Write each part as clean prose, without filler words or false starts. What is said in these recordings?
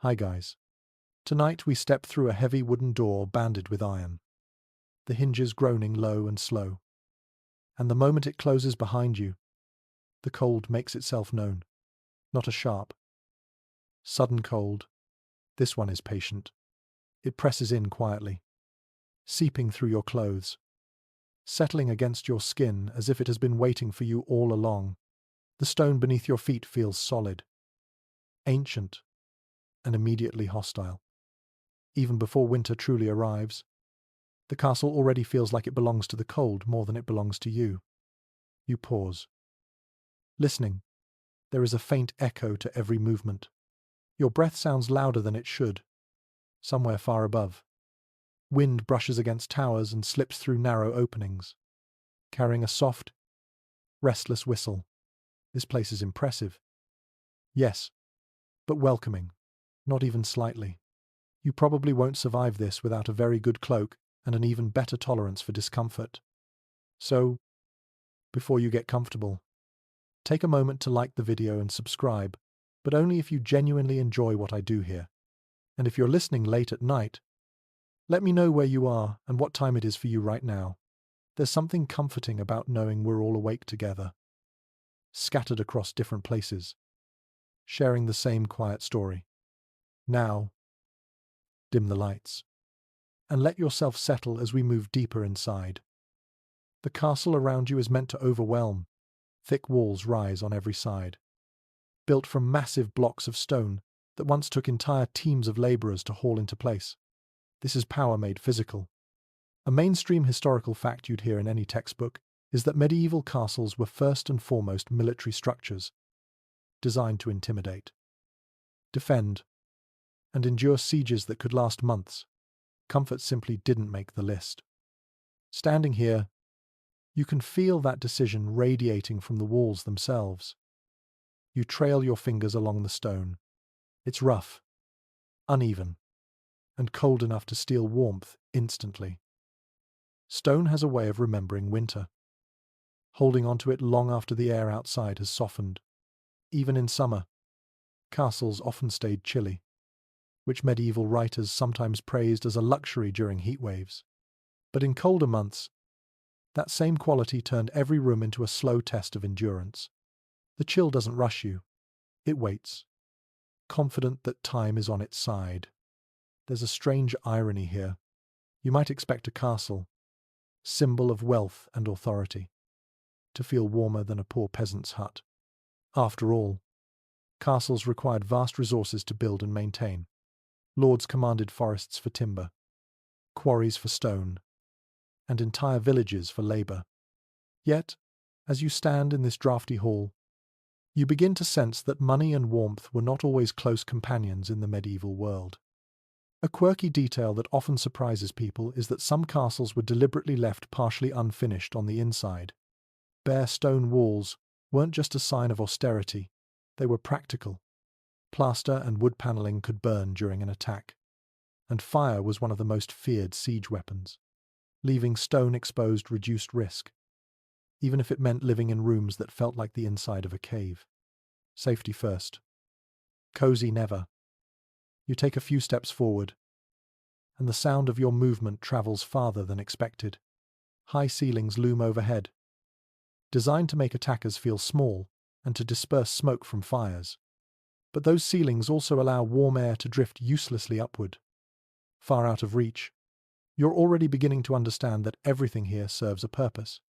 Hi guys. Tonight we step through a heavy wooden door banded with iron, the hinges groaning low and slow. And the moment it closes behind you, the cold makes itself known. Not a sharp, sudden cold. This one is patient. It presses in quietly, seeping through your clothes, settling against your skin as if it has been waiting for you all along. The stone beneath your feet feels solid, ancient, and immediately hostile. Even before winter truly arrives, the castle already feels like it belongs to the cold more than it belongs to you. You pause. Listening, there is a faint echo to every movement. Your breath sounds louder than it should, somewhere far above. Wind brushes against towers and slips through narrow openings, carrying a soft, restless whistle. This place is impressive. Yes, but welcoming, not even slightly. You probably won't survive this without a very good cloak and an even better tolerance for discomfort. So, before you get comfortable, take a moment to like the video and subscribe, but only if you genuinely enjoy what I do here. And if you're listening late at night, let me know where you are and what time it is for you right now. There's something comforting about knowing we're all awake together, scattered across different places, sharing the same quiet story. Now, dim the lights, and let yourself settle as we move deeper inside. The castle around you is meant to overwhelm. Thick walls rise on every side, built from massive blocks of stone that once took entire teams of laborers to haul into place. This is power made physical. A mainstream historical fact you'd hear in any textbook is that medieval castles were first and foremost military structures, designed to intimidate, defend, and endure sieges that could last months. Comfort simply didn't make the list. Standing here, you can feel that decision radiating from the walls themselves. You trail your fingers along the stone. It's rough, uneven, and cold enough to steal warmth instantly. Stone has a way of remembering winter, holding onto it long after the air outside has softened. Even in summer, castles often stayed chilly, which medieval writers sometimes praised as a luxury during heat waves. But in colder months, that same quality turned every room into a slow test of endurance. The chill doesn't rush you. It waits, confident that time is on its side. There's a strange irony here. You might expect a castle, symbol of wealth and authority, to feel warmer than a poor peasant's hut. After all, castles required vast resources to build and maintain. Lords commanded forests for timber, quarries for stone, and entire villages for labor. Yet, as you stand in this drafty hall, you begin to sense that money and warmth were not always close companions in the medieval world. A quirky detail that often surprises people is that some castles were deliberately left partially unfinished on the inside. Bare stone walls weren't just a sign of austerity, they were practical. Plaster and wood paneling could burn during an attack, and fire was one of the most feared siege weapons. Leaving stone exposed reduced risk, even if it meant living in rooms that felt like the inside of a cave. Safety first. Cozy never. You take a few steps forward, and the sound of your movement travels farther than expected. High ceilings loom overhead, designed to make attackers feel small and to disperse smoke from fires. But those ceilings also allow warm air to drift uselessly upward. Far out of reach, you're already beginning to understand that everything here serves a purpose.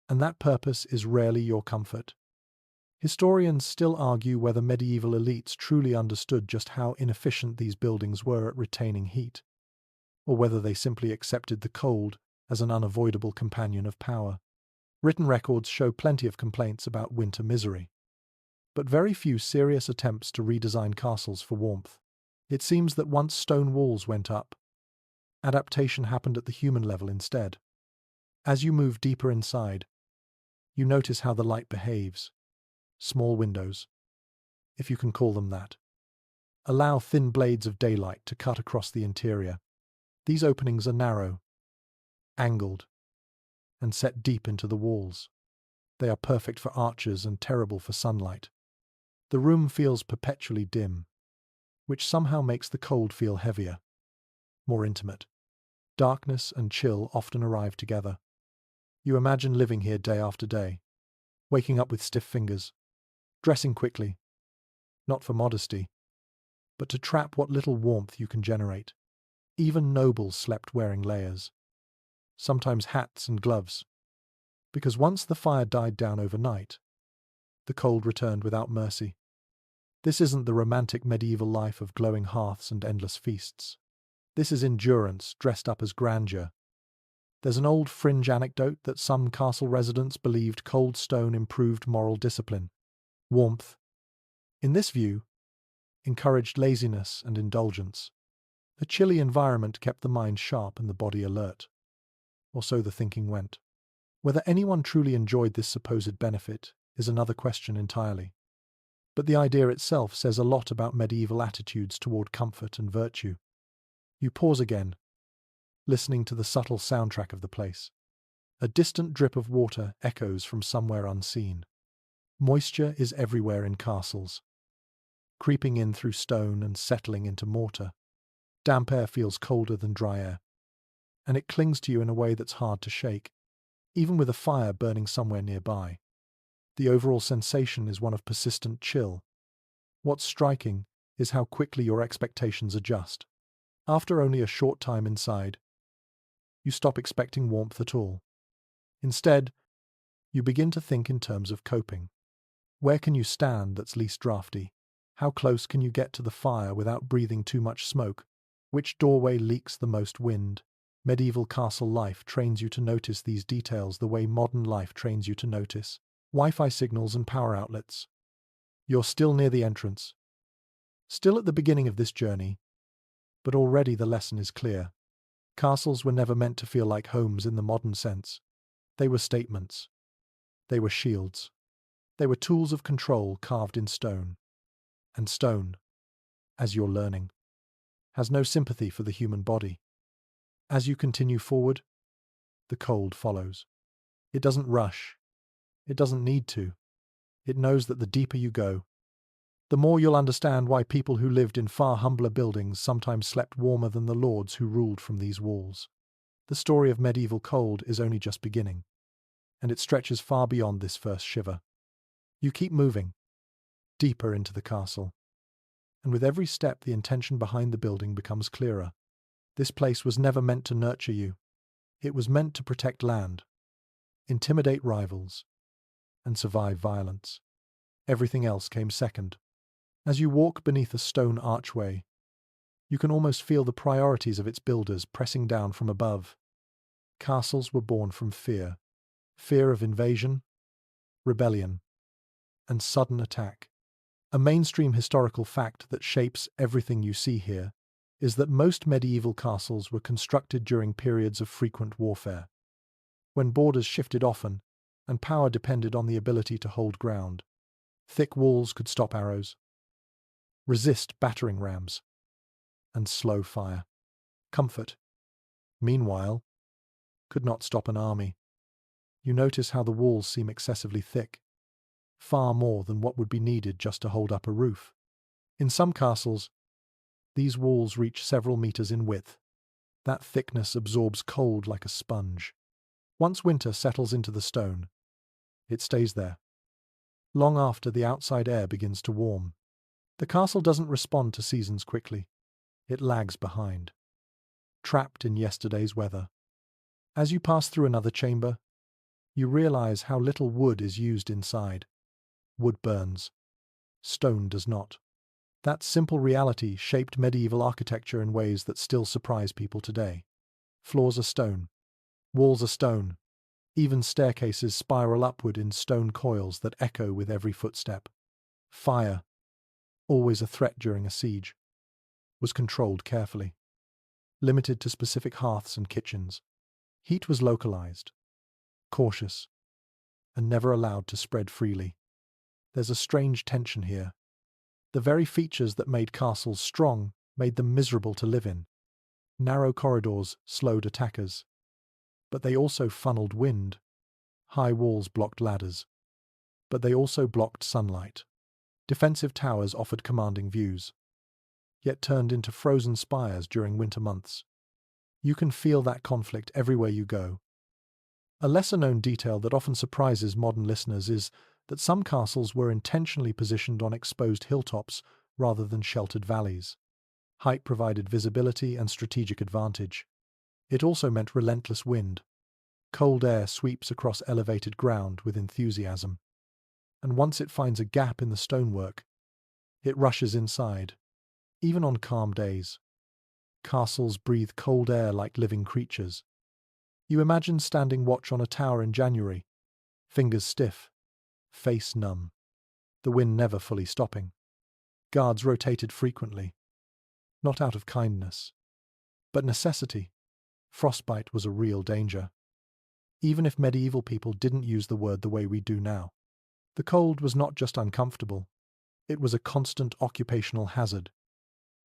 And that purpose is rarely your comfort. Historians still argue whether medieval elites truly understood just how inefficient these buildings were at retaining heat, or whether they simply accepted the cold as an unavoidable companion of power. Written records show plenty of complaints about winter misery, but very few serious attempts to redesign castles for warmth. It seems that once stone walls went up, adaptation happened at the human level instead. As you move deeper inside, you notice how the light behaves. Small windows, if you can call them that, allow thin blades of daylight to cut across the interior. These openings are narrow, angled, and set deep into the walls. They are perfect for archers and terrible for sunlight. The room feels perpetually dim, which somehow makes the cold feel heavier, more intimate. Darkness and chill often arrive together. You imagine living here day after day, waking up with stiff fingers, dressing quickly, not for modesty, but to trap what little warmth you can generate. Even nobles slept wearing layers, sometimes hats and gloves, because once the fire died down overnight, the cold returned without mercy. This isn't the romantic medieval life of glowing hearths and endless feasts. This is endurance dressed up as grandeur. There's an old fringe anecdote that some castle residents believed cold stone improved moral discipline. Warmth, in this view, encouraged laziness and indulgence. A chilly environment kept the mind sharp and the body alert. Or so the thinking went. Whether anyone truly enjoyed this supposed benefit is another question entirely. But the idea itself says a lot about medieval attitudes toward comfort and virtue. You pause again, listening to the subtle soundtrack of the place. A distant drip of water echoes from somewhere unseen. Moisture is everywhere in castles, creeping in through stone and settling into mortar. Damp air feels colder than dry air, and it clings to you in a way that's hard to shake, even with a fire burning somewhere nearby. The overall sensation is one of persistent chill. What's striking is how quickly your expectations adjust. After only a short time inside, you stop expecting warmth at all. Instead, you begin to think in terms of coping. Where can you stand that's least drafty? How close can you get to the fire without breathing too much smoke? Which doorway leaks the most wind? Medieval castle life trains you to notice these details the way modern life trains you to notice Wi-Fi signals and power outlets. You're still near the entrance, still at the beginning of this journey, but already the lesson is clear. Castles were never meant to feel like homes in the modern sense. They were statements. They were shields. They were tools of control carved in stone. And stone, as you're learning, has no sympathy for the human body. As you continue forward, the cold follows. It doesn't rush. It doesn't need to. It knows that the deeper you go, the more you'll understand why people who lived in far humbler buildings sometimes slept warmer than the lords who ruled from these walls. The story of medieval cold is only just beginning, and it stretches far beyond this first shiver. You keep moving, deeper into the castle, and with every step the intention behind the building becomes clearer. This place was never meant to nurture you. It was meant to protect land, intimidate rivals, and survive violence. Everything else came second. As you walk beneath a stone archway, you can almost feel the priorities of its builders pressing down from above. Castles were born from fear. Fear of invasion, rebellion, and sudden attack. A mainstream historical fact that shapes everything you see here is that most medieval castles were constructed during periods of frequent warfare, when borders shifted often and power depended on the ability to hold ground. Thick walls could stop arrows, resist battering rams, and slow fire. Comfort, meanwhile, could not stop an army. You notice how the walls seem excessively thick, far more than what would be needed just to hold up a roof. In some castles, these walls reach several meters in width. That thickness absorbs cold like a sponge. Once winter settles into the stone, it stays there, long after the outside air begins to warm. The castle doesn't respond to seasons quickly. It lags behind, trapped in yesterday's weather. As you pass through another chamber, you realize how little wood is used inside. Wood burns. Stone does not. That simple reality shaped medieval architecture in ways that still surprise people today. Floors are stone. Walls are stone. Even staircases spiral upward in stone coils that echo with every footstep. Fire, always a threat during a siege, was controlled carefully, limited to specific hearths and kitchens. Heat was localized, cautious, and never allowed to spread freely. There's a strange tension here. The very features that made castles strong made them miserable to live in. Narrow corridors slowed attackers, but they also funneled wind. High walls blocked ladders, but they also blocked sunlight. Defensive towers offered commanding views. yet turned into frozen spires during winter months. You can feel that conflict everywhere you go. A lesser-known detail that often surprises modern listeners is that some castles were intentionally positioned on exposed hilltops rather than sheltered valleys. Height provided visibility and strategic advantage. It also meant relentless wind. Cold air sweeps across elevated ground with enthusiasm. And once it finds a gap in the stonework, it rushes inside, even on calm days. Castles breathe cold air like living creatures. You imagine standing watch on a tower in January, fingers stiff, face numb, the wind never fully stopping. Guards rotated frequently, not out of kindness, but necessity. Frostbite was a real danger, even if medieval people didn't use the word the way we do now. The cold was not just uncomfortable, it was a constant occupational hazard.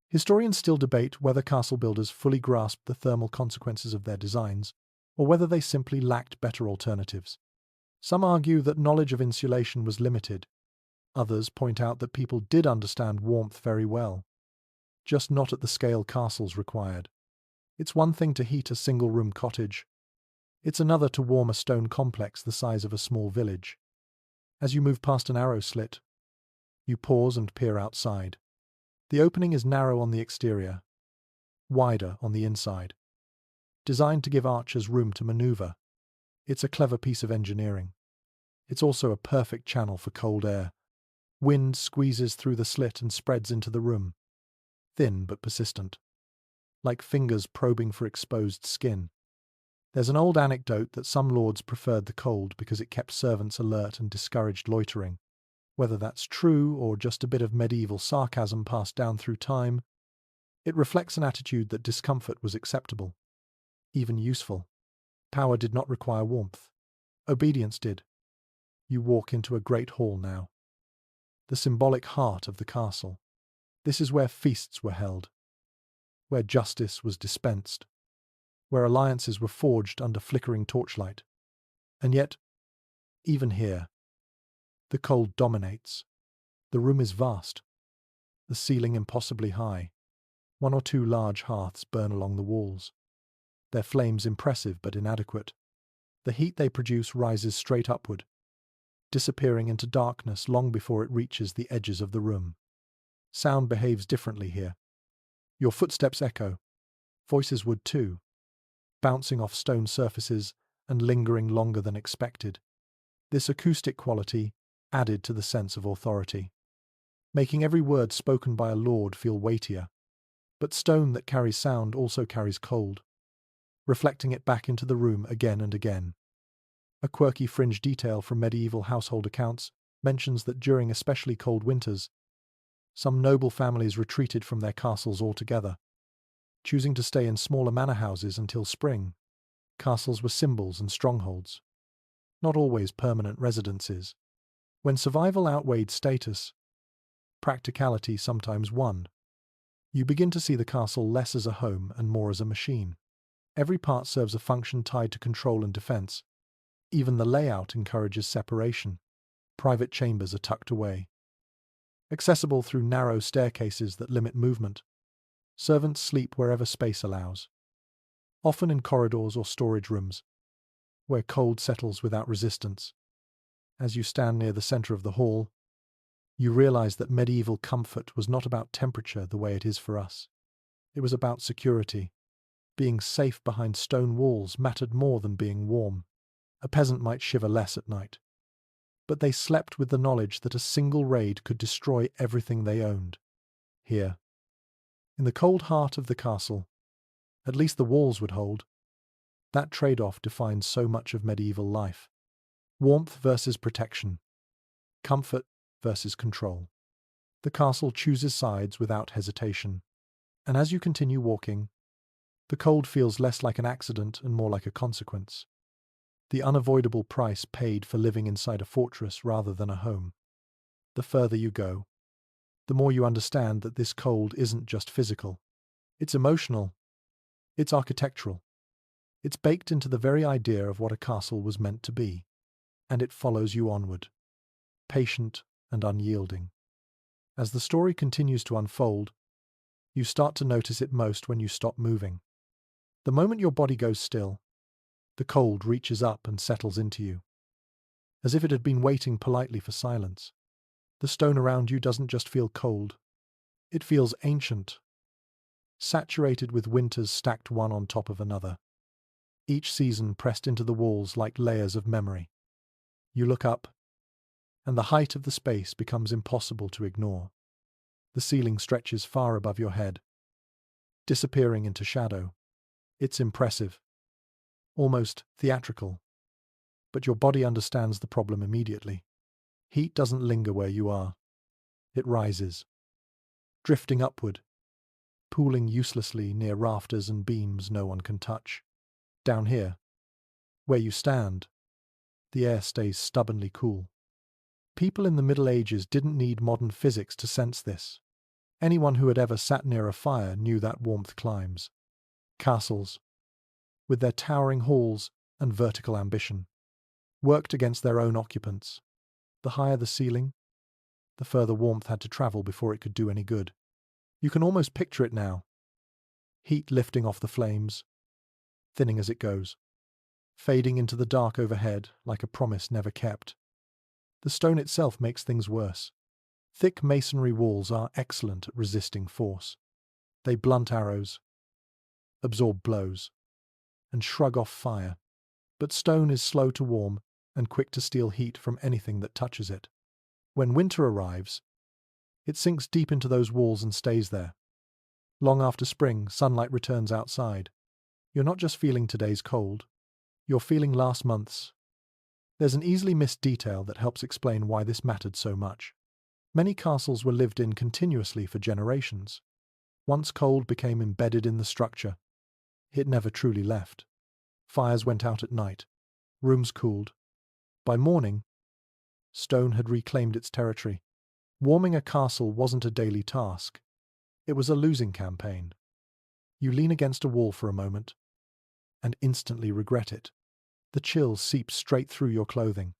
Historians still debate whether castle builders fully grasped the thermal consequences of their designs, or whether they simply lacked better alternatives. Some argue that knowledge of insulation was limited. Others point out that people did understand warmth very well, just not at the scale castles required. It's one thing to heat a single-room cottage. It's another to warm a stone complex the size of a small village. As you move past an arrow slit, you pause and peer outside. The opening is narrow on the exterior, wider on the inside, designed to give archers room to maneuver. It's a clever piece of engineering. It's also a perfect channel for cold air. Wind squeezes through the slit and spreads into the room, thin but persistent, like fingers probing for exposed skin. There's an old anecdote that some lords preferred the cold because it kept servants alert and discouraged loitering. Whether that's true or just a bit of medieval sarcasm passed down through time, it reflects an attitude that discomfort was acceptable, even useful. Power did not require warmth. Obedience did. You walk into a great hall now, the symbolic heart of the castle. This is where feasts were held, where justice was dispensed, where alliances were forged under flickering torchlight. And yet, even here, the cold dominates. The room is vast, the ceiling impossibly high. One or two large hearths burn along the walls, their flames impressive but inadequate. The heat they produce rises straight upward, disappearing into darkness long before it reaches the edges of the room. Sound behaves differently here. Your footsteps echo. Voices would too, bouncing off stone surfaces and lingering longer than expected. This acoustic quality added to the sense of authority, making every word spoken by a lord feel weightier. But stone that carries sound also carries cold, reflecting it back into the room again and again. A quirky fringe detail from medieval household accounts mentions that during especially cold winters, some noble families retreated from their castles altogether, choosing to stay in smaller manor houses until spring. Castles were symbols and strongholds, not always permanent residences. When survival outweighed status, practicality sometimes won. You begin to see the castle less as a home and more as a machine. Every part serves a function tied to control and defense. Even the layout encourages separation. Private chambers are tucked away, accessible through narrow staircases that limit movement. Servants sleep wherever space allows, often in corridors or storage rooms, where cold settles without resistance. As you stand near the center of the hall, you realize that medieval comfort was not about temperature the way it is for us. It was about security. Being safe behind stone walls mattered more than being warm. A peasant might shiver less at night, but they slept with the knowledge that a single raid could destroy everything they owned. Here, in the cold heart of the castle, at least the walls would hold. That trade-off defines so much of medieval life. Warmth versus protection. Comfort versus control. The castle chooses sides without hesitation. And as you continue walking, the cold feels less like an accident and more like a consequence. The unavoidable price paid for living inside a fortress rather than a home. The further you go, the more you understand that this cold isn't just physical. It's emotional. It's architectural. It's baked into the very idea of what a castle was meant to be. And it follows you onward, patient and unyielding. As the story continues to unfold, You start to notice it most when you stop moving. The moment your body goes still, the cold reaches up and settles into you, as if it had been waiting politely for silence. The stone around you doesn't just feel cold, it feels ancient, saturated with winters stacked one on top of another, each season pressed into the walls like layers of memory. You look up, and the height of the space becomes impossible to ignore. The ceiling stretches far above your head, disappearing into shadow. It's impressive, almost theatrical, but your body understands the problem immediately. Heat doesn't linger where you are. It rises, drifting upward, pooling uselessly near rafters and beams no one can touch. Down here, where you stand, the air stays stubbornly cool. People in the Middle Ages didn't need modern physics to sense this. Anyone who had ever sat near a fire knew that warmth climbs. Castles, with their towering halls and vertical ambition, worked against their own occupants. The higher the ceiling, the further warmth had to travel before it could do any good. You can almost picture it now. Heat lifting off the flames, thinning as it goes, fading into the dark overhead like a promise never kept. The stone itself makes things worse. Thick masonry walls are excellent at resisting force. They blunt arrows, absorb blows, and shrug off fire. But stone is slow to warm and quick to steal heat from anything that touches it. When winter arrives, it sinks deep into those walls and stays there. Long after spring, sunlight returns outside. You're not just feeling today's cold, you're feeling last month's. There's an easily missed detail that helps explain why this mattered so much. Many castles were lived in continuously for generations. Once cold became embedded in the structure, it never truly left. Fires went out at night, rooms cooled. By morning, stone had reclaimed its territory. Warming a castle wasn't a daily task. It was a losing campaign. You lean against a wall for a moment, and instantly regret it. The chill seeps straight through your clothing.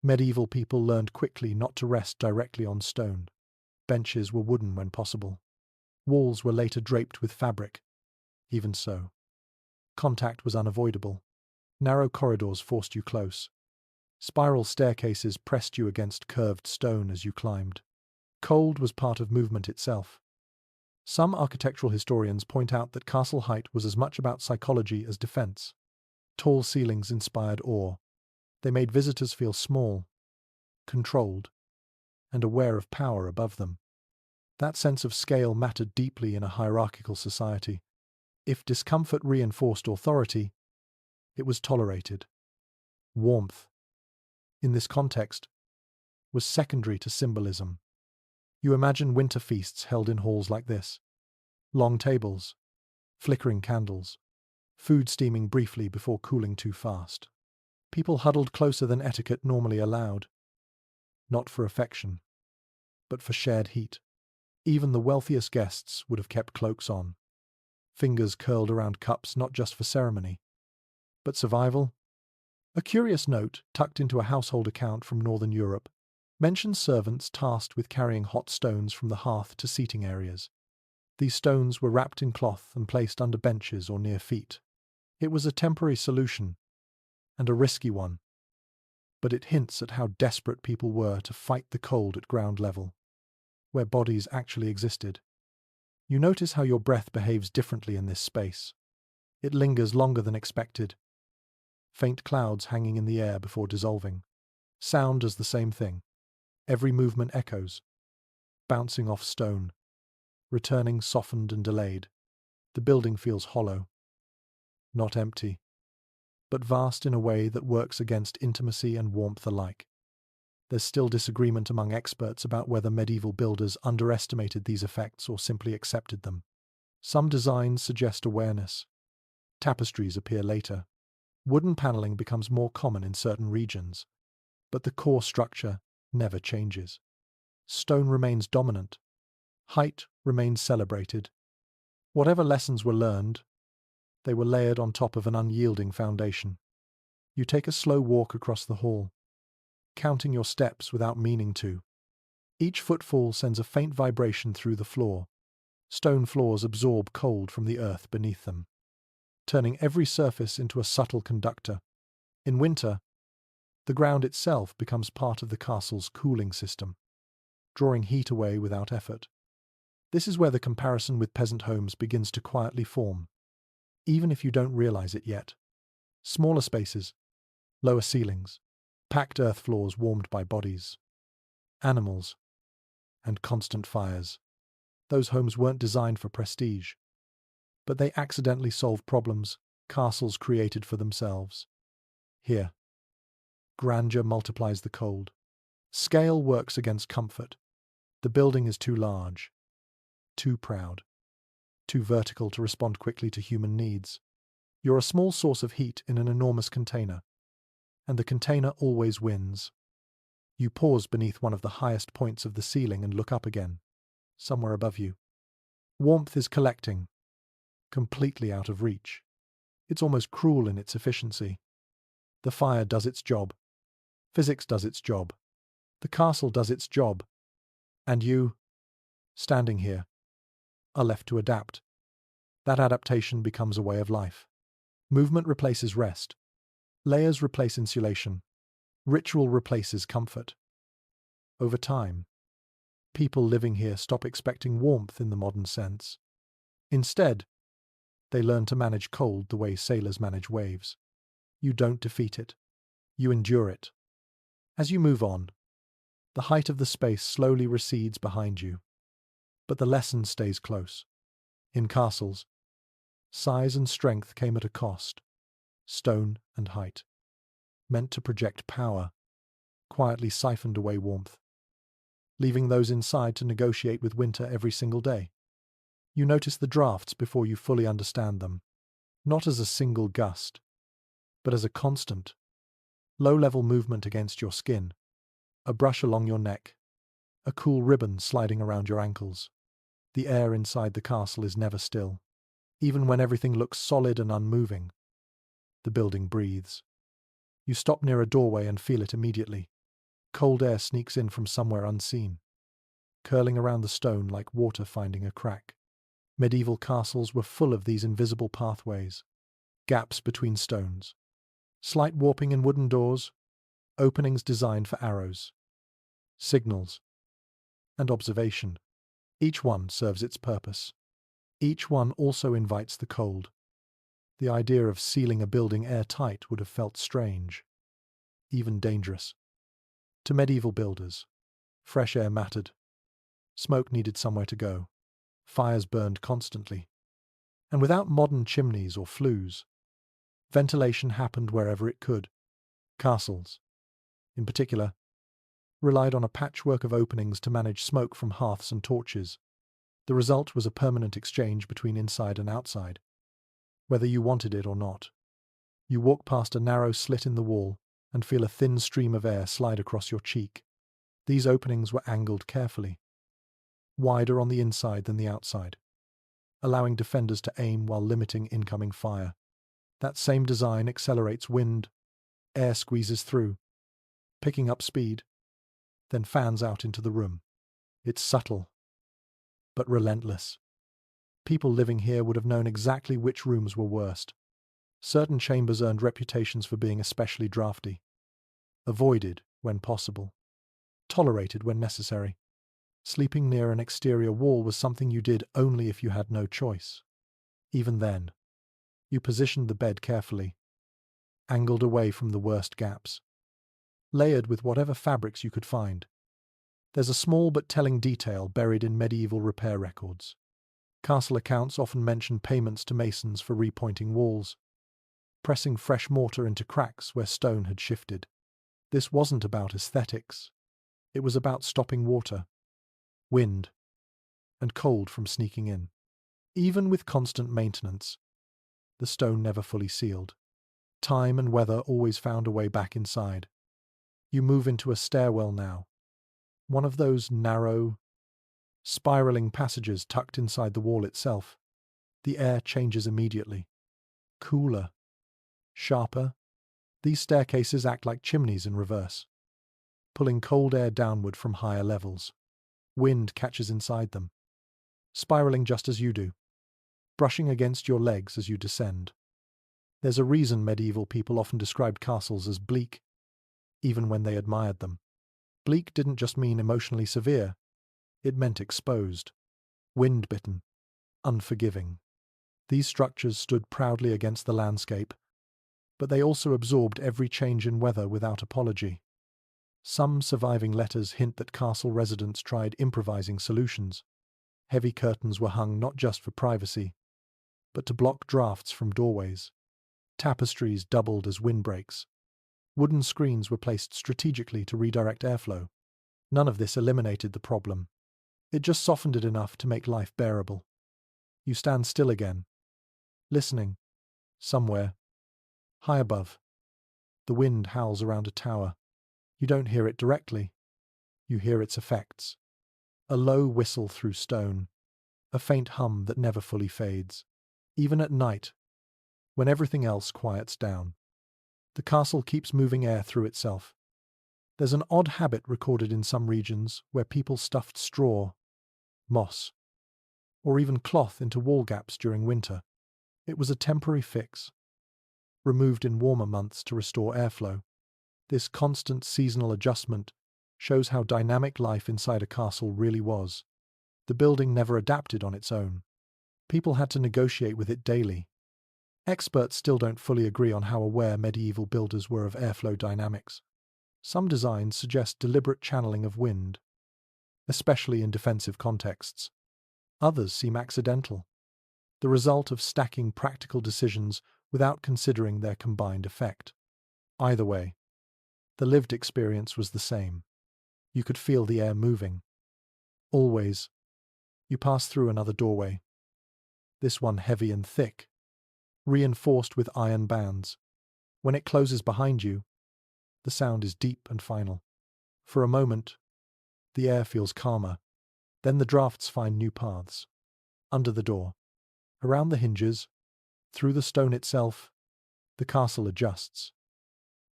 Medieval people learned quickly not to rest directly on stone. Benches were wooden when possible. Walls were later draped with fabric. Even so, contact was unavoidable. Narrow corridors forced you close. Spiral staircases pressed you against curved stone as you climbed. Cold was part of movement itself. Some architectural historians point out that castle height was as much about psychology as defense. Tall ceilings inspired awe. They made visitors feel small, controlled, and aware of power above them. That sense of scale mattered deeply in a hierarchical society. If discomfort reinforced authority, it was tolerated. Warmth, in this context, was secondary to symbolism. You imagine winter feasts held in halls like this. Long tables, flickering candles, food steaming briefly before cooling too fast. People huddled closer than etiquette normally allowed. Not for affection, but for shared heat. Even the wealthiest guests would have kept cloaks on. Fingers curled around cups not just for ceremony, but survival. A curious note, tucked into a household account from Northern Europe, mentions servants tasked with carrying hot stones from the hearth to seating areas. These stones were wrapped in cloth and placed under benches or near feet. It was a temporary solution, and a risky one, but it hints at how desperate people were to fight the cold at ground level, where bodies actually existed. You notice how your breath behaves differently in this space. It lingers longer than expected. Faint clouds hanging in the air before dissolving. Sound does the same thing. Every movement echoes, bouncing off stone, returning softened and delayed. The building feels hollow, not empty, but vast in a way that works against intimacy and warmth alike. There's still disagreement among experts about whether medieval builders underestimated these effects or simply accepted them. Some designs suggest awareness. Tapestries appear later. Wooden paneling becomes more common in certain regions, but the core structure never changes. Stone remains dominant. Height remains celebrated. Whatever lessons were learned, they were layered on top of an unyielding foundation. You take a slow walk across the hall, counting your steps without meaning to. Each footfall sends a faint vibration through the floor, Stone floors absorb cold from the earth beneath them, turning every surface into a subtle conductor. In winter, the ground itself becomes part of the castle's cooling system, drawing heat away without effort. This is where the comparison with peasant homes begins to quietly form, even if you don't realize it yet. Smaller spaces, lower ceilings, packed earth floors warmed by bodies, animals, and constant fires. Those homes weren't designed for prestige, but they accidentally solve problems castles created for themselves. Here, grandeur multiplies the cold. Scale works against comfort. The building is too large, too proud, too vertical to respond quickly to human needs. You're a small source of heat in an enormous container, and the container always wins. You pause beneath one of the highest points of the ceiling and look up again, somewhere above you. Warmth is collecting, completely out of reach. It's almost cruel in its efficiency. The fire does its job. Physics does its job. The castle does its job. And you, standing here, are left to adapt. That adaptation becomes a way of life. Movement replaces rest. Layers replace insulation. Ritual replaces comfort. Over time, people living here stop expecting warmth in the modern sense. Instead, they learn to manage cold the way sailors manage waves. You don't defeat it. You endure it. As you move on, the height of the space slowly recedes behind you, but the lesson stays close. In castles, size and strength came at a cost. Stone and height, meant to project power, quietly siphoned away warmth, leaving those inside to negotiate with winter every single day. You notice the drafts before you fully understand them, not as a single gust, but as a constant, low-level movement against your skin, a brush along your neck, a cool ribbon sliding around your ankles. The air inside the castle is never still. Even when everything looks solid and unmoving, the building breathes. You stop near a doorway and feel it immediately. Cold air sneaks in from somewhere unseen, curling around the stone like water finding a crack. Medieval castles were full of these invisible pathways, gaps between stones, slight warping in wooden doors, openings designed for arrows, signals, and observation. Each one serves its purpose. Each one also invites the cold. The idea of sealing a building airtight would have felt strange, even dangerous. To medieval builders, fresh air mattered. Smoke needed somewhere to go. Fires burned constantly. And without modern chimneys or flues, ventilation happened wherever it could. Castles, in particular, relied on a patchwork of openings to manage smoke from hearths and torches. The result was a permanent exchange between inside and outside, whether you wanted it or not. You walk past a narrow slit in the wall and feel a thin stream of air slide across your cheek. These openings were angled carefully, wider on the inside than the outside, allowing defenders to aim while limiting incoming fire. That same design accelerates wind. Air squeezes through, picking up speed, then fans out into the room. It's subtle, but relentless. People living here would have known exactly which rooms were worst. Certain chambers earned reputations for being especially drafty, avoided when possible, tolerated when necessary. Sleeping near an exterior wall was something you did only if you had no choice. Even then, you positioned the bed carefully, angled away from the worst gaps, layered with whatever fabrics you could find. There's a small but telling detail buried in medieval repair records. Castle accounts often mention payments to masons for repointing walls, pressing fresh mortar into cracks where stone had shifted. This wasn't about aesthetics. It was about stopping water, wind, and cold from sneaking in. Even with constant maintenance, the stone never fully sealed. Time and weather always found a way back inside. You move into a stairwell now, one of those narrow, spiraling passages tucked inside the wall itself. The air changes immediately. Cooler, sharper. These staircases act like chimneys in reverse, pulling cold air downward from higher levels. Wind catches inside them, spiraling just as you do, brushing against your legs as you descend. There's a reason medieval people often described castles as bleak, even when they admired them. Bleak didn't just mean emotionally severe, it meant exposed, wind-bitten, unforgiving. These structures stood proudly against the landscape, but they also absorbed every change in weather without apology. Some surviving letters hint that castle residents tried improvising solutions. Heavy curtains were hung not just for privacy, but to block drafts from doorways. Tapestries doubled as windbreaks. Wooden screens were placed strategically to redirect airflow. None of this eliminated the problem. It just softened it enough to make life bearable. You stand still again, listening. Somewhere, high above, the wind howls around a tower. You don't hear it directly. You hear its effects. A low whistle through stone, a faint hum that never fully fades. Even at night, when everything else quiets down, the castle keeps moving air through itself. There's an odd habit recorded in some regions where people stuffed straw, moss, or even cloth into wall gaps during winter. It was a temporary fix, removed in warmer months to restore airflow. This constant seasonal adjustment shows how dynamic life inside a castle really was. The building never adapted on its own. People had to negotiate with it daily. Experts still don't fully agree on how aware medieval builders were of airflow dynamics. Some designs suggest deliberate channeling of wind, especially in defensive contexts. Others seem accidental, the result of stacking practical decisions without considering their combined effect. Either way, the lived experience was the same. You could feel the air moving. Always, you pass through another doorway, this one heavy and thick, reinforced with iron bands. When it closes behind you, the sound is deep and final. For a moment, the air feels calmer. Then the drafts find new paths. Under the door, around the hinges, through the stone itself, the castle adjusts,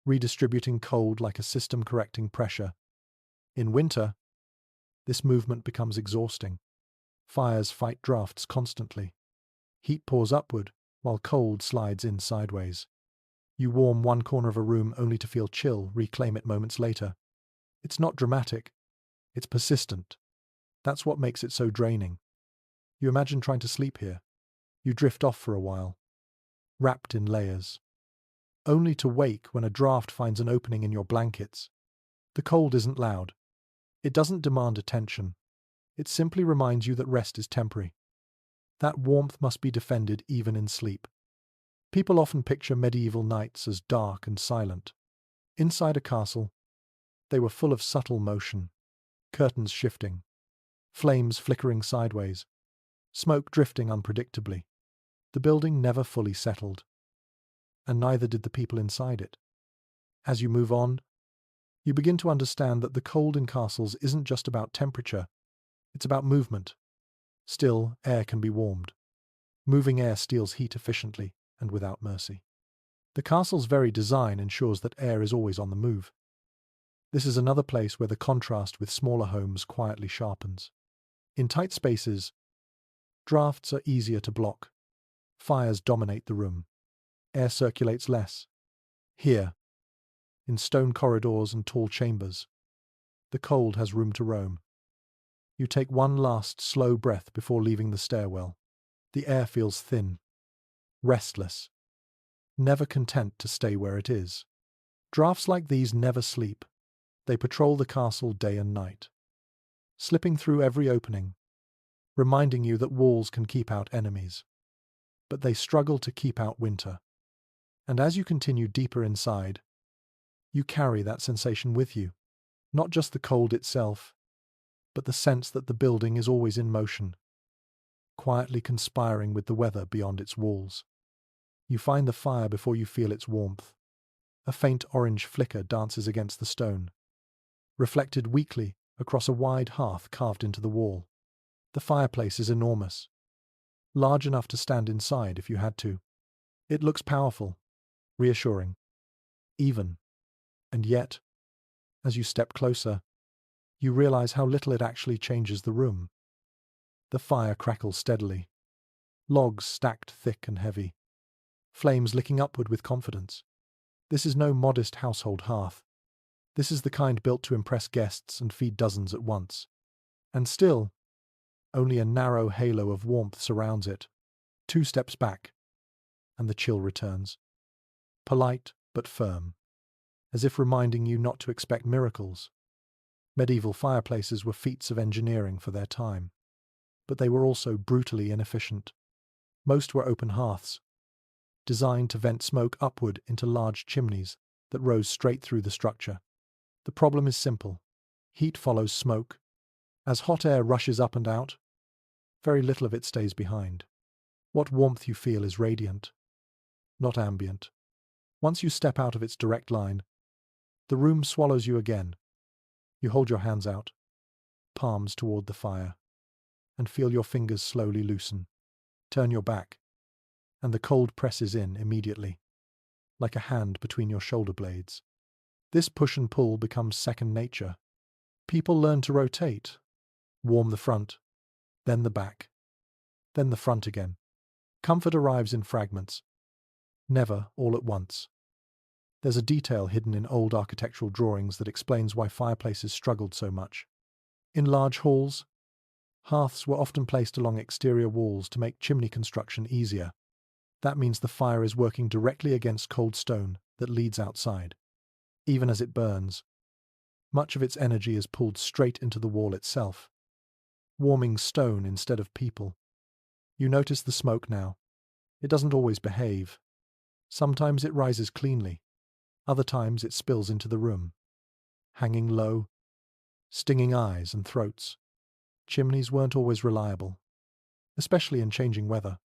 redistributing cold like a system correcting pressure. In winter, this movement becomes exhausting. Fires fight drafts constantly. Heat pours upward, while cold slides in sideways. You warm one corner of a room only to feel chill reclaim it moments later. It's not dramatic. It's persistent. That's what makes it so draining. You imagine trying to sleep here. You drift off for a while, wrapped in layers, only to wake when a draft finds an opening in your blankets. The cold isn't loud. It doesn't demand attention. It simply reminds you that rest is temporary. That warmth must be defended even in sleep. People often picture medieval nights as dark and silent. Inside a castle, they were full of subtle motion, curtains shifting, flames flickering sideways, smoke drifting unpredictably. The building never fully settled, and neither did the people inside it. As you move on, you begin to understand that the cold in castles isn't just about temperature, it's about movement. Still, air can be warmed. Moving air steals heat efficiently and without mercy. The castle's very design ensures that air is always on the move. This is another place where the contrast with smaller homes quietly sharpens. In tight spaces, drafts are easier to block. Fires dominate the room. Air circulates less. Here, in stone corridors and tall chambers, the cold has room to roam. You take one last slow breath before leaving the stairwell. The air feels thin, restless, never content to stay where it is. Drafts like these never sleep. They patrol the castle day and night, slipping through every opening, reminding you that walls can keep out enemies. But they struggle to keep out winter. And as you continue deeper inside, you carry that sensation with you. Not just the cold itself, but the sense that the building is always in motion, quietly conspiring with the weather beyond its walls. You find the fire before you feel its warmth. A faint orange flicker dances against the stone, reflected weakly across a wide hearth carved into the wall. The fireplace is enormous, large enough to stand inside if you had to. It looks powerful, reassuring, even. And yet, as you step closer, you realize how little it actually changes the room. The fire crackles steadily. Logs stacked thick and heavy. Flames licking upward with confidence. This is no modest household hearth. This is the kind built to impress guests and feed dozens at once. And still, only a narrow halo of warmth surrounds it. 2 steps back, and the chill returns. Polite but firm, as if reminding you not to expect miracles. Medieval fireplaces were feats of engineering for their time, but they were also brutally inefficient. Most were open hearths, designed to vent smoke upward into large chimneys that rose straight through the structure. The problem is simple. Heat follows smoke. As hot air rushes up and out, very little of it stays behind. What warmth you feel is radiant, not ambient. Once you step out of its direct line, the room swallows you again. You hold your hands out, palms toward the fire, and feel your fingers slowly loosen. Turn your back, and the cold presses in immediately, like a hand between your shoulder blades. This push and pull becomes second nature. People learn to rotate, warm the front, then the back, then the front again. Comfort arrives in fragments, never all at once. There's a detail hidden in old architectural drawings that explains why fireplaces struggled so much. In large halls, hearths were often placed along exterior walls to make chimney construction easier. That means the fire is working directly against cold stone that leads outside. Even as it burns, much of its energy is pulled straight into the wall itself, warming stone instead of people. You notice the smoke now. It doesn't always behave. Sometimes it rises cleanly. Other times it spills into the room, hanging low, stinging eyes and throats. Chimneys weren't always reliable, especially in changing weather.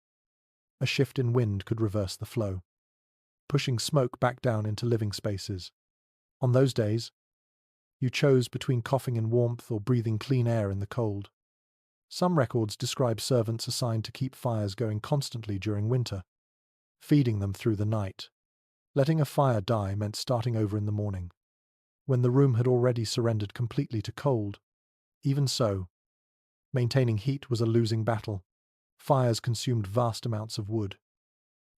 A shift in wind could reverse the flow, pushing smoke back down into living spaces. On those days, you chose between coughing in warmth or breathing clean air in the cold. Some records describe servants assigned to keep fires going constantly during winter, feeding them through the night. Letting a fire die meant starting over in the morning, when the room had already surrendered completely to cold. Even so, maintaining heat was a losing battle. Fires consumed vast amounts of wood,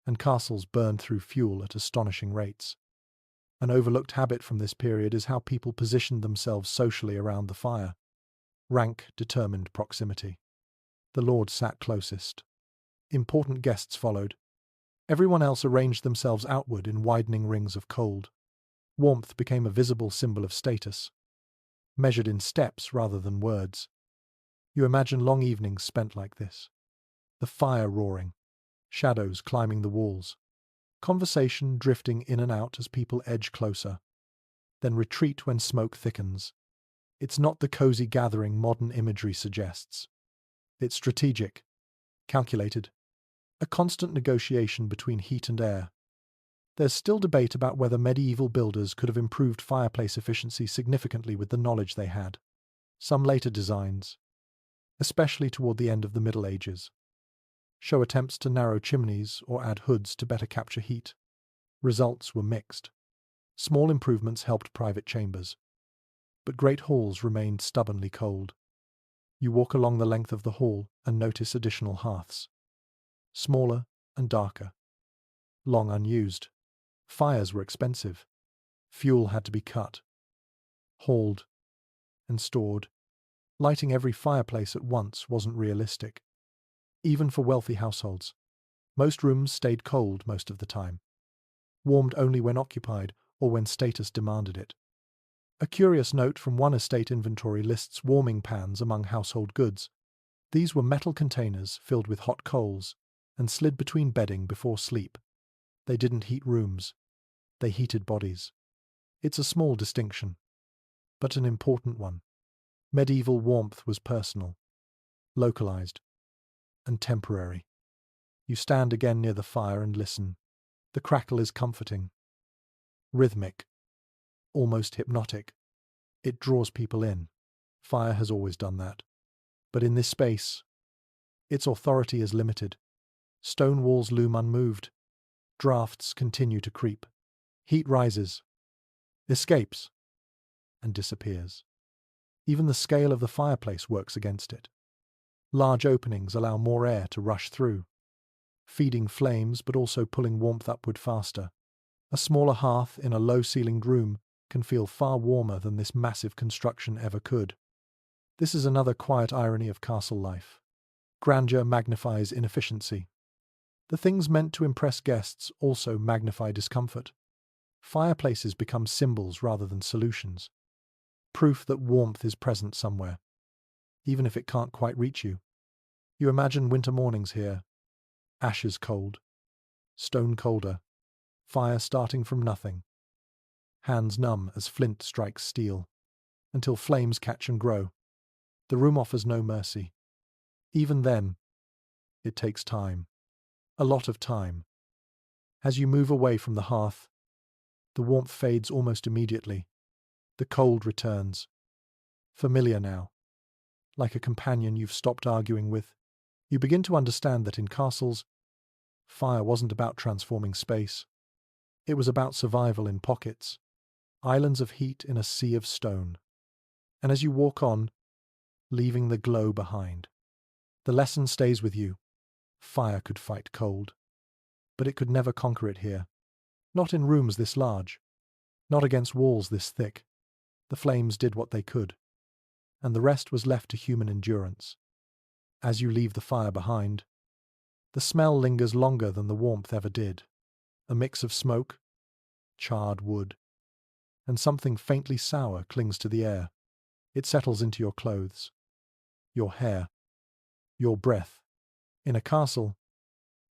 and castles burned through fuel at astonishing rates. An overlooked habit from this period is how people positioned themselves socially around the fire. Rank determined proximity. The lord sat closest. Important guests followed. Everyone else arranged themselves outward in widening rings of cold. Warmth became a visible symbol of status, measured in steps rather than words. You imagine long evenings spent like this. The fire roaring, shadows climbing the walls, conversation drifting in and out as people edge closer, then retreat when smoke thickens. It's not the cozy gathering modern imagery suggests. It's strategic, calculated, a constant negotiation between heat and air. There's still debate about whether medieval builders could have improved fireplace efficiency significantly with the knowledge they had. Some later designs, especially toward the end of the Middle Ages, show attempts to narrow chimneys or add hoods to better capture heat. Results were mixed. Small improvements helped private chambers, but great halls remained stubbornly cold. You walk along the length of the hall and notice additional hearths, smaller and darker, long unused. Fires were expensive. Fuel had to be cut, hauled, and stored. Lighting every fireplace at once wasn't realistic, even for wealthy households. Most rooms stayed cold most of the time, warmed only when occupied or when status demanded it. A curious note from one estate inventory lists warming pans among household goods. These were metal containers filled with hot coals and slid between bedding before sleep. They didn't heat rooms. They heated bodies. It's a small distinction, but an important one. Medieval warmth was personal, localized, and temporary. You stand again near the fire and listen. The crackle is comforting, rhythmic, almost hypnotic. It draws people in. Fire has always done that. But in this space, its authority is limited. Stone walls loom unmoved. Drafts continue to creep. Heat rises, escapes, and disappears. Even the scale of the fireplace works against it. Large openings allow more air to rush through, feeding flames but also pulling warmth upward faster. A smaller hearth in a low-ceilinged room can feel far warmer than this massive construction ever could. This is another quiet irony of castle life. Grandeur magnifies inefficiency. The things meant to impress guests also magnify discomfort. Fireplaces become symbols rather than solutions. Proof that warmth is present somewhere, even if it can't quite reach you. You imagine winter mornings here. Ashes cold. Stone colder. Fire starting from nothing. Hands numb as flint strikes steel. Until flames catch and grow. The room offers no mercy. Even then, it takes time. A lot of time. As you move away from the hearth, the warmth fades almost immediately. The cold returns. Familiar now. Like a companion you've stopped arguing with. You begin to understand that in castles, fire wasn't about transforming space. It was about survival in pockets. Islands of heat in a sea of stone. And as you walk on, leaving the glow behind, the lesson stays with you. Fire could fight cold. But it could never conquer it here. Not in rooms this large. Not against walls this thick. The flames did what they could. And the rest was left to human endurance. As you leave the fire behind, the smell lingers longer than the warmth ever did. A mix of smoke, charred wood, and something faintly sour clings to the air. It settles into your clothes, your hair, your breath. In a castle,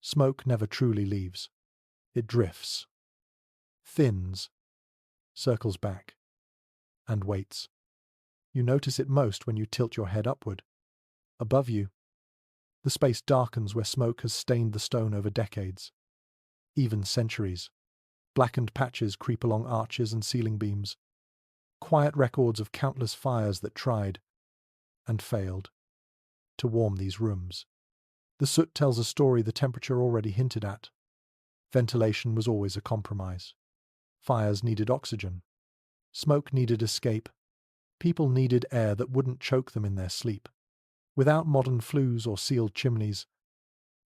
smoke never truly leaves. It drifts, thins, circles back, and waits. You notice it most when you tilt your head upward. Above you, the space darkens where smoke has stained the stone over decades, even centuries. Blackened patches creep along arches and ceiling beams, quiet records of countless fires that tried, and failed, to warm these rooms. The soot tells a story the temperature already hinted at. Ventilation was always a compromise. Fires needed oxygen. Smoke needed escape. People needed air that wouldn't choke them in their sleep. Without modern flues or sealed chimneys,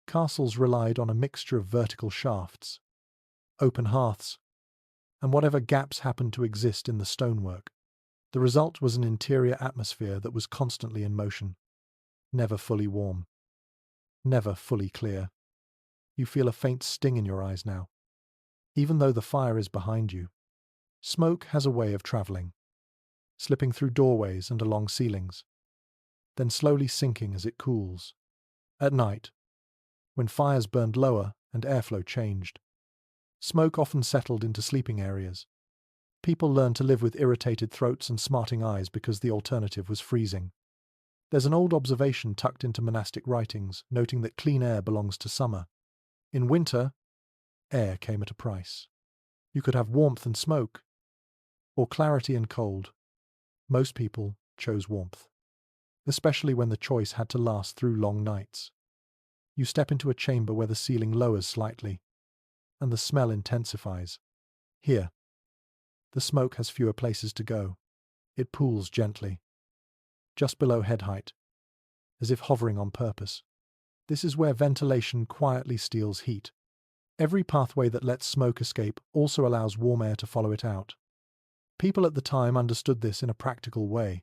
castles relied on a mixture of vertical shafts, open hearths, and whatever gaps happened to exist in the stonework. The result was an interior atmosphere that was constantly in motion, never fully warm, never fully clear. You feel a faint sting in your eyes now. Even though the fire is behind you, smoke has a way of travelling, slipping through doorways and along ceilings, then slowly sinking as it cools. At night, when fires burned lower and airflow changed, smoke often settled into sleeping areas. People learned to live with irritated throats and smarting eyes because the alternative was freezing. There's an old observation tucked into monastic writings, noting that clean air belongs to summer. In winter, air came at a price. You could have warmth and smoke, or clarity and cold. Most people chose warmth, especially when the choice had to last through long nights. You step into a chamber where the ceiling lowers slightly, and the smell intensifies. Here, the smoke has fewer places to go. It pools gently, just below head height, as if hovering on purpose. This is where ventilation quietly steals heat. Every pathway that lets smoke escape also allows warm air to follow it out. People at the time understood this in a practical way.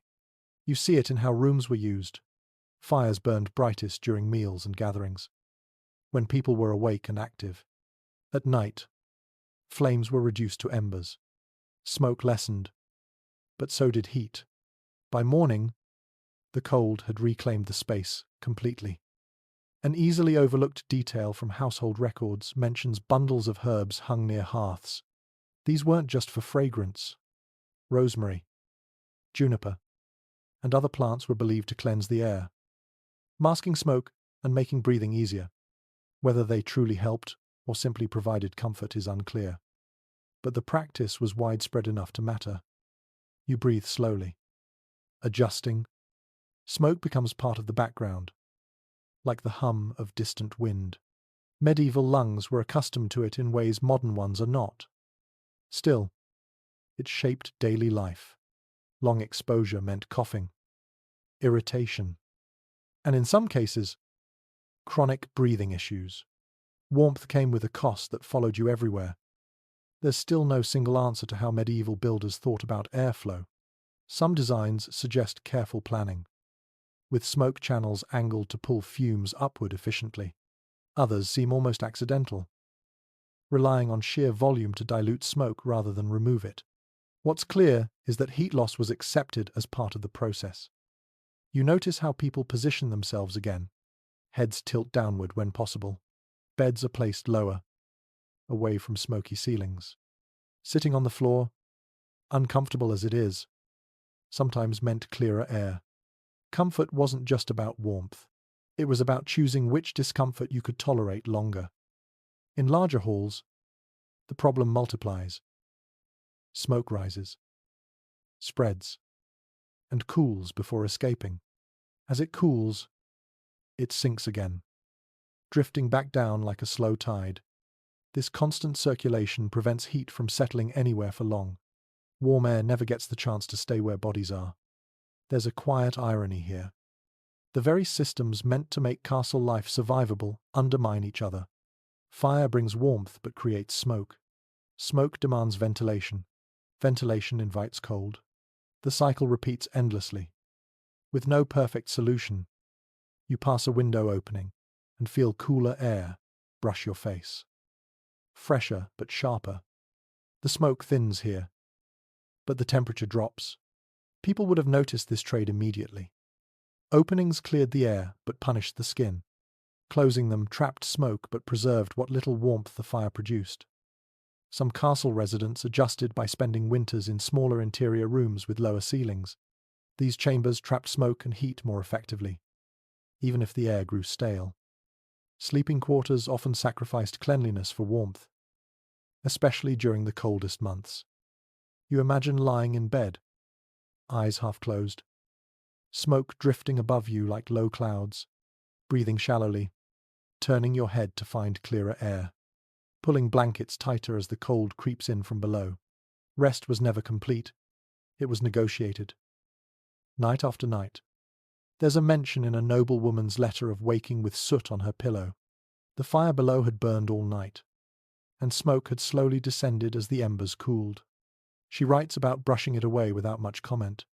You see it in how rooms were used. Fires burned brightest during meals and gatherings, when people were awake and active. At night, flames were reduced to embers. Smoke lessened, but so did heat. By morning, the cold had reclaimed the space completely. An easily overlooked detail from household records mentions bundles of herbs hung near hearths. These weren't just for fragrance. Rosemary, juniper, and other plants were believed to cleanse the air, masking smoke and making breathing easier. Whether they truly helped or simply provided comfort is unclear. But the practice was widespread enough to matter. You breathe slowly, adjusting. Smoke becomes part of the background, like the hum of distant wind. Medieval lungs were accustomed to it in ways modern ones are not. Still, it shaped daily life. Long exposure meant coughing, irritation, And in some cases, chronic breathing issues. Warmth came with a cost that followed you everywhere. There's still no single answer to how medieval builders thought about airflow. Some designs suggest careful planning, with smoke channels angled to pull fumes upward efficiently. Others seem almost accidental, relying on sheer volume to dilute smoke rather than remove it. What's clear is that heat loss was accepted as part of the process. You notice how people position themselves again. Heads tilt downward when possible. Beds are placed lower, away from smoky ceilings. Sitting on the floor, uncomfortable as it is, sometimes meant clearer air. Comfort wasn't just about warmth. It was about choosing which discomfort you could tolerate longer. In larger halls, the problem multiplies. Smoke rises, spreads, and cools before escaping. As it cools, it sinks again, drifting back down like a slow tide. This constant circulation prevents heat from settling anywhere for long. Warm air never gets the chance to stay where bodies are. There's a quiet irony here. The very systems meant to make castle life survivable undermine each other. Fire brings warmth but creates smoke. Smoke demands ventilation. Ventilation invites cold. The cycle repeats endlessly. With no perfect solution, you pass a window opening and feel cooler air brush your face. Fresher but sharper. The smoke thins here, but the temperature drops. People would have noticed this trade immediately. Openings cleared the air but punished the skin. Closing them trapped smoke but preserved what little warmth the fire produced. Some castle residents adjusted by spending winters in smaller interior rooms with lower ceilings. These chambers trapped smoke and heat more effectively, even if the air grew stale. Sleeping quarters often sacrificed cleanliness for warmth, especially during the coldest months. You imagine lying in bed, eyes half closed, smoke drifting above you like low clouds, breathing shallowly, turning your head to find clearer air, pulling blankets tighter as the cold creeps in from below. Rest was never complete. It was negotiated. Night after night. There's a mention in a noblewoman's letter of waking with soot on her pillow. The fire below had burned all night, and smoke had slowly descended as the embers cooled. She writes about brushing it away without much comment,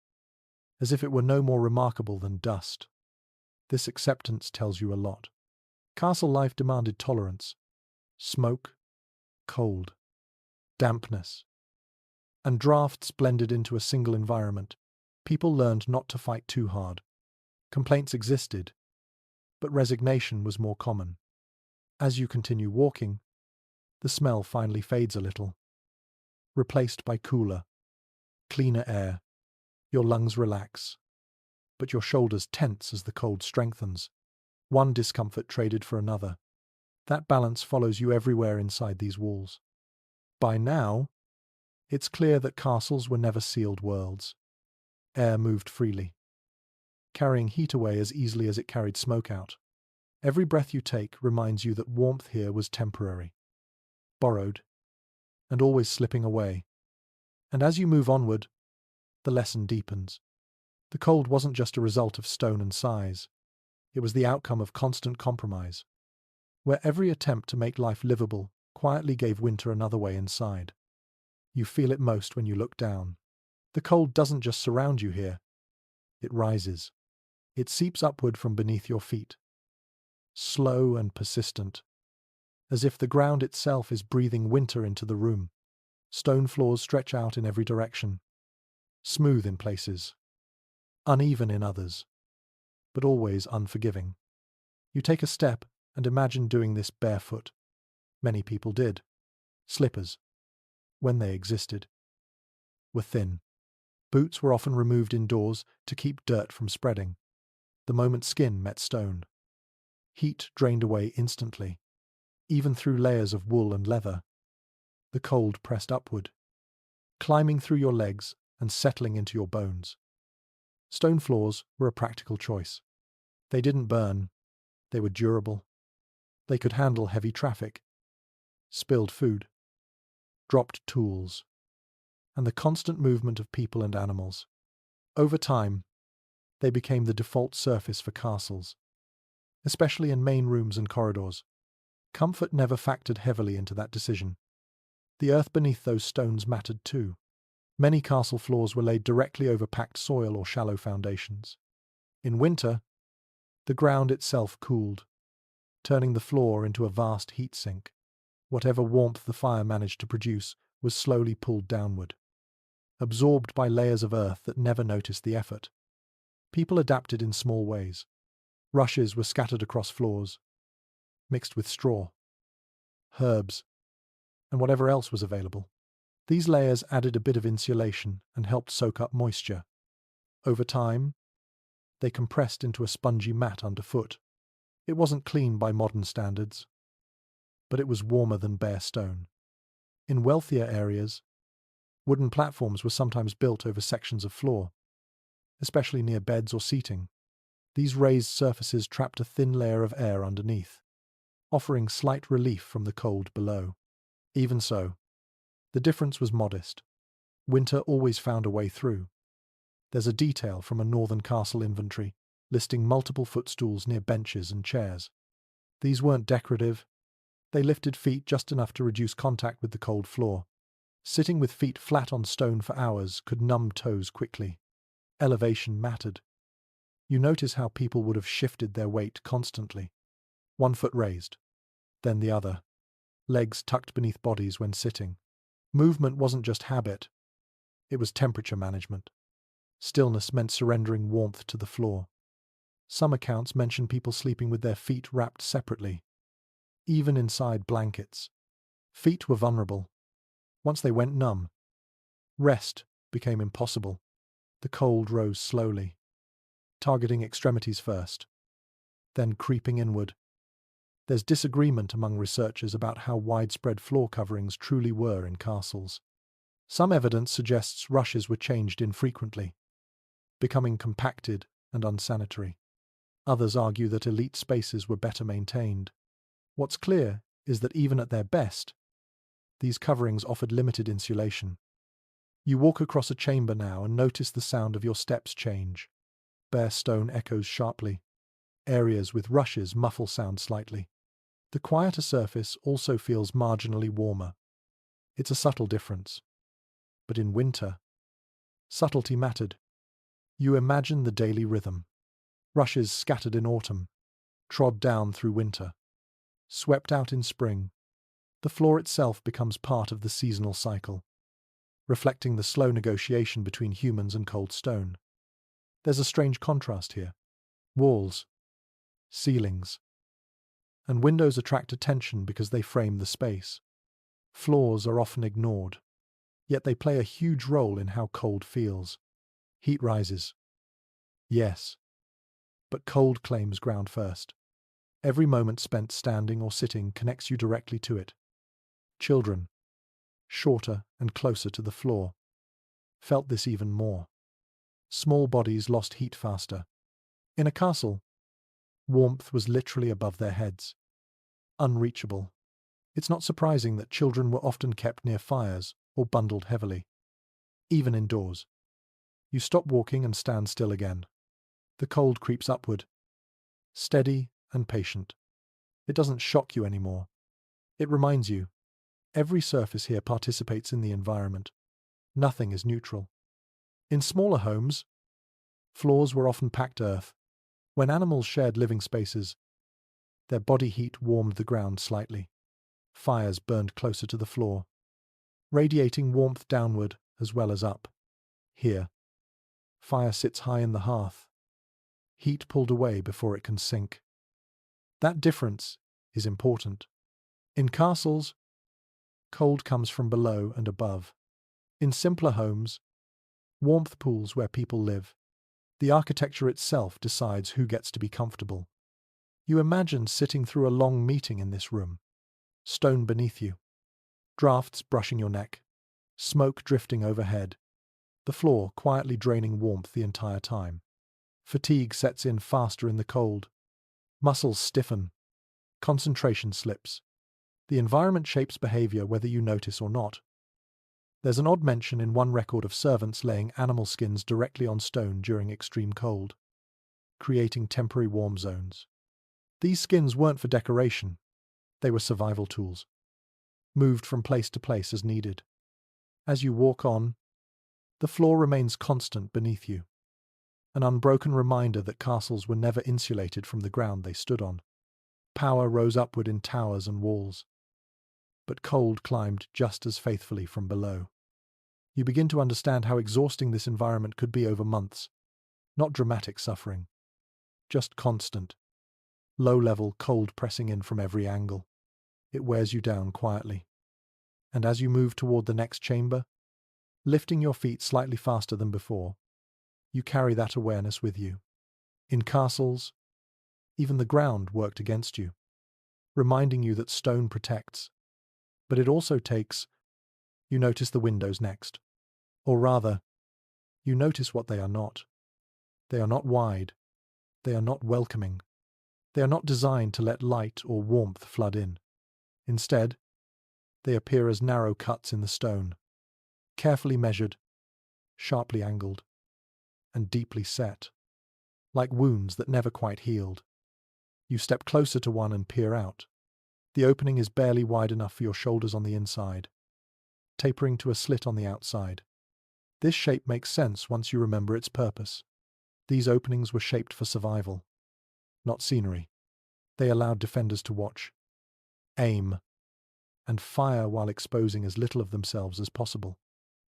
as if it were no more remarkable than dust. This acceptance tells you a lot. Castle life demanded tolerance. Smoke, cold, dampness, and drafts blended into a single environment. People learned not to fight too hard. Complaints existed, but resignation was more common. As you continue walking, the smell finally fades a little, replaced by cooler, cleaner air. Your lungs relax, but your shoulders tense as the cold strengthens. One discomfort traded for another. That balance follows you everywhere inside these walls. By now, it's clear that castles were never sealed worlds. Air moved freely, carrying heat away as easily as it carried smoke out. Every breath you take reminds you that warmth here was temporary, borrowed, and always slipping away. And as you move onward, the lesson deepens. The cold wasn't just a result of stone and size. It was the outcome of constant compromise, where every attempt to make life livable quietly gave winter another way inside. You feel it most when you look down. The cold doesn't just surround you here. It rises. It seeps upward from beneath your feet, slow and persistent, as if the ground itself is breathing winter into the room. Stone floors stretch out in every direction, smooth in places, uneven in others, but always unforgiving. You take a step and imagine doing this barefoot. Many people did. Slippers, when they existed, were thin. Boots were often removed indoors to keep dirt from spreading. The moment skin met stone, heat drained away instantly, even through layers of wool and leather. The cold pressed upward, climbing through your legs and settling into your bones. Stone floors were a practical choice. They didn't burn. They were durable. They could handle heavy traffic, spilled food, dropped tools, and the constant movement of people and animals. Over time, They became the default surface for castles, especially in main rooms and corridors. Comfort never factored heavily into that decision. The earth beneath those stones mattered too. Many castle floors were laid directly over packed soil or shallow foundations. In winter, the ground itself cooled, turning the floor into a vast heat sink. Whatever warmth the fire managed to produce was slowly pulled downward, absorbed by layers of earth that never noticed the effort. People adapted in small ways. Rushes were scattered across floors, mixed with straw, herbs, and whatever else was available. These layers added a bit of insulation and helped soak up moisture. Over time, they compressed into a spongy mat underfoot. It wasn't clean by modern standards, but it was warmer than bare stone. In wealthier areas, wooden platforms were sometimes built over sections of floor, especially near beds or seating. These raised surfaces trapped a thin layer of air underneath, offering slight relief from the cold below. Even so, the difference was modest. Winter always found a way through. There's a detail from a northern castle inventory listing multiple footstools near benches and chairs. These weren't decorative. They lifted feet just enough to reduce contact with the cold floor. Sitting with feet flat on stone for hours could numb toes quickly. Elevation mattered. You notice how people would have shifted their weight constantly. One foot raised, then the other, legs tucked beneath bodies when sitting. Movement wasn't just habit, it was temperature management. Stillness meant surrendering warmth to the floor. Some accounts mention people sleeping with their feet wrapped separately, even inside blankets. Feet were vulnerable. Once they went numb, rest became impossible. The cold rose slowly, targeting extremities first, then creeping inward. There's disagreement among researchers about how widespread floor coverings truly were in castles. Some evidence suggests rushes were changed infrequently, becoming compacted and unsanitary. Others argue that elite spaces were better maintained. What's clear is that even at their best, these coverings offered limited insulation. You walk across a chamber now and notice the sound of your steps change. Bare stone echoes sharply. Areas with rushes muffle sound slightly. The quieter surface also feels marginally warmer. It's a subtle difference. But in winter, subtlety mattered. You imagine the daily rhythm. Rushes scattered in autumn, trod down through winter, swept out in spring. The floor itself becomes part of the seasonal cycle, reflecting the slow negotiation between humans and cold stone. There's a strange contrast here. Walls, ceilings, and windows attract attention because they frame the space. Floors are often ignored, yet they play a huge role in how cold feels. Heat rises. Yes, but cold claims ground first. Every moment spent standing or sitting connects you directly to it. Children, shorter and closer to the floor, felt this even more. Small bodies lost heat faster. In a castle, warmth was literally above their heads, unreachable. It's not surprising that children were often kept near fires or bundled heavily. Even indoors, you stop walking and stand still again. The cold creeps upward, steady and patient. It doesn't shock you anymore. It reminds you, every surface here participates in the environment. Nothing is neutral. In smaller homes, floors were often packed earth. When animals shared living spaces, their body heat warmed the ground slightly. Fires burned closer to the floor, radiating warmth downward as well as up. Here, fire sits high in the hearth, heat pulled away before it can sink. That difference is important. In castles, cold comes from below and above. In simpler homes, warmth pools where people live. The architecture itself decides who gets to be comfortable. You imagine sitting through a long meeting in this room. Stone beneath you, drafts brushing your neck, smoke drifting overhead, the floor quietly draining warmth the entire time. Fatigue sets in faster in the cold. Muscles stiffen. Concentration slips. The environment shapes behavior whether you notice or not. There's an odd mention in one record of servants laying animal skins directly on stone during extreme cold. creating temporary warm zones. These skins weren't for decoration, they were survival tools, moved from place to place as needed. As you walk on, the floor remains constant beneath you, an unbroken reminder that castles were never insulated from the ground they stood on. Power rose upward in towers and walls, but cold climbed just as faithfully from below. You begin to understand how exhausting this environment could be over months. Not dramatic suffering, just constant, low-level cold pressing in from every angle. It wears you down quietly. And as you move toward the next chamber, lifting your feet slightly faster than before, you carry that awareness with you. In castles, even the ground worked against you, reminding you that stone protects. But it also takes. You notice the windows next. Or rather, you notice what they are not. They are not wide. They are not welcoming. They are not designed to let light or warmth flood in. Instead, they appear as narrow cuts in the stone, carefully measured, sharply angled, and deeply set, like wounds that never quite healed. You step closer to one and peer out. The opening is barely wide enough for your shoulders on the inside, tapering to a slit on the outside. This shape makes sense once you remember its purpose. These openings were shaped for survival, not scenery. They allowed defenders to watch, aim, and fire while exposing as little of themselves as possible.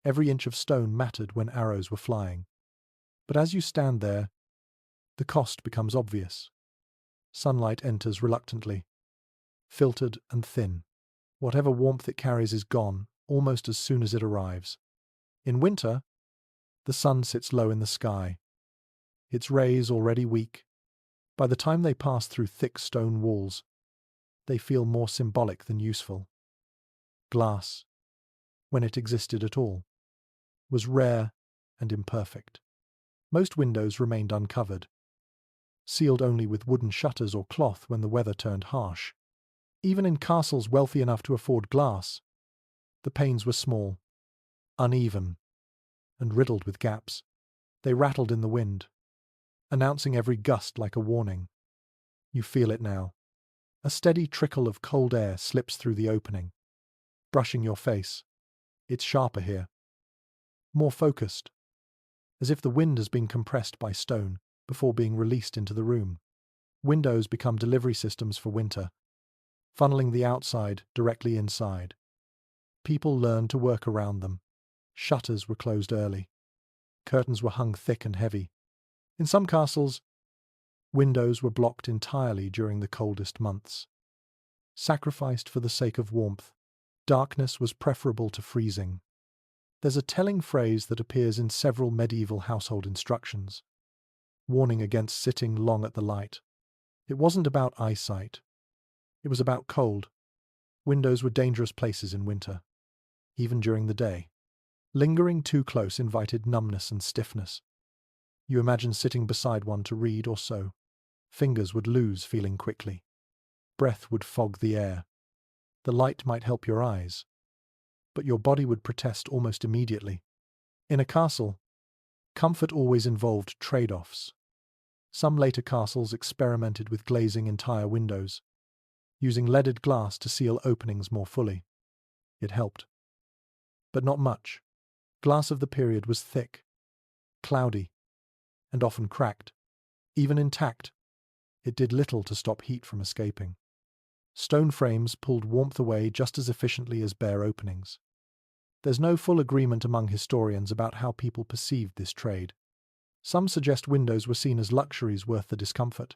Every inch of stone mattered when arrows were flying. But as you stand there, the cost becomes obvious. Sunlight enters reluctantly, filtered and thin. Whatever warmth it carries is gone almost as soon as it arrives. In winter, the sun sits low in the sky, its rays already weak. By the time they pass through thick stone walls, they feel more symbolic than useful. Glass, when it existed at all, was rare and imperfect. Most windows remained uncovered, sealed only with wooden shutters or cloth when the weather turned harsh. Even in castles wealthy enough to afford glass, the panes were small, uneven, and riddled with gaps. They rattled in the wind, announcing every gust like a warning. You feel it now. A steady trickle of cold air slips through the opening, brushing your face. It's sharper here, more focused, as if the wind has been compressed by stone before being released into the room. Windows become delivery systems for winter, funneling the outside directly inside. People learned to work around them. Shutters were closed early. Curtains were hung thick and heavy. In some castles, windows were blocked entirely during the coldest months. Sacrificed for the sake of warmth, darkness was preferable to freezing. There's a telling phrase that appears in several medieval household instructions, warning against sitting long at the light. It wasn't about eyesight. It was about cold. Windows were dangerous places in winter, even during the day. Lingering too close invited numbness and stiffness. You imagine sitting beside one to read or sew. Fingers would lose feeling quickly. Breath would fog the air. The light might help your eyes, but your body would protest almost immediately. In a castle, comfort always involved trade-offs. Some later castles experimented with glazing entire windows, using leaded glass to seal openings more fully. It helped. But not much. Glass of the period was thick, cloudy, and often cracked. Even intact, it did little to stop heat from escaping. Stone frames pulled warmth away just as efficiently as bare openings. There's no full agreement among historians about how people perceived this trade. Some suggest windows were seen as luxuries worth the discomfort,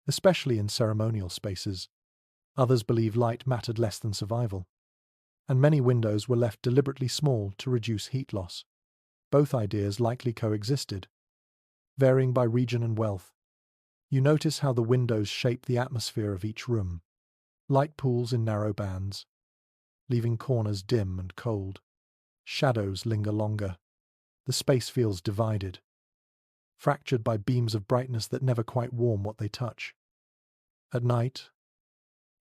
especially in ceremonial spaces. Others believe light mattered less than survival, and many windows were left deliberately small to reduce heat loss. Both ideas likely coexisted, varying by region and wealth. You notice how the windows shape the atmosphere of each room. Light pools in narrow bands, leaving corners dim and cold. Shadows linger longer. The space feels divided, fractured by beams of brightness that never quite warm what they touch. At night,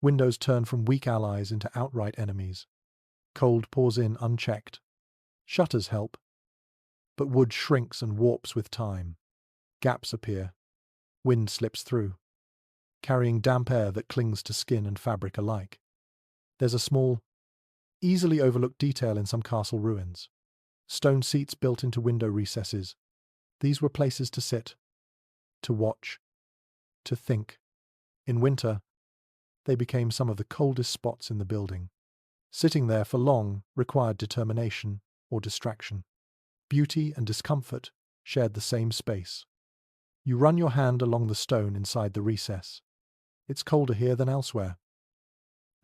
windows turn from weak allies into outright enemies. Cold pours in unchecked. Shutters help, but wood shrinks and warps with time. Gaps appear, Wind slips through, carrying damp air that clings to skin and fabric alike. There's a small, easily overlooked detail in some castle ruins. Stone seats built into window recesses. These were places to sit, to watch, to think. In winter, they became some of the coldest spots in the building. Sitting there for long required determination or distraction. Beauty and discomfort shared the same space. You run your hand along the stone inside the recess. It's colder here than elsewhere,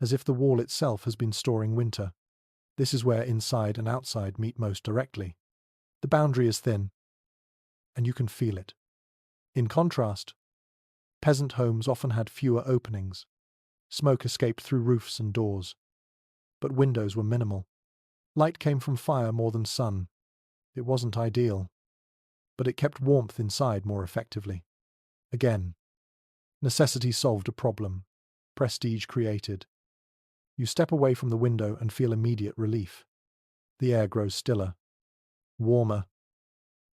as if the wall itself has been storing winter. This is where inside and outside meet most directly. The boundary is thin, and you can feel it. In contrast, peasant homes often had fewer openings. Smoke escaped through roofs and doors, but windows were minimal. Light came from fire more than sun. It wasn't ideal, but it kept warmth inside more effectively. Again, necessity solved a problem, prestige created. You step away from the window and feel immediate relief. The air grows stiller, warmer,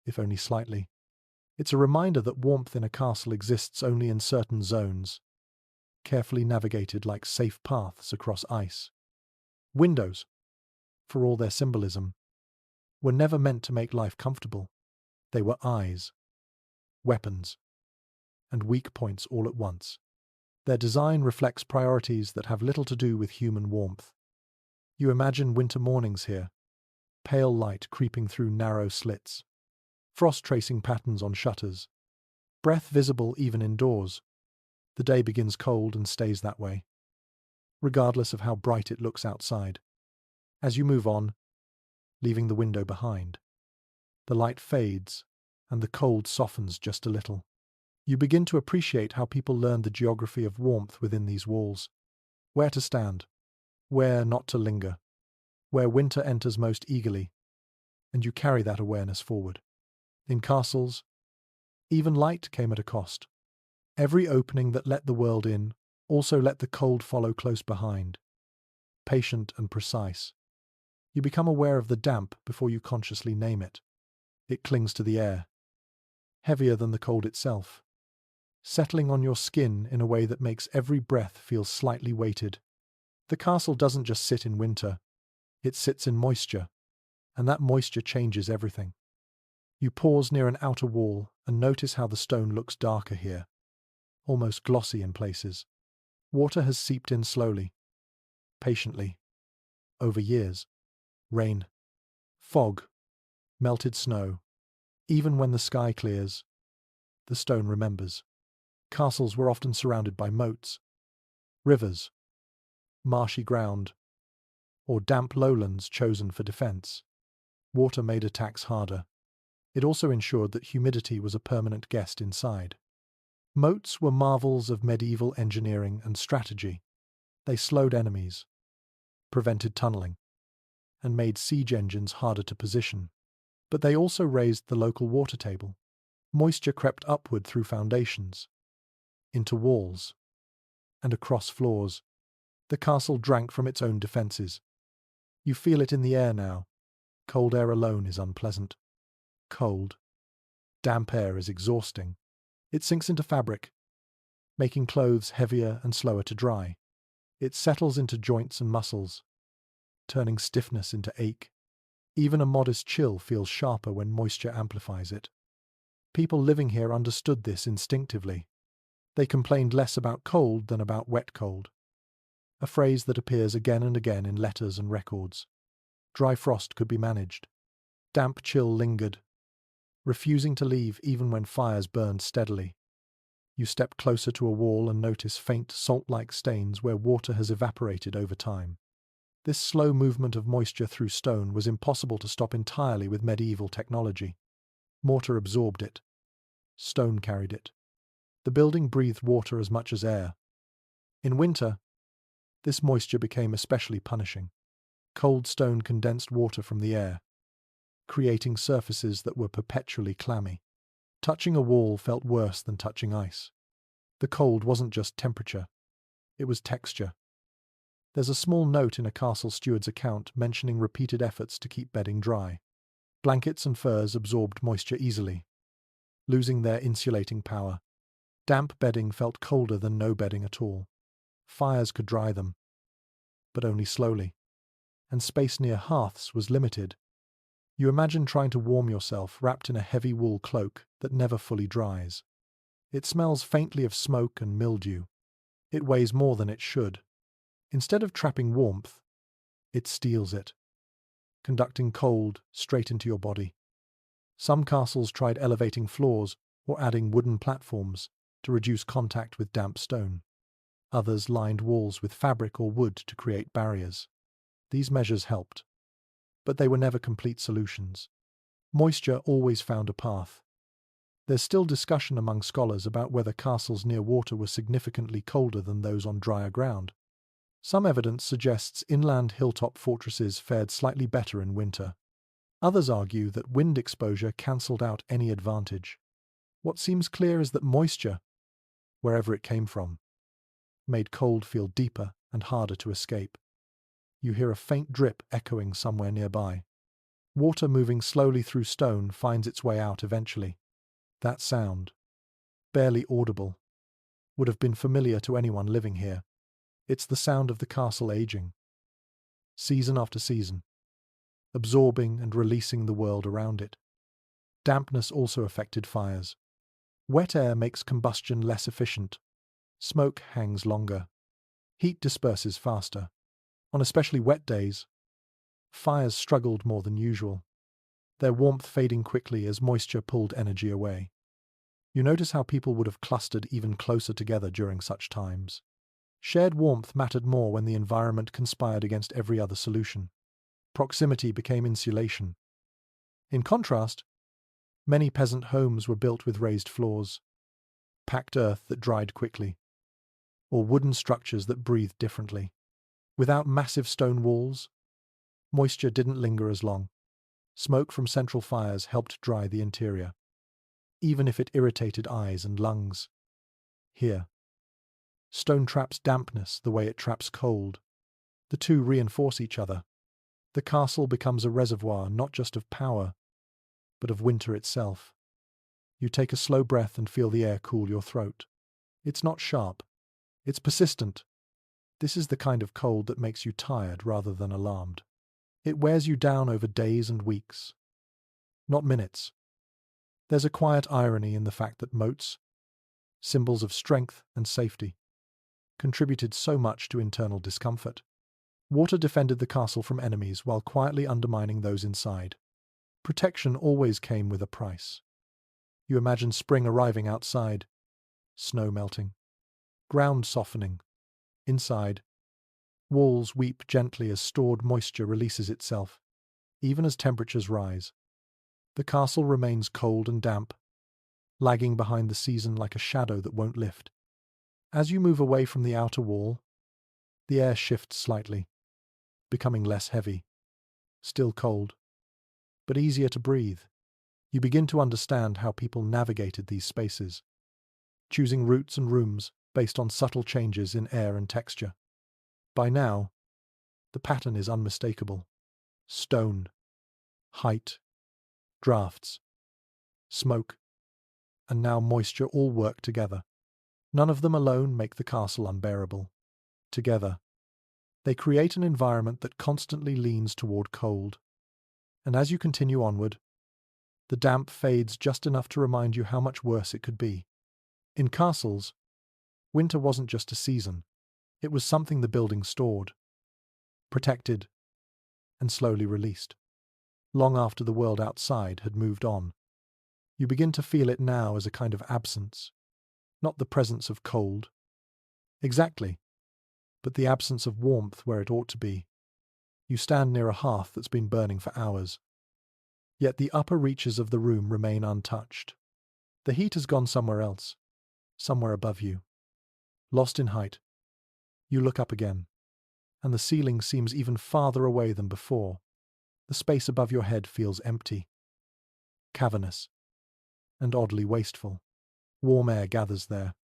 if only slightly. It's a reminder that warmth in a castle exists only in certain zones, carefully navigated like safe paths across ice. Windows, for all their symbolism, were never meant to make life comfortable. They were eyes, weapons, and weak points all at once. Their design reflects priorities that have little to do with human warmth. You imagine winter mornings here, pale light creeping through narrow slits, frost tracing patterns on shutters, breath visible even indoors. The day begins cold and stays that way, regardless of how bright it looks outside. As you move on, leaving the window behind, the light fades and the cold softens just a little. You begin to appreciate how people learned the geography of warmth within these walls. Where to stand, where not to linger, where winter enters most eagerly, and you carry that awareness forward. In castles, even light came at a cost. Every opening that let the world in also let the cold follow close behind, patient and precise. You become aware of the damp before you consciously name it. It clings to the air, heavier than the cold itself, settling on your skin in a way that makes every breath feel slightly weighted. The castle doesn't just sit in winter, it sits in moisture, and that moisture changes everything. You pause near an outer wall and notice how the stone looks darker here, almost glossy in places. Water has seeped in slowly, patiently, over years. Rain, fog, melted snow. Even when the sky clears, the stone remembers. Castles were often surrounded by moats, rivers, marshy ground, or damp lowlands chosen for defense. Water made attacks harder. It also ensured that humidity was a permanent guest inside. Moats were marvels of medieval engineering and strategy. They slowed enemies, prevented tunneling, and made siege engines harder to position. But they also raised the local water table. Moisture crept upward through foundations, into walls, and across floors. The castle drank from its own defences. You feel it in the air now. Cold air alone is unpleasant. Cold, damp air is exhausting. It sinks into fabric, making clothes heavier and slower to dry. It settles into joints and muscles, turning stiffness into ache. Even a modest chill feels sharper when moisture amplifies it. People living here understood this instinctively. They complained less about cold than about wet cold, a phrase that appears again and again in letters and records. Dry frost could be managed. Damp chill lingered, refusing to leave even when fires burned steadily. You step closer to a wall and notice faint salt-like stains where water has evaporated over time. This slow movement of moisture through stone was impossible to stop entirely with medieval technology. Mortar absorbed it. Stone carried it. The building breathed water as much as air. In winter, this moisture became especially punishing. Cold stone condensed water from the air, creating surfaces that were perpetually clammy. Touching a wall felt worse than touching ice. The cold wasn't just temperature, it was texture. There's a small note in a castle steward's account mentioning repeated efforts to keep bedding dry. Blankets and furs absorbed moisture easily, losing their insulating power. Damp bedding felt colder than no bedding at all. Fires could dry them, but only slowly, and space near hearths was limited. You imagine trying to warm yourself wrapped in a heavy wool cloak that never fully dries. It smells faintly of smoke and mildew. It weighs more than it should. Instead of trapping warmth, it steals it, conducting cold straight into your body. Some castles tried elevating floors or adding wooden platforms to reduce contact with damp stone. Others lined walls with fabric or wood to create barriers. These measures helped, but they were never complete solutions. Moisture always found a path. There's still discussion among scholars about whether castles near water were significantly colder than those on drier ground. Some evidence suggests inland hilltop fortresses fared slightly better in winter. Others argue that wind exposure cancelled out any advantage. What seems clear is that moisture, wherever it came from, made cold feel deeper and harder to escape. You hear a faint drip echoing somewhere nearby. Water moving slowly through stone finds its way out eventually. That sound, barely audible, would have been familiar to anyone living here. It's the sound of the castle aging, season after season, absorbing and releasing the world around it. Dampness also affected fires. Wet air makes combustion less efficient. Smoke hangs longer. Heat disperses faster. On especially wet days, fires struggled more than usual, their warmth fading quickly as moisture pulled energy away. You notice how people would have clustered even closer together during such times. Shared warmth mattered more when the environment conspired against every other solution. Proximity became insulation. In contrast, many peasant homes were built with raised floors, packed earth that dried quickly, or wooden structures that breathed differently. Without massive stone walls, moisture didn't linger as long. Smoke from central fires helped dry the interior, even if it irritated eyes and lungs. Here, stone traps dampness the way it traps cold. The two reinforce each other. The castle becomes a reservoir not just of power, but of winter itself. You take a slow breath and feel the air cool your throat. It's not sharp. It's persistent. This is the kind of cold that makes you tired rather than alarmed. It wears you down over days and weeks, not minutes. There's a quiet irony in the fact that moats, symbols of strength and safety, contributed so much to internal discomfort. Water defended the castle from enemies while quietly undermining those inside. Protection always came with a price. You imagine spring arriving outside, snow melting, ground softening. Inside, walls weep gently as stored moisture releases itself, even as temperatures rise. The castle remains cold and damp, lagging behind the season like a shadow that won't lift. As you move away from the outer wall, the air shifts slightly, becoming less heavy, still cold, but easier to breathe. You begin to understand how people navigated these spaces, choosing routes and rooms based on subtle changes in air and texture. By now, the pattern is unmistakable. Stone, height, drafts, smoke, and now moisture all work together. None of them alone make the castle unbearable. Together, they create an environment that constantly leans toward cold. And as you continue onward, the damp fades just enough to remind you how much worse it could be. In castles, winter wasn't just a season. It was something the building stored, protected, and slowly released, long after the world outside had moved on. You begin to feel it now as a kind of absence, not the presence of cold. Exactly, but the absence of warmth where it ought to be. You stand near a hearth that's been burning for hours. Yet the upper reaches of the room remain untouched. The heat has gone somewhere else, somewhere above you. Lost in height, you look up again, and the ceiling seems even farther away than before. The space above your head feels empty, cavernous, and oddly wasteful. Warm air gathers there,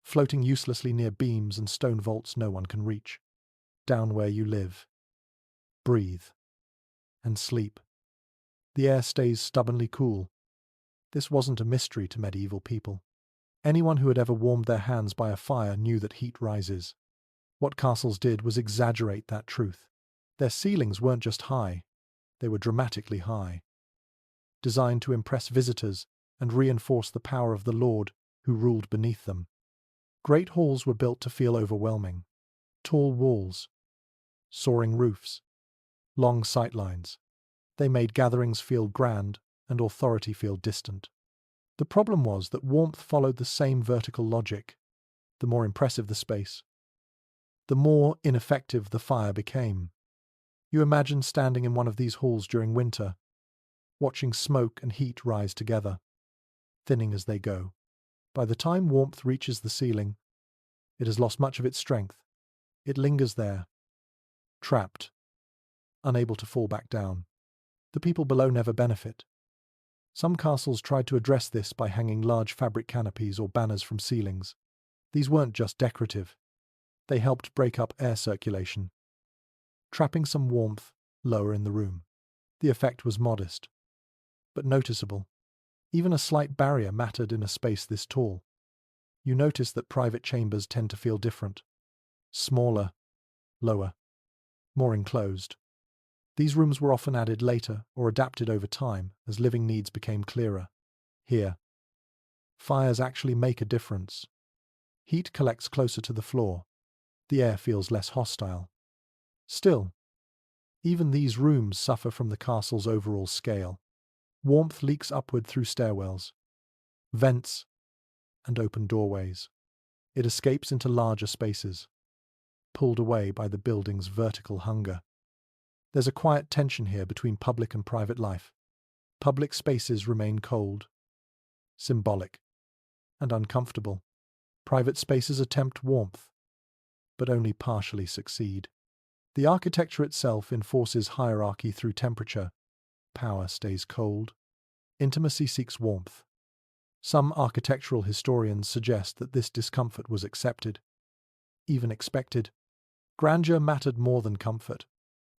floating uselessly near beams and stone vaults no one can reach. Down where you live, breathe, and sleep, the air stays stubbornly cool. This wasn't a mystery to medieval people. Anyone who had ever warmed their hands by a fire knew that heat rises. What castles did was exaggerate that truth. Their ceilings weren't just high, they were dramatically high, designed to impress visitors and reinforce the power of the lord who ruled beneath them. Great halls were built to feel overwhelming. Tall walls, soaring roofs, long sightlines. They made gatherings feel grand and authority feel distant. The problem was that warmth followed the same vertical logic. The more impressive the space, the more ineffective the fire became. You imagine standing in one of these halls during winter, watching smoke and heat rise together, thinning as they go. By the time warmth reaches the ceiling, it has lost much of its strength. It lingers there, trapped, unable to fall back down. The people below never benefit. Some castles tried to address this by hanging large fabric canopies or banners from ceilings. These weren't just decorative. They helped break up air circulation, trapping some warmth lower in the room. The effect was modest, but noticeable. Even a slight barrier mattered in a space this tall. You notice that private chambers tend to feel different. Smaller, lower, more enclosed. These rooms were often added later or adapted over time as living needs became clearer. Here, fires actually make a difference. Heat collects closer to the floor. The air feels less hostile. Still, even these rooms suffer from the castle's overall scale. Warmth leaks upward through stairwells, vents, and open doorways. It escapes into larger spaces, pulled away by the building's vertical hunger. There's a quiet tension here between public and private life. Public spaces remain cold, symbolic, and uncomfortable. Private spaces attempt warmth, but only partially succeed. The architecture itself enforces hierarchy through temperature. Power stays cold. Intimacy seeks warmth. Some architectural historians suggest that this discomfort was accepted, even expected. Grandeur mattered more than comfort.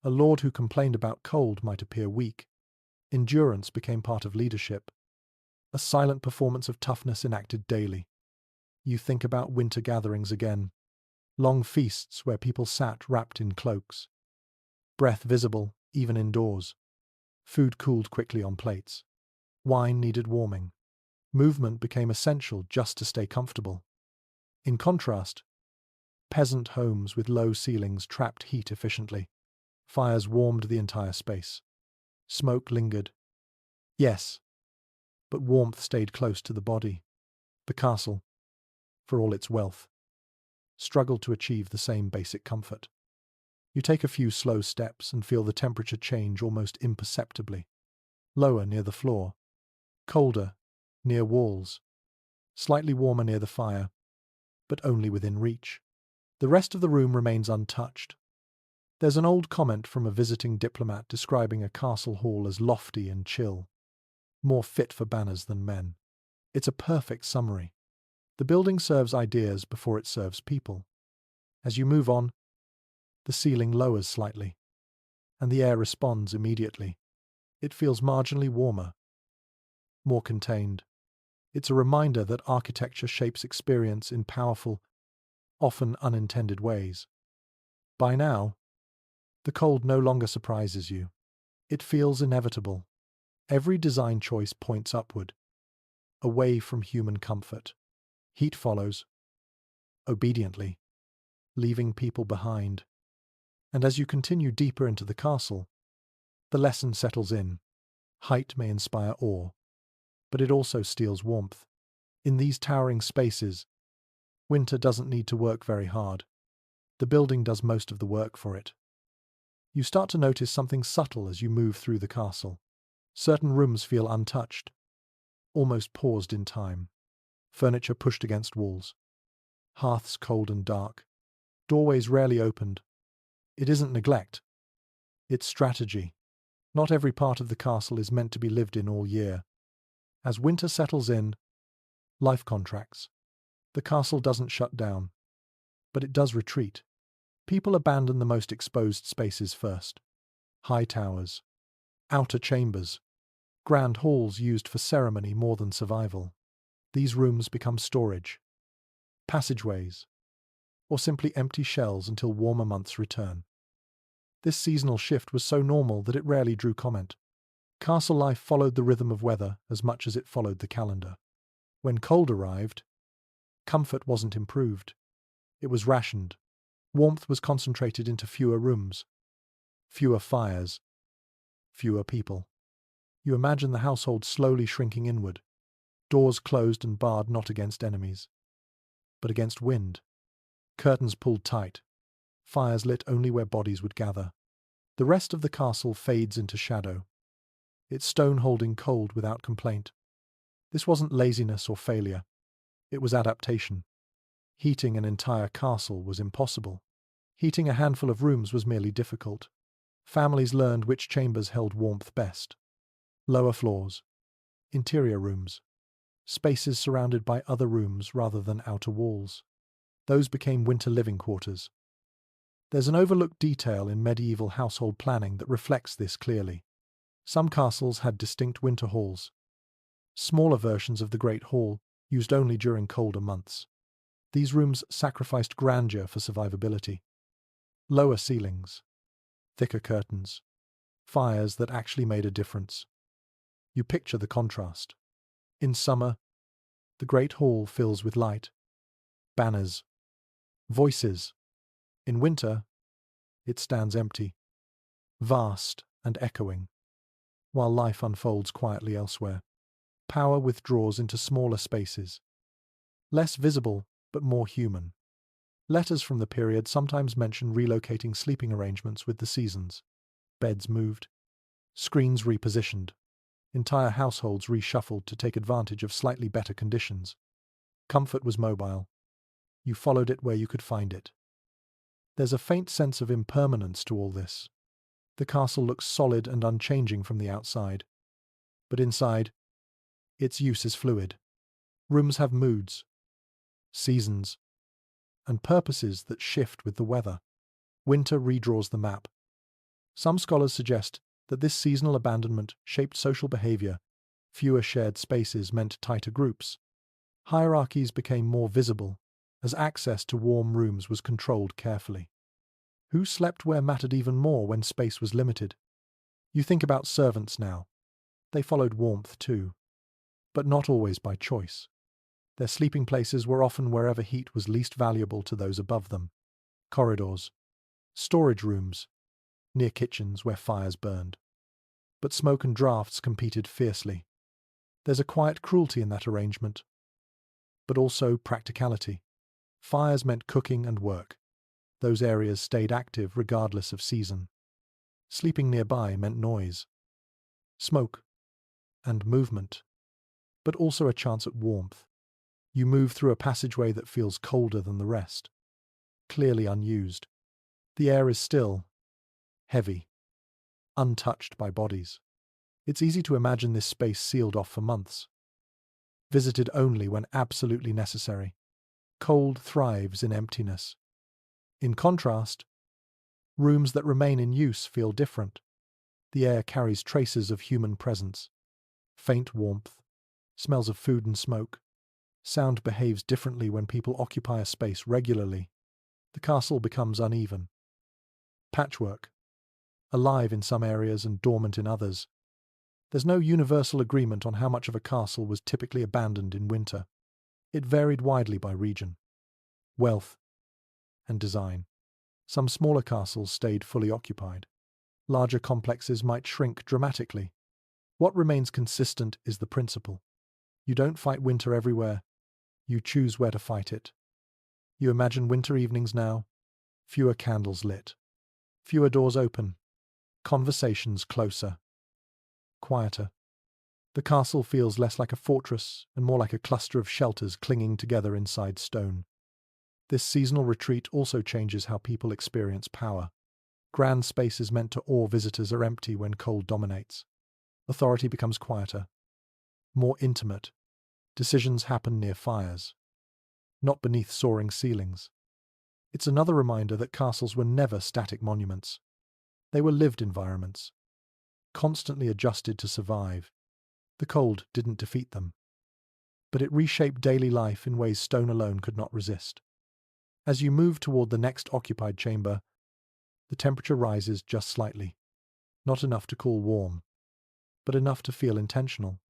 A lord who complained about cold might appear weak. Endurance became part of leadership, a silent performance of toughness enacted daily. You think about winter gatherings again, long feasts where people sat wrapped in cloaks, breath visible even indoors. Food cooled quickly on plates. Wine needed warming. Movement became essential just to stay comfortable. In contrast, peasant homes with low ceilings trapped heat efficiently. Fires warmed the entire space. Smoke lingered. Yes, but warmth stayed close to the body. The castle, for all its wealth, struggled to achieve the same basic comfort. You take a few slow steps and feel the temperature change almost imperceptibly. Lower near the floor, colder near walls, slightly warmer near the fire, but only within reach. The rest of the room remains untouched. There's an old comment from a visiting diplomat describing a castle hall as lofty and chill, more fit for banners than men. It's a perfect summary. The building serves ideas before it serves people. As you move on, the ceiling lowers slightly, and the air responds immediately. It feels marginally warmer, more contained. It's a reminder that architecture shapes experience in powerful, often unintended ways. By now, the cold no longer surprises you. It feels inevitable. Every design choice points upward, away from human comfort. Heat follows, obediently, leaving people behind. And as you continue deeper into the castle, the lesson settles in. Height may inspire awe, but it also steals warmth. In these towering spaces, winter doesn't need to work very hard. The building does most of the work for it. You start to notice something subtle as you move through the castle. Certain rooms feel untouched, almost paused in time. Furniture pushed against walls. Hearths cold and dark. Doorways rarely opened. It isn't neglect. It's strategy. Not every part of the castle is meant to be lived in all year. As winter settles in, life contracts. The castle doesn't shut down, but it does retreat. People abandon the most exposed spaces first. High towers, outer chambers, grand halls used for ceremony more than survival. These rooms become storage, passageways, or simply empty shells until warmer months return. This seasonal shift was so normal that it rarely drew comment. Castle life followed the rhythm of weather as much as it followed the calendar. When cold arrived, comfort wasn't improved. It was rationed. Warmth was concentrated into fewer rooms, fewer fires, fewer people. You imagine the household slowly shrinking inward, doors closed and barred not against enemies, but against wind, curtains pulled tight, fires lit only where bodies would gather. The rest of the castle fades into shadow, its stone holding cold without complaint. This wasn't laziness or failure. It was adaptation. Heating an entire castle was impossible. Heating a handful of rooms was merely difficult. Families learned which chambers held warmth best. Lower floors, interior rooms, spaces surrounded by other rooms rather than outer walls. Those became winter living quarters. There's an overlooked detail in medieval household planning that reflects this clearly. Some castles had distinct winter halls, smaller versions of the Great Hall, used only during colder months. These rooms sacrificed grandeur for survivability. Lower ceilings, thicker curtains, fires that actually made a difference. You picture the contrast. In summer, the Great Hall fills with light, banners, voices. In winter, it stands empty, vast and echoing, while life unfolds quietly elsewhere. Power withdraws into smaller spaces, less visible but more human. Letters from the period sometimes mention relocating sleeping arrangements with the seasons. Beds moved, screens repositioned, entire households reshuffled to take advantage of slightly better conditions. Comfort was mobile. You followed it where you could find it. There's a faint sense of impermanence to all this. The castle looks solid and unchanging from the outside, but inside, its use is fluid. Rooms have moods, seasons, and purposes that shift with the weather. Winter redraws the map. Some scholars suggest that this seasonal abandonment shaped social behavior. Fewer shared spaces meant tighter groups. Hierarchies became more visible, as access to warm rooms was controlled carefully. Who slept where mattered even more when space was limited. You think about servants now. They followed warmth too, but not always by choice. Their sleeping places were often wherever heat was least valuable to those above them. Corridors, storage rooms, near kitchens where fires burned. But smoke and drafts competed fiercely. There's a quiet cruelty in that arrangement, but also practicality. Fires meant cooking and work. Those areas stayed active regardless of season. Sleeping nearby meant noise, smoke, and movement, but also a chance at warmth. You move through a passageway that feels colder than the rest, clearly unused. The air is still, heavy, untouched by bodies. It's easy to imagine this space sealed off for months, visited only when absolutely necessary. Cold thrives in emptiness. In contrast, rooms that remain in use feel different. The air carries traces of human presence, faint warmth, smells of food and smoke. Sound behaves differently when people occupy a space regularly. The castle becomes uneven. Patchwork, alive in some areas and dormant in others. There's no universal agreement on how much of a castle was typically abandoned in winter. It varied widely by region, wealth, and design. Some smaller castles stayed fully occupied. Larger complexes might shrink dramatically. What remains consistent is the principle. You don't fight winter everywhere. You choose where to fight it. You imagine winter evenings now, fewer candles lit, fewer doors open, conversations closer, quieter. The castle feels less like a fortress and more like a cluster of shelters clinging together inside stone. This seasonal retreat also changes how people experience power. Grand spaces meant to awe visitors are empty when cold dominates. Authority becomes quieter, more intimate. Decisions happen near fires, not beneath soaring ceilings. It's another reminder that castles were never static monuments. They were lived environments, constantly adjusted to survive. The cold didn't defeat them. but it reshaped daily life in ways stone alone could not resist. As you move toward the next occupied chamber, the temperature rises just slightly. Not enough to cool warm, but enough to feel intentional.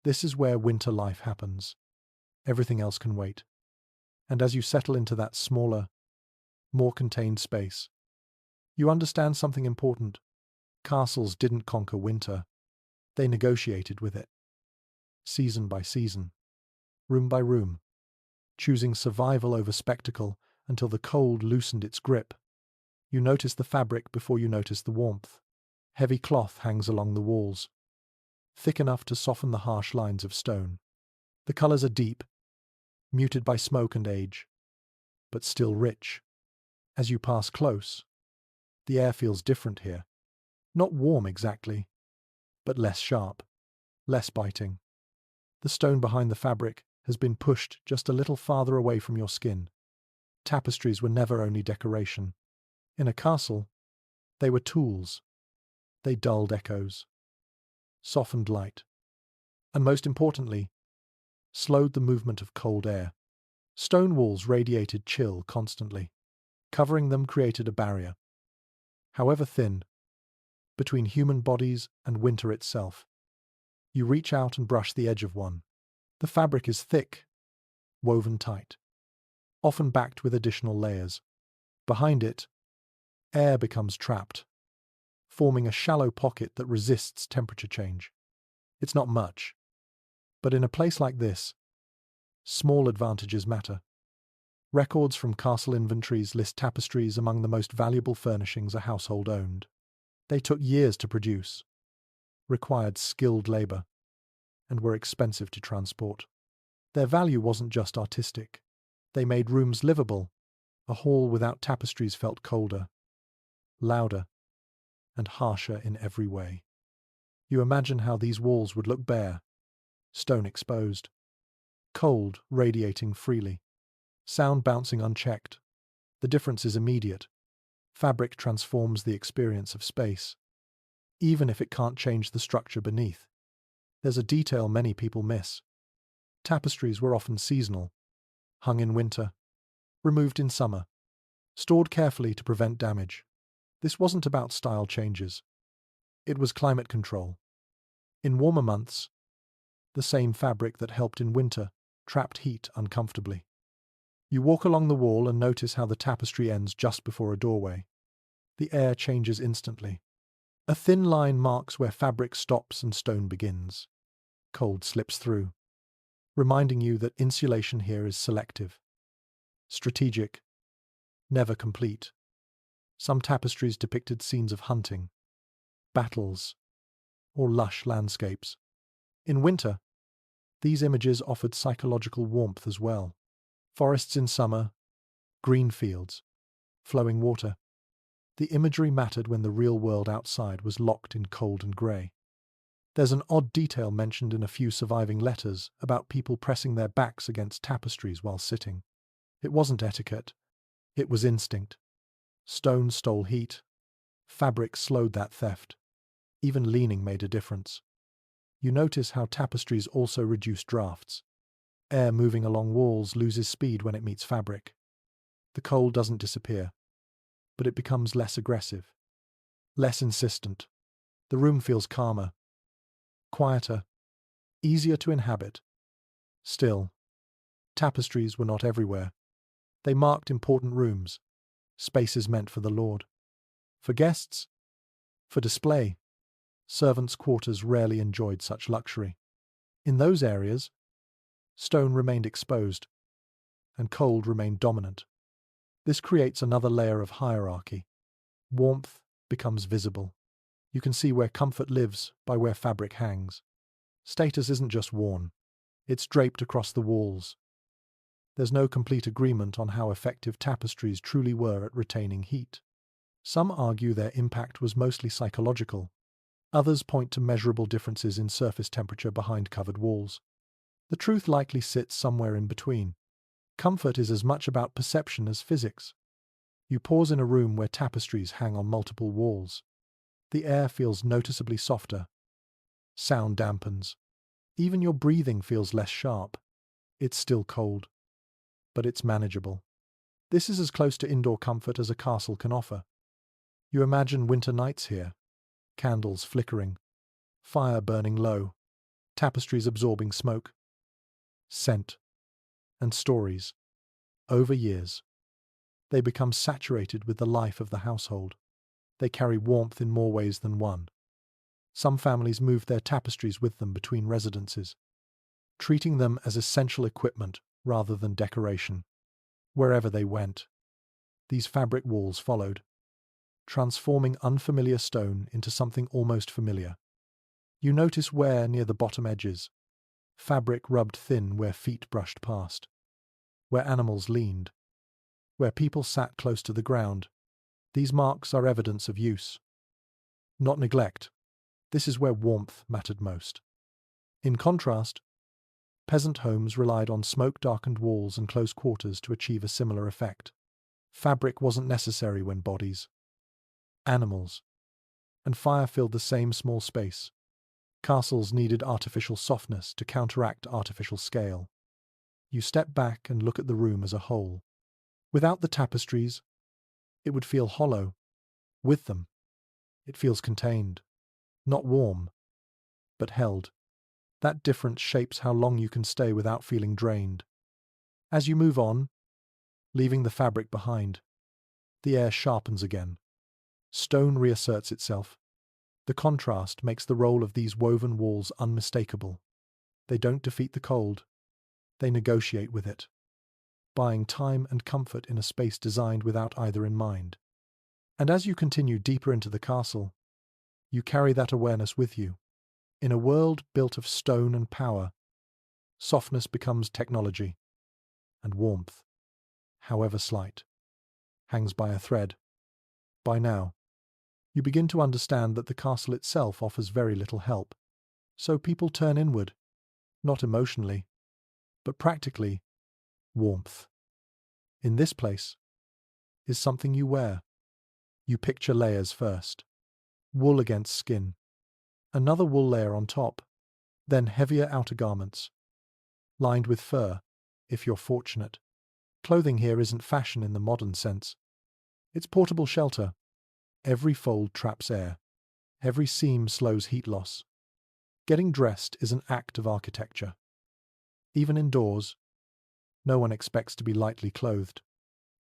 This is where winter life happens. Everything else can wait. And as you settle into that smaller, more contained space, you understand something important. Castles didn't conquer winter. They negotiated with it. Season by season, room by room, choosing survival over spectacle until the cold loosened its grip. You notice the fabric before you notice the warmth. Heavy cloth hangs along the walls, thick enough to soften the harsh lines of stone. The colors are deep, muted by smoke and age, but still rich. As you pass close, the air feels different here. Not warm exactly, but less sharp, less biting. The stone behind the fabric has been pushed just a little farther away from your skin. Tapestries were never only decoration. In a castle, they were tools. They dulled echoes, softened light, and most importantly, slowed the movement of cold air. Stone walls radiated chill constantly. Covering them created a barrier, however thin, between human bodies and winter itself. You reach out and brush the edge of one. The fabric is thick, woven tight, often backed with additional layers. Behind it, air becomes trapped, forming a shallow pocket that resists temperature change. It's not much, but in a place like this, small advantages matter. Records from castle inventories list tapestries among the most valuable furnishings a household owned. They took years to produce, required skilled labor, and were expensive to transport. Their value wasn't just artistic. They made rooms livable. A hall without tapestries felt colder, louder, and harsher in every way. You imagine how these walls would look bare, stone exposed, cold radiating freely, sound bouncing unchecked. The difference is immediate. Fabric transforms the experience of space, even if it can't change the structure beneath. There's a detail many people miss. Tapestries were often seasonal, hung in winter, removed in summer, stored carefully to prevent damage. This wasn't about style changes. It was climate control. In warmer months, the same fabric that helped in winter trapped heat uncomfortably. You walk along the wall and notice how the tapestry ends just before a doorway. The air changes instantly. A thin line marks where fabric stops and stone begins. Cold slips through, reminding you that insulation here is selective, strategic, never complete. Some tapestries depicted scenes of hunting, battles, or lush landscapes. In winter, these images offered psychological warmth as well. Forests in summer, green fields, flowing water. The imagery mattered when the real world outside was locked in cold and grey. There's an odd detail mentioned in a few surviving letters about people pressing their backs against tapestries while sitting. It wasn't etiquette, it was instinct. Stone stole heat. Fabric slowed that theft. Even leaning made a difference. You notice how tapestries also reduce drafts. Air moving along walls loses speed when it meets fabric. The cold doesn't disappear, but it becomes less aggressive, less insistent. The room feels calmer, quieter, easier to inhabit. Still, tapestries were not everywhere. They marked important rooms, spaces meant for the lord. For guests, for display, servants' quarters rarely enjoyed such luxury. In those areas, stone remained exposed, and cold remained dominant. This creates another layer of hierarchy. Warmth becomes visible. You can see where comfort lives by where fabric hangs. Status isn't just worn, it's draped across the walls. There's no complete agreement on how effective tapestries truly were at retaining heat. Some argue their impact was mostly psychological. Others point to measurable differences in surface temperature behind covered walls. The truth likely sits somewhere in between. Comfort is as much about perception as physics. You pause in a room where tapestries hang on multiple walls. The air feels noticeably softer. Sound dampens. Even your breathing feels less sharp. It's still cold, but it's manageable. This is as close to indoor comfort as a castle can offer. You imagine winter nights here, candles flickering, fire burning low, tapestries absorbing smoke, scent, and stories. Over years, they become saturated with the life of the household. They carry warmth in more ways than one. Some families move their tapestries with them between residences, treating them as essential equipment rather than decoration. Wherever they went, these fabric walls followed, transforming unfamiliar stone into something almost familiar. You notice wear near the bottom edges, fabric rubbed thin where feet brushed past, where animals leaned, where people sat close to the ground. These marks are evidence of use, not neglect. This is where warmth mattered most. In contrast, peasant homes relied on smoke-darkened walls and close quarters to achieve a similar effect. Fabric wasn't necessary when bodies, animals, and fire filled the same small space. Castles needed artificial softness to counteract artificial scale. You step back and look at the room as a whole. Without the tapestries, it would feel hollow. With them, it feels contained, not warm, but held. That difference shapes how long you can stay without feeling drained. As you move on, leaving the fabric behind, the air sharpens again. Stone reasserts itself. The contrast makes the role of these woven walls unmistakable. They don't defeat the cold, they negotiate with it, buying time and comfort in a space designed without either in mind. And as you continue deeper into the castle, you carry that awareness with you. In a world built of stone and power, softness becomes technology, and warmth, however slight, hangs by a thread. By now, you begin to understand that the castle itself offers very little help, so people turn inward, not emotionally, but practically. Warmth, in this place, is something you wear. You picture layers first, wool against skin, another wool layer on top, then heavier outer garments, lined with fur, if you're fortunate. Clothing here isn't fashion in the modern sense. It's portable shelter. Every fold traps air. Every seam slows heat loss. Getting dressed is an act of architecture. Even indoors, no one expects to be lightly clothed.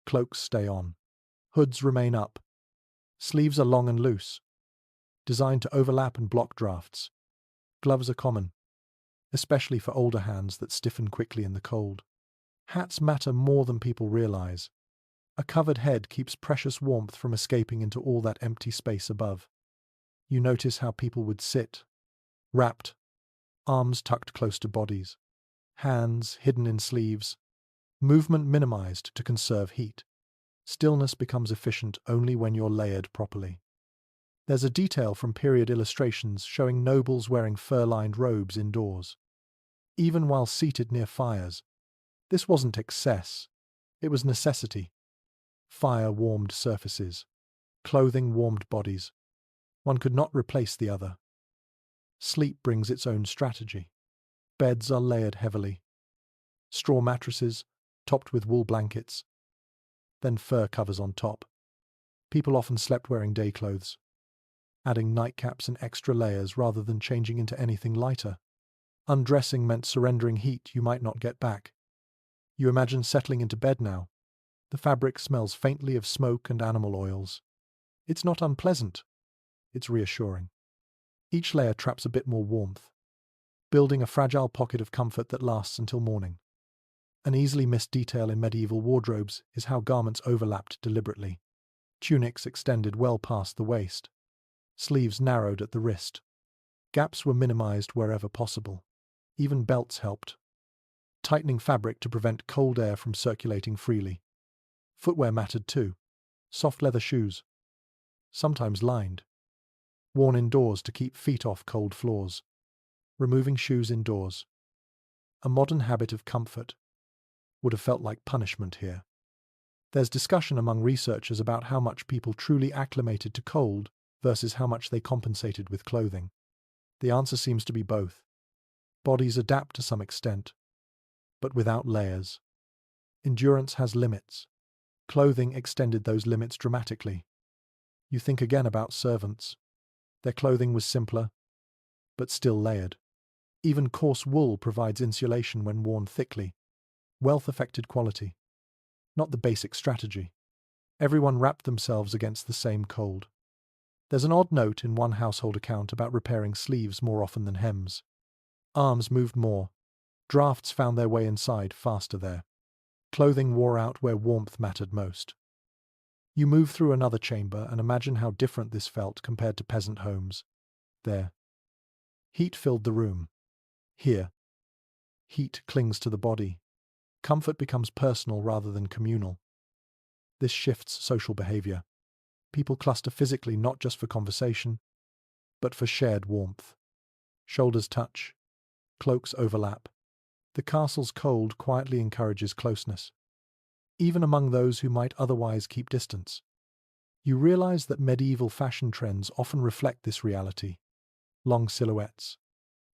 Cloaks stay on. Hoods remain up. Sleeves are long and loose, designed to overlap and block drafts. Gloves are common, especially for older hands that stiffen quickly in the cold. Hats matter more than people realize. A covered head keeps precious warmth from escaping into all that empty space above. You notice how people would sit, wrapped, arms tucked close to bodies, hands hidden in sleeves, movement minimized to conserve heat. Stillness becomes efficient only when you're layered properly. There's a detail from period illustrations showing nobles wearing fur-lined robes indoors, even while seated near fires. This wasn't excess, it was necessity. Fire warmed surfaces, clothing warmed bodies. One could not replace the other. Sleep brings its own strategy. Beds are layered heavily. Straw mattresses, topped with wool blankets, then fur covers on top. People often slept wearing day clothes, adding nightcaps and extra layers rather than changing into anything lighter. Undressing meant surrendering heat you might not get back. You imagine settling into bed now. The fabric smells faintly of smoke and animal oils. It's not unpleasant. It's reassuring. Each layer traps a bit more warmth, building a fragile pocket of comfort that lasts until morning. An easily missed detail in medieval wardrobes is how garments overlapped deliberately. Tunics extended well past the waist. Sleeves narrowed at the wrist. Gaps were minimized wherever possible. Even belts helped, tightening fabric to prevent cold air from circulating freely. Footwear mattered too. Soft leather shoes, sometimes lined, worn indoors to keep feet off cold floors. Removing shoes indoors, a modern habit of comfort, would have felt like punishment here. There's discussion among researchers about how much people truly acclimated to cold versus how much they compensated with clothing. The answer seems to be both. Bodies adapt to some extent, but without layers. Endurance has limits. Clothing extended those limits dramatically. You think again about servants. Their clothing was simpler, but still layered. Even coarse wool provides insulation when worn thickly. Wealth affected quality, not the basic strategy. Everyone wrapped themselves against the same cold. There's an odd note in one household account about repairing sleeves more often than hems. Arms moved more. Drafts found their way inside faster there. Clothing wore out where warmth mattered most. You move through another chamber and imagine how different this felt compared to peasant homes. There. Heat filled the room. Here. Heat clings to the body. Comfort becomes personal rather than communal. This shifts social behavior. People cluster physically not just for conversation, but for shared warmth. Shoulders touch. Cloaks overlap. The castle's cold quietly encourages closeness, even among those who might otherwise keep distance. You realize that medieval fashion trends often reflect this reality. Long silhouettes,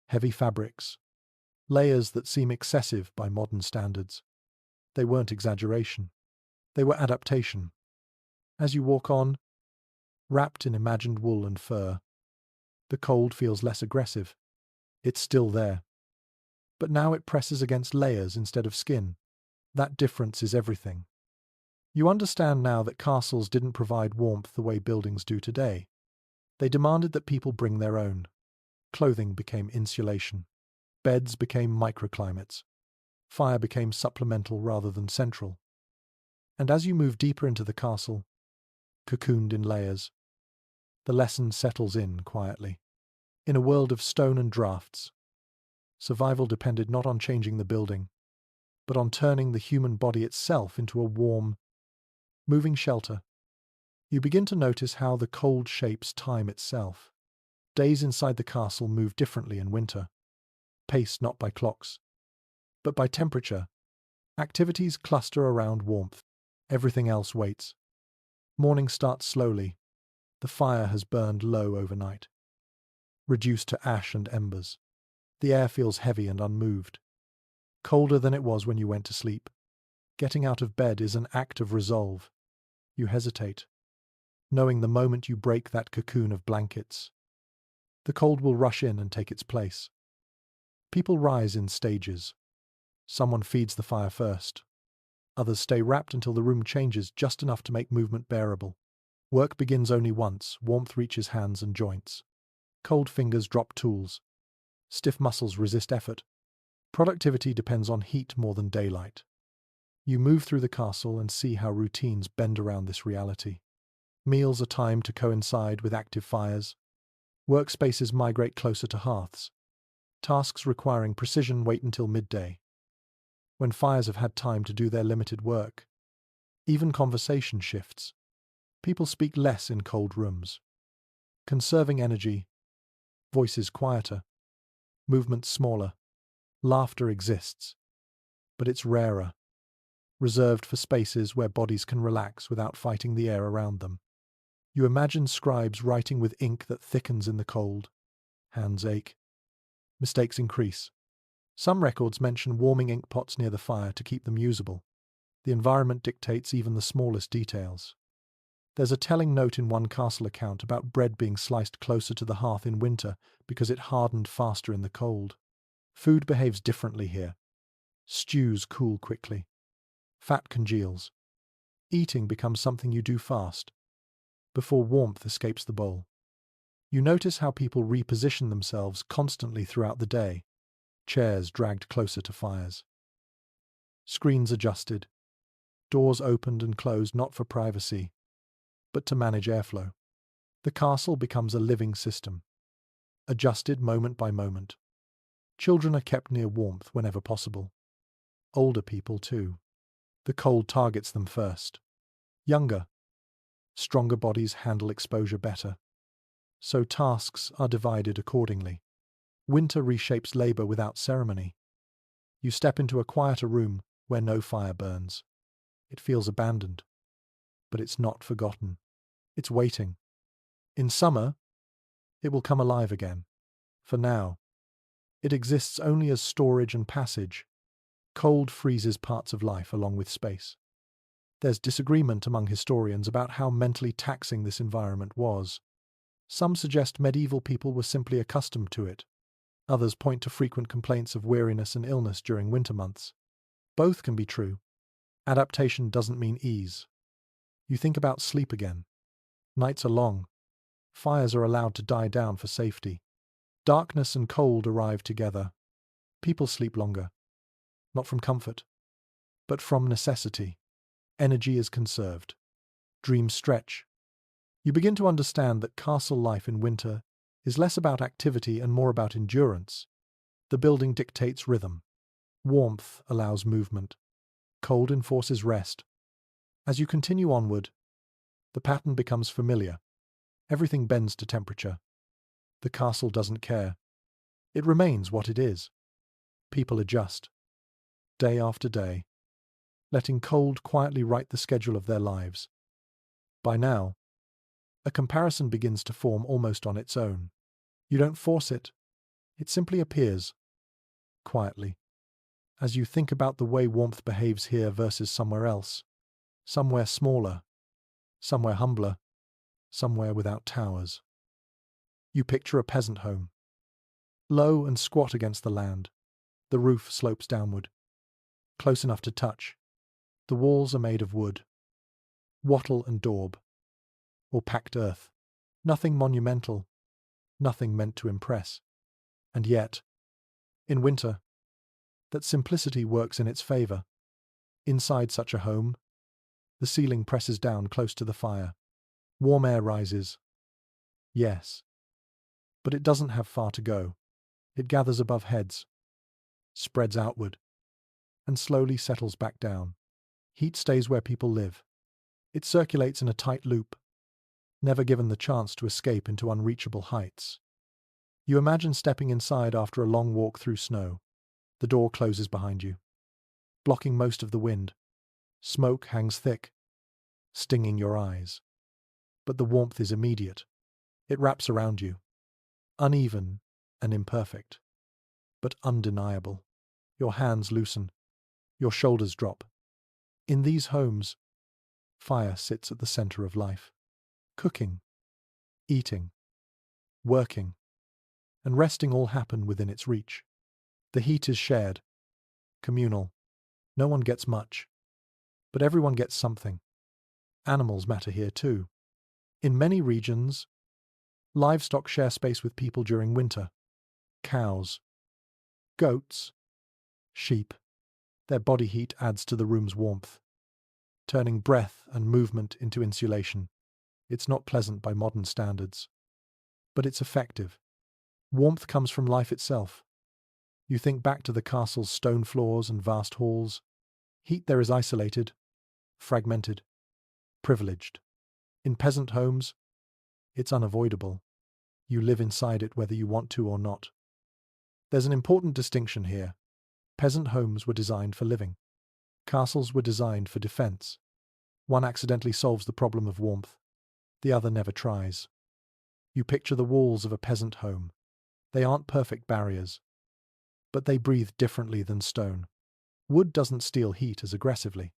heavy fabrics, layers that seem excessive by modern standards. They weren't exaggeration. They were adaptation. As you walk on, wrapped in imagined wool and fur, the cold feels less aggressive. It's still there. But now it presses against layers instead of skin. That difference is everything. You understand now that castles didn't provide warmth the way buildings do today. They demanded that people bring their own. Clothing became insulation. Beds became microclimates. Fire became supplemental rather than central. And as you move deeper into the castle, cocooned in layers, the lesson settles in quietly. In a world of stone and drafts, survival depended not on changing the building, but on turning the human body itself into a warm, moving shelter. You begin to notice how the cold shapes time itself. Days inside the castle move differently in winter, paced not by clocks, but by temperature. Activities cluster around warmth. Everything else waits. Morning starts slowly. The fire has burned low overnight, reduced to ash and embers. The air feels heavy and unmoved, colder than it was when you went to sleep. Getting out of bed is an act of resolve. You hesitate, knowing the moment you break that cocoon of blankets, the cold will rush in and take its place. People rise in stages. Someone feeds the fire first. Others stay wrapped until the room changes just enough to make movement bearable. Work begins only once. Warmth reaches hands and joints. Cold fingers drop tools. Stiff muscles resist effort. Productivity depends on heat more than daylight. You move through the castle and see how routines bend around this reality. Meals are timed to coincide with active fires. Workspaces migrate closer to hearths. Tasks requiring precision wait until midday, when fires have had time to do their limited work. Even conversation shifts. People speak less in cold rooms, conserving energy. Voices quieter. Movement smaller. Laughter exists, but it's rarer, reserved for spaces where bodies can relax without fighting the air around them. You imagine scribes writing with ink that thickens in the cold. Hands ache. Mistakes increase. Some records mention warming ink pots near the fire to keep them usable. The environment dictates even the smallest details. There's a telling note in one castle account about bread being sliced closer to the hearth in winter because it hardened faster in the cold. Food behaves differently here. Stews cool quickly. Fat congeals. Eating becomes something you do fast, before warmth escapes the bowl. You notice how people reposition themselves constantly throughout the day. Chairs dragged closer to fires. Screens adjusted. Doors opened and closed not for privacy, but to manage airflow. The castle becomes a living system, adjusted moment by moment. Children are kept near warmth whenever possible. Older people, too. The cold targets them first. Younger, stronger bodies handle exposure better. So tasks are divided accordingly. Winter reshapes labor without ceremony. You step into a quieter room where no fire burns. It feels abandoned, but it's not forgotten. It's waiting. In summer, it will come alive again. For now, it exists only as storage and passage, Cold freezes parts of life along with space. There's disagreement among historians about how mentally taxing this environment was. Some suggest medieval people were simply accustomed to it. Others point to frequent complaints of weariness and illness during winter months. Both can be true. Adaptation doesn't mean ease. You think about sleep again. Nights are long. Fires are allowed to die down for safety. Darkness and cold arrive together. People sleep longer. Not from comfort, but from necessity. Energy is conserved. Dreams stretch. You begin to understand that castle life in winter is less about activity and more about endurance. The building dictates rhythm. Warmth allows movement. Cold enforces rest. As you continue onward, the pattern becomes familiar. Everything bends to temperature. The castle doesn't care. It remains what it is. People adjust, day after day, letting cold quietly write the schedule of their lives. By now, a comparison begins to form almost on its own. You don't force it. It simply appears, quietly, as you think about the way warmth behaves here versus somewhere else. Somewhere smaller, somewhere humbler, somewhere without towers. You picture a peasant home. Low and squat against the land, the roof slopes downward, close enough to touch. The walls are made of wood, wattle and daub, or packed earth. Nothing monumental, nothing meant to impress. And yet, in winter, that simplicity works in its favour. Inside such a home, the ceiling presses down close to the fire. Warm air rises. Yes. But it doesn't have far to go. It gathers above heads, spreads outward, and slowly settles back down. Heat stays where people live. It circulates in a tight loop, never given the chance to escape into unreachable heights. You imagine stepping inside after a long walk through snow. The door closes behind you, blocking most of the wind. Smoke hangs thick, stinging your eyes. But the warmth is immediate. It wraps around you. Uneven and imperfect, but undeniable. Your hands loosen. Your shoulders drop. In these homes, fire sits at the center of life. Cooking, eating, working, and resting all happen within its reach. The heat is shared, communal. No one gets much, but everyone gets something. Animals matter here too. In many regions, livestock share space with people during winter. Cows, goats, sheep. Their body heat adds to the room's warmth, turning breath and movement into insulation. It's not pleasant by modern standards, but it's effective. Warmth comes from life itself. You think back to the castle's stone floors and vast halls. Heat there is isolated, fragmented, privileged. In peasant homes, it's unavoidable. You live inside it whether you want to or not. There's an important distinction here. Peasant homes were designed for living. Castles were designed for defense. One accidentally solves the problem of warmth. The other never tries. You picture the walls of a peasant home. They aren't perfect barriers, but they breathe differently than stone. Wood doesn't steal heat as aggressively.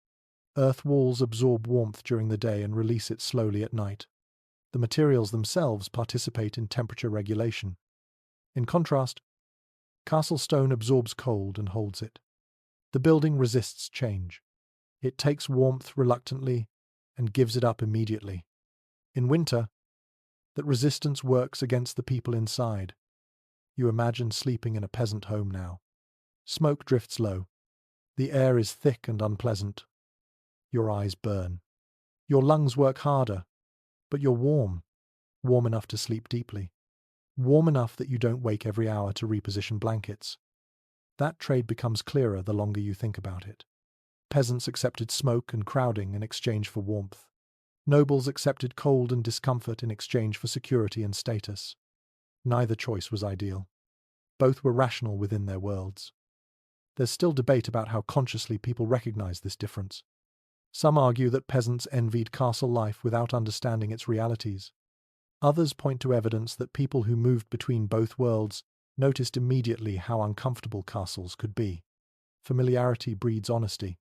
Earth walls absorb warmth during the day and release it slowly at night. The materials themselves participate in temperature regulation. In contrast, castle stone absorbs cold and holds it. The building resists change. It takes warmth reluctantly and gives it up immediately. In winter, that resistance works against the people inside. You imagine sleeping in a peasant home now. Smoke drifts low. The air is thick and unpleasant. Your eyes burn. Your lungs work harder, but you're warm. Warm enough to sleep deeply. Warm enough that you don't wake every hour to reposition blankets. That trade becomes clearer the longer you think about it. Peasants accepted smoke and crowding in exchange for warmth. Nobles accepted cold and discomfort in exchange for security and status. Neither choice was ideal. Both were rational within their worlds. There's still debate about how consciously people recognize this difference. Some argue that peasants envied castle life without understanding its realities. Others point to evidence that people who moved between both worlds noticed immediately how uncomfortable castles could be. Familiarity breeds honesty.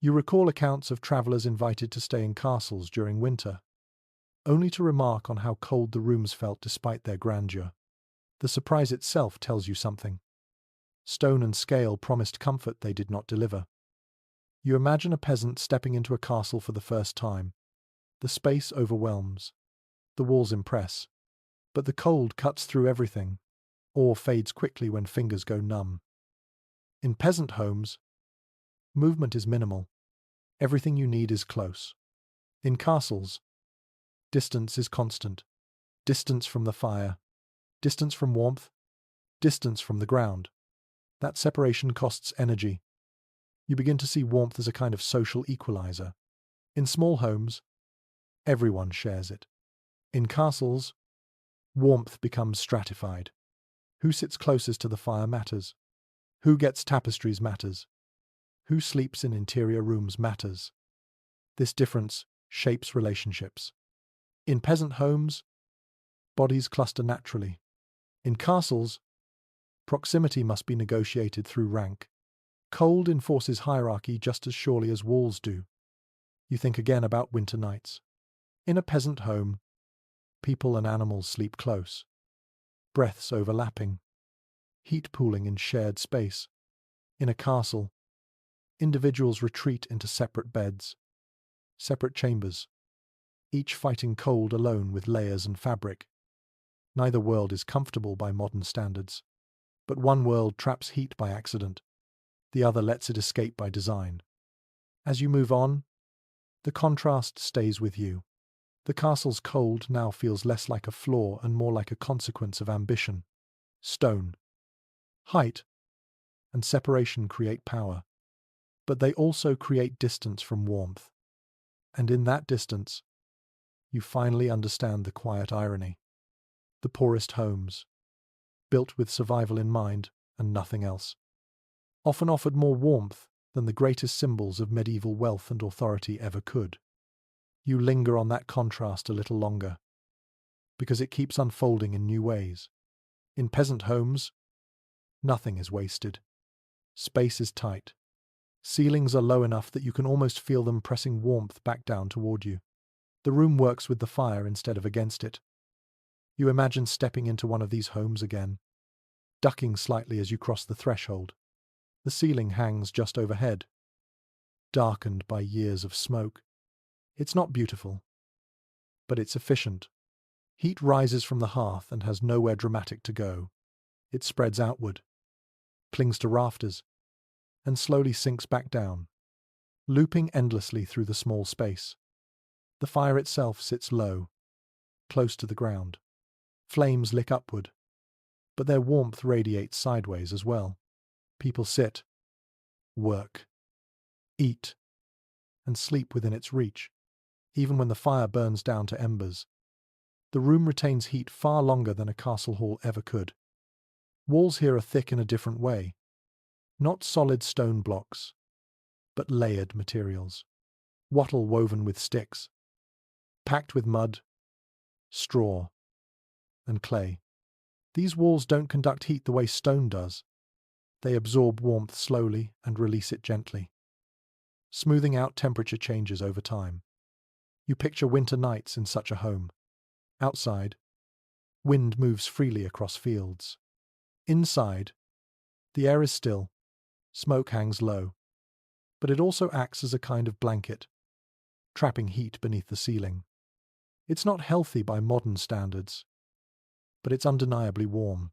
You recall accounts of travellers invited to stay in castles during winter, only to remark on how cold the rooms felt despite their grandeur. The surprise itself tells you something. Stone and scale promised comfort they did not deliver. You imagine a peasant stepping into a castle for the first time. The space overwhelms. The walls impress. But the cold cuts through everything, or fades quickly when fingers go numb. In peasant homes, movement is minimal. Everything you need is close. In castles, distance is constant. Distance from the fire, distance from warmth, distance from the ground. That separation costs energy. You begin to see warmth as a kind of social equalizer. In small homes, everyone shares it. In castles, warmth becomes stratified. Who sits closest to the fire matters. Who gets tapestries matters. Who sleeps in interior rooms matters. This difference shapes relationships. In peasant homes, bodies cluster naturally. In castles, proximity must be negotiated through rank. Cold enforces hierarchy just as surely as walls do. You think again about winter nights. In a peasant home, people and animals sleep close. Breaths overlapping. Heat pooling in shared space. In a castle, individuals retreat into separate beds, separate chambers, each fighting cold alone with layers and fabric. Neither world is comfortable by modern standards, but one world traps heat by accident, the other lets it escape by design. As you move on, the contrast stays with you. The castle's cold now feels less like a flaw and more like a consequence of ambition. Stone, height, and separation create power, but they also create distance from warmth. And in that distance, you finally understand the quiet irony. The poorest homes, built with survival in mind and nothing else, often offered more warmth than the greatest symbols of medieval wealth and authority ever could. You linger on that contrast a little longer, because it keeps unfolding in new ways. In peasant homes, nothing is wasted. Space is tight. Ceilings are low enough that you can almost feel them pressing warmth back down toward you. The room works with the fire instead of against it. You imagine stepping into one of these homes again, ducking slightly as you cross the threshold. The ceiling hangs just overhead, darkened by years of smoke. It's not beautiful, but it's efficient. Heat rises from the hearth and has nowhere dramatic to go. It spreads outward, clings to rafters, and slowly sinks back down, looping endlessly through the small space. The fire itself sits low, close to the ground. Flames lick upward, but their warmth radiates sideways as well. People sit, work, eat, and sleep within its reach, even when the fire burns down to embers. The room retains heat far longer than a castle hall ever could. Walls here are thick in a different way. Not solid stone blocks, but layered materials. Wattle woven with sticks, packed with mud, straw, and clay. These walls don't conduct heat the way stone does. They absorb warmth slowly and release it gently, smoothing out temperature changes over time. You picture winter nights in such a home. Outside, wind moves freely across fields. Inside, the air is still, smoke hangs low, but it also acts as a kind of blanket, trapping heat beneath the ceiling. It's not healthy by modern standards, but it's undeniably warm.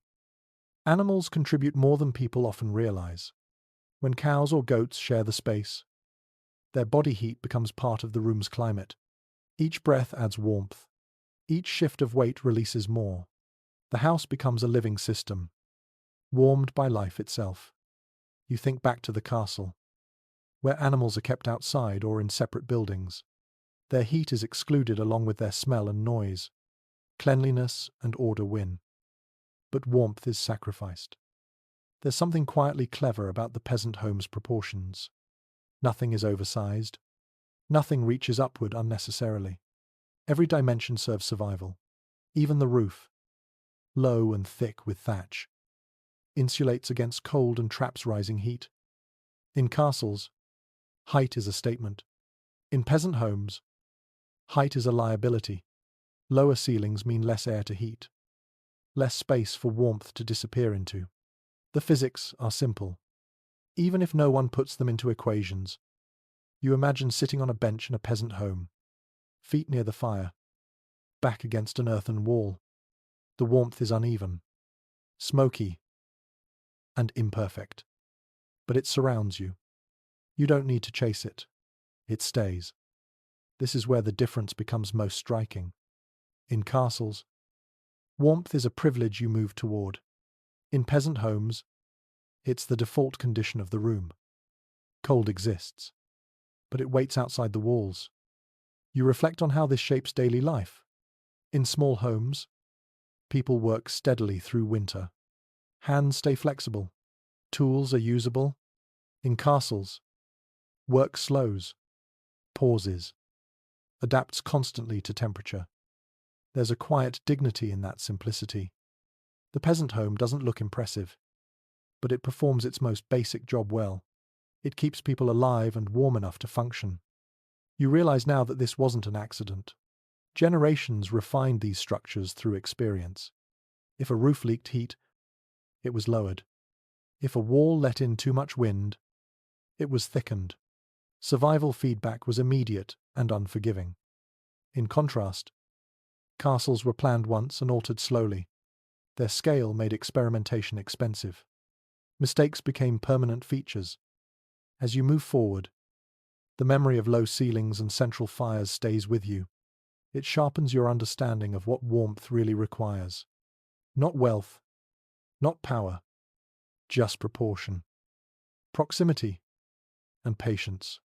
Animals contribute more than people often realize. When cows or goats share the space, their body heat becomes part of the room's climate. Each breath adds warmth. Each shift of weight releases more. The house becomes a living system, warmed by life itself. You think back to the castle, where animals are kept outside or in separate buildings. Their heat is excluded along with their smell and noise. Cleanliness and order win. But warmth is sacrificed. There's something quietly clever about the peasant home's proportions. Nothing is oversized. Nothing reaches upward unnecessarily. Every dimension serves survival. Even the roof, low and thick with thatch, insulates against cold and traps rising heat. In castles, height is a statement. In peasant homes, height is a liability. Lower ceilings mean less air to heat, less space for warmth to disappear into. The physics are simple. Even if no one puts them into equations, you imagine sitting on a bench in a peasant home, feet near the fire, back against an earthen wall. The warmth is uneven, smoky, and imperfect. But it surrounds you. You don't need to chase it. It stays. This is where the difference becomes most striking. In castles, warmth is a privilege you move toward. In peasant homes, it's the default condition of the room. Cold exists, but it waits outside the walls. You reflect on how this shapes daily life. In small homes, people work steadily through winter. Hands stay flexible. Tools are usable. In castles, work slows, pauses, adapts constantly to temperature. There's a quiet dignity in that simplicity. The peasant home doesn't look impressive, but it performs its most basic job well. It keeps people alive and warm enough to function. You realize now that this wasn't an accident. Generations refined these structures through experience. If a roof leaked heat, it was lowered. If a wall let in too much wind, it was thickened. Survival feedback was immediate and unforgiving. In contrast, castles were planned once and altered slowly. Their scale made experimentation expensive. Mistakes became permanent features. As you move forward, the memory of low ceilings and central fires stays with you. It sharpens your understanding of what warmth really requires. Not wealth, not power, just proportion, proximity, and patience.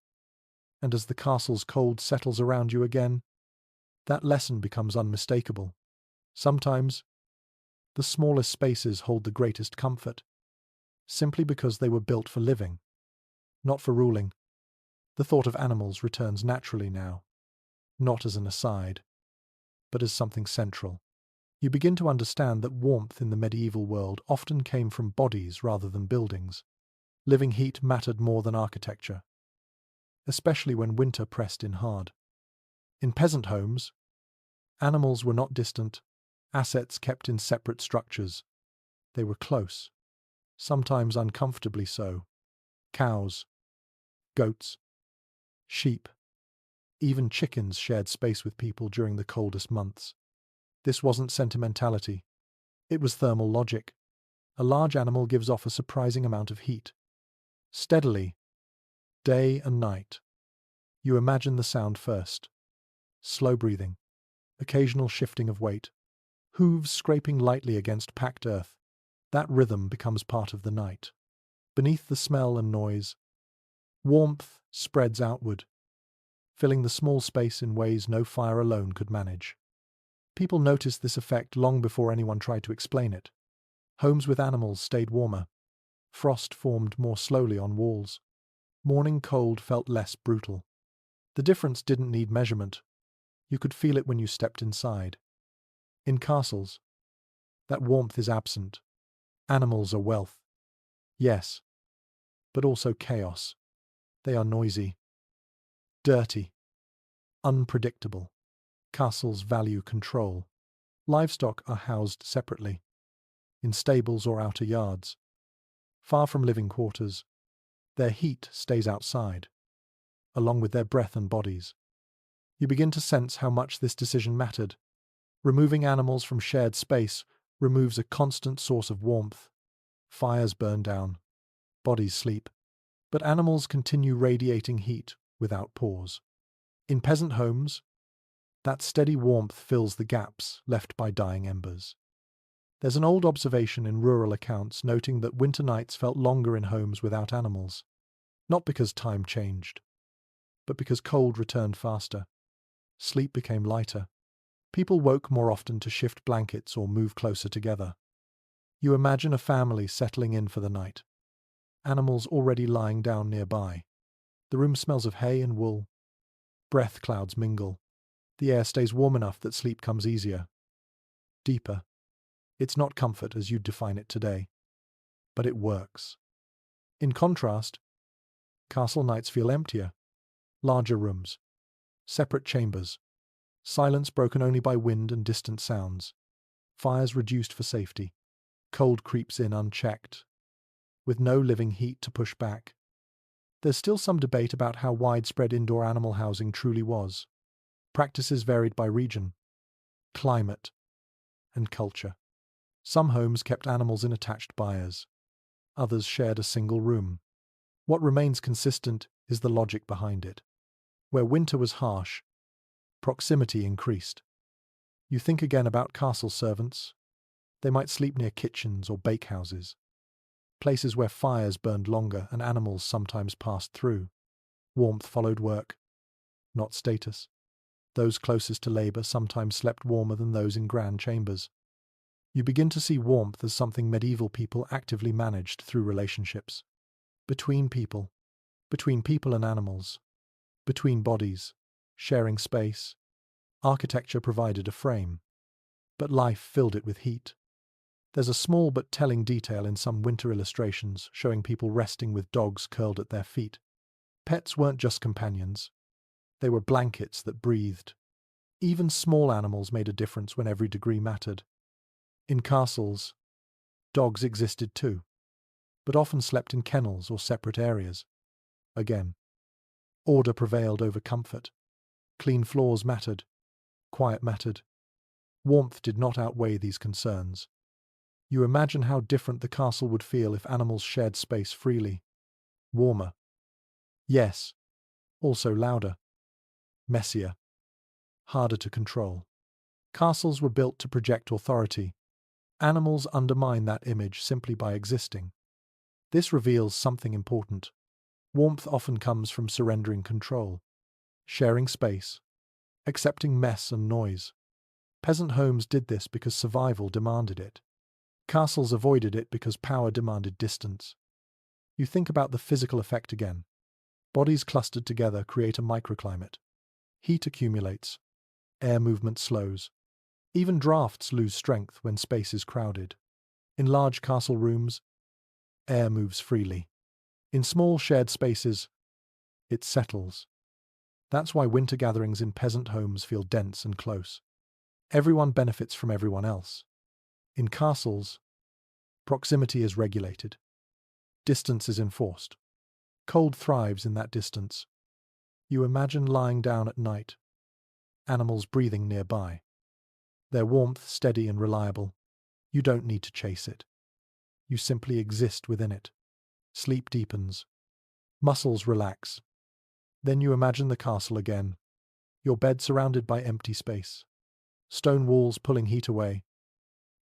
And as the castle's cold settles around you again, that lesson becomes unmistakable. Sometimes, the smallest spaces hold the greatest comfort, simply because they were built for living, not for ruling. The thought of animals returns naturally now, not as an aside, but as something central. You begin to understand that warmth in the medieval world often came from bodies rather than buildings. Living heat mattered more than architecture, especially when winter pressed in hard. In peasant homes, animals were not distant, assets kept in separate structures. They were close, sometimes uncomfortably so. Cows, goats, sheep, even chickens shared space with people during the coldest months. This wasn't sentimentality. It was thermal logic. A large animal gives off a surprising amount of heat. Steadily, day and night. You imagine the sound first. Slow breathing, occasional shifting of weight, hooves scraping lightly against packed earth. That rhythm becomes part of the night. Beneath the smell and noise, warmth spreads outward, filling the small space in ways no fire alone could manage. People noticed this effect long before anyone tried to explain it. Homes with animals stayed warmer. Frost formed more slowly on walls. Morning cold felt less brutal. The difference didn't need measurement. You could feel it when you stepped inside. In castles, that warmth is absent. Animals are wealth. Yes, but also chaos. They are noisy, dirty, unpredictable. Castles value control. Livestock are housed separately, in stables or outer yards. Far from living quarters, their heat stays outside, along with their breath and bodies. You begin to sense how much this decision mattered. Removing animals from shared space removes a constant source of warmth. Fires burn down, bodies sleep, but animals continue radiating heat without pause. In peasant homes, that steady warmth fills the gaps left by dying embers. There's an old observation in rural accounts noting that winter nights felt longer in homes without animals, not because time changed, but because cold returned faster. Sleep became lighter. People woke more often to shift blankets or move closer together. You imagine a family settling in for the night, animals already lying down nearby. The room smells of hay and wool. Breath clouds mingle. The air stays warm enough that sleep comes easier, deeper. It's not comfort as you'd define it today, but it works. In contrast, Castle nights feel emptier. Larger rooms. Separate chambers. Silence broken only by wind and distant sounds. Fires reduced for safety. Cold creeps in unchecked, with no living heat to push back. There's still some debate about how widespread indoor animal housing truly was. Practices varied by region, climate, and culture. Some homes kept animals in attached byres. Others shared a single room. What remains consistent is the logic behind it. Where winter was harsh, proximity increased. You think again about castle servants. They might sleep near kitchens or bakehouses, places where fires burned longer and animals sometimes passed through. Warmth followed work, not status. Those closest to labour sometimes slept warmer than those in grand chambers. You begin to see warmth as something medieval people actively managed through relationships. Between people and animals, between bodies, sharing space. Architecture provided a frame, but life filled it with heat. There's a small but telling detail in some winter illustrations showing people resting with dogs curled at their feet. Pets weren't just companions. They were blankets that breathed. Even small animals made a difference when every degree mattered. In castles, dogs existed too, but often slept in kennels or separate areas. Again, order prevailed over comfort. Clean floors mattered. Quiet mattered. Warmth did not outweigh these concerns. You imagine how different the castle would feel if animals shared space freely. Warmer. Yes. Also louder. Messier. Harder to control. Castles were built to project authority. Animals undermine that image simply by existing. This reveals something important. Warmth often comes from surrendering control, sharing space, accepting mess and noise. Peasant homes did this because survival demanded it. Castles avoided it because power demanded distance. You think about the physical effect again. Bodies clustered together create a microclimate. Heat accumulates. Air movement slows. Even drafts lose strength when space is crowded. In large castle rooms, air moves freely. In small shared spaces, it settles. That's why winter gatherings in peasant homes feel dense and close. Everyone benefits from everyone else. In castles, proximity is regulated. Distance is enforced. Cold thrives in that distance. You imagine lying down at night, animals breathing nearby. Their warmth steady and reliable. You don't need to chase it. You simply exist within it. Sleep deepens. Muscles relax. Then you imagine the castle again. Your bed surrounded by empty space. Stone walls pulling heat away.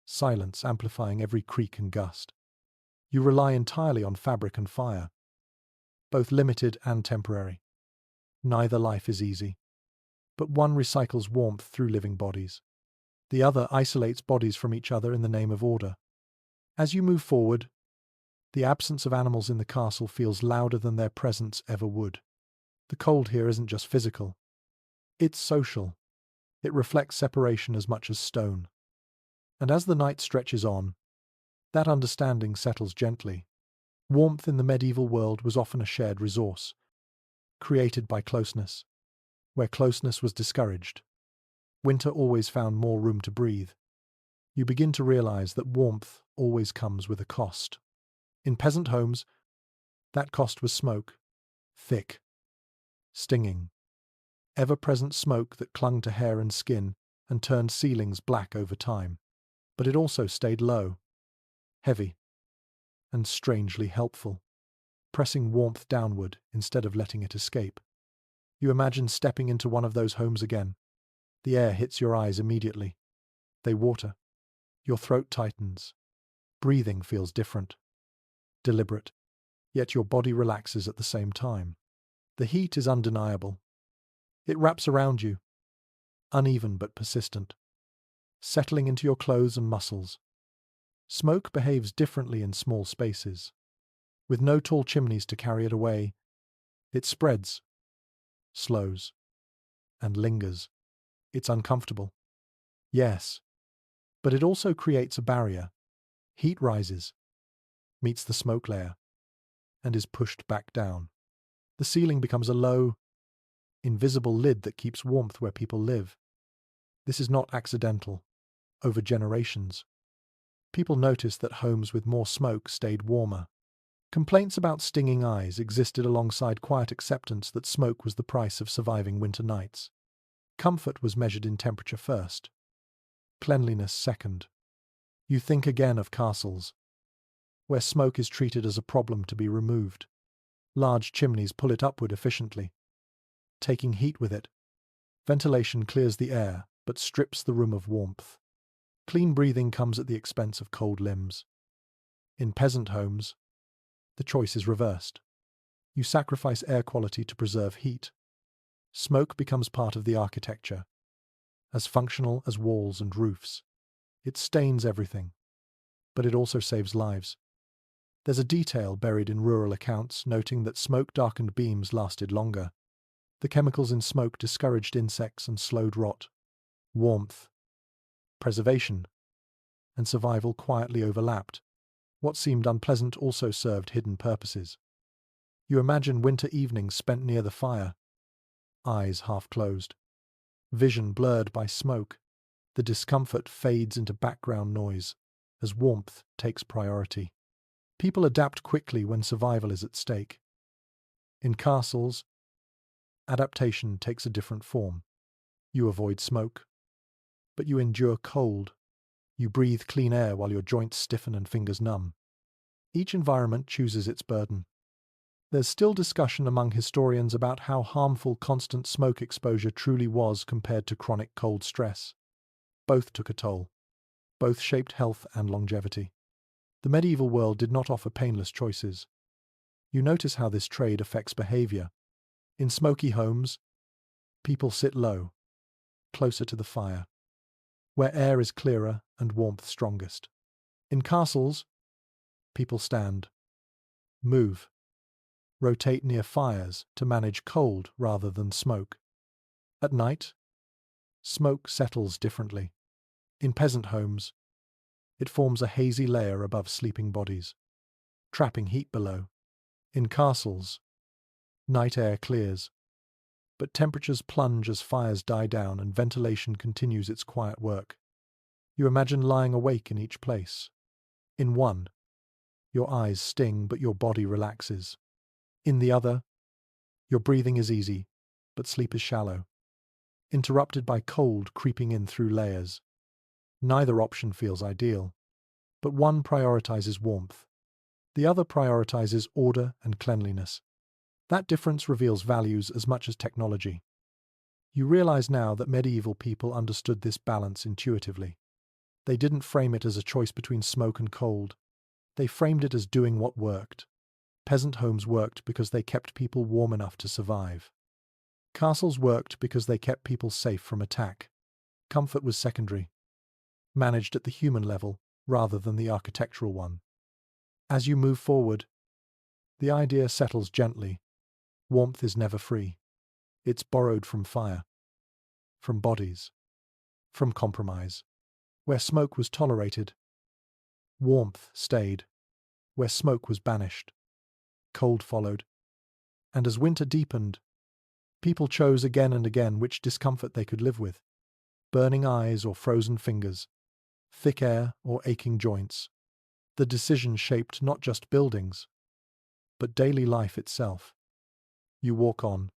Silence amplifying every creak and gust. You rely entirely on fabric and fire, both limited and temporary. Neither life is easy, but one recycles warmth through living bodies. The other isolates bodies from each other in the name of order. As you move forward, the absence of animals in the castle feels louder than their presence ever would. The cold here isn't just physical. It's social. It reflects separation as much as stone. And as the night stretches on, that understanding settles gently. Warmth in the medieval world was often a shared resource, created by closeness. Where closeness was discouraged, winter always found more room to breathe. You begin to realize that warmth always comes with a cost. In peasant homes, that cost was smoke, thick, stinging, ever-present smoke that clung to hair and skin and turned ceilings black over time. But it also stayed low, heavy, and strangely helpful, pressing warmth downward instead of letting it escape. You imagine stepping into one of those homes again. The air hits your eyes immediately. They water. Your throat tightens. Breathing feels different, deliberate, yet your body relaxes at the same time. The heat is undeniable. It wraps around you, uneven but persistent, settling into your clothes and muscles. Smoke behaves differently in small spaces. With no tall chimneys to carry it away, it spreads, slows, and lingers. It's uncomfortable. Yes, but it also creates a barrier. Heat rises, meets the smoke layer, and is pushed back down. The ceiling becomes a low, invisible lid that keeps warmth where people live. This is not accidental. Over generations, people noticed that homes with more smoke stayed warmer. Complaints about stinging eyes existed alongside quiet acceptance that smoke was the price of surviving winter nights. Comfort was measured in temperature first, cleanliness second. You think again of castles, where smoke is treated as a problem to be removed. Large chimneys pull it upward efficiently, taking heat with it. Ventilation clears the air, but strips the room of warmth. Clean breathing comes at the expense of cold limbs. In peasant homes, the choice is reversed. You sacrifice air quality to preserve heat. Smoke becomes part of the architecture, as functional as walls and roofs. It stains everything, but it also saves lives. There's a detail buried in rural accounts noting that smoke-darkened beams lasted longer. The chemicals in smoke discouraged insects and slowed rot. Warmth, preservation, and survival quietly overlapped. What seemed unpleasant also served hidden purposes. You imagine winter evenings spent near the fire, eyes half closed, vision blurred by smoke. The discomfort fades into background noise as warmth takes priority. People adapt quickly when survival is at stake. In castles, adaptation takes a different form. You avoid smoke, but you endure cold. You breathe clean air while your joints stiffen and fingers numb. Each environment chooses its burden. There's still discussion among historians about how harmful constant smoke exposure truly was compared to chronic cold stress. Both took a toll. Both shaped health and longevity. The medieval world did not offer painless choices. You notice how this trade affects behavior. In smoky homes, people sit low, closer to the fire, where air is clearer and warmth strongest. In castles, people stand, move, rotate near fires to manage cold rather than smoke. At night, smoke settles differently. In peasant homes, it forms a hazy layer above sleeping bodies, trapping heat below. In castles, night air clears, but temperatures plunge as fires die down and ventilation continues its quiet work. You imagine lying awake in each place. In one, your eyes sting but your body relaxes. In the other, your breathing is easy, but sleep is shallow, interrupted by cold creeping in through layers. Neither option feels ideal, but one prioritizes warmth. The other prioritizes order and cleanliness. That difference reveals values as much as technology. You realize now that medieval people understood this balance intuitively. They didn't frame it as a choice between smoke and cold. They framed it as doing what worked. Peasant homes worked because they kept people warm enough to survive. Castles worked because they kept people safe from attack. Comfort was secondary, managed at the human level rather than the architectural one. As you move forward, the idea settles gently. Warmth is never free. It's borrowed from fire, from bodies, from compromise. Where smoke was tolerated, warmth stayed. Where smoke was banished, cold followed. And as winter deepened, people chose again and again which discomfort they could live with. Burning eyes or frozen fingers, thick air or aching joints. The decision shaped not just buildings, but daily life itself. You walk on,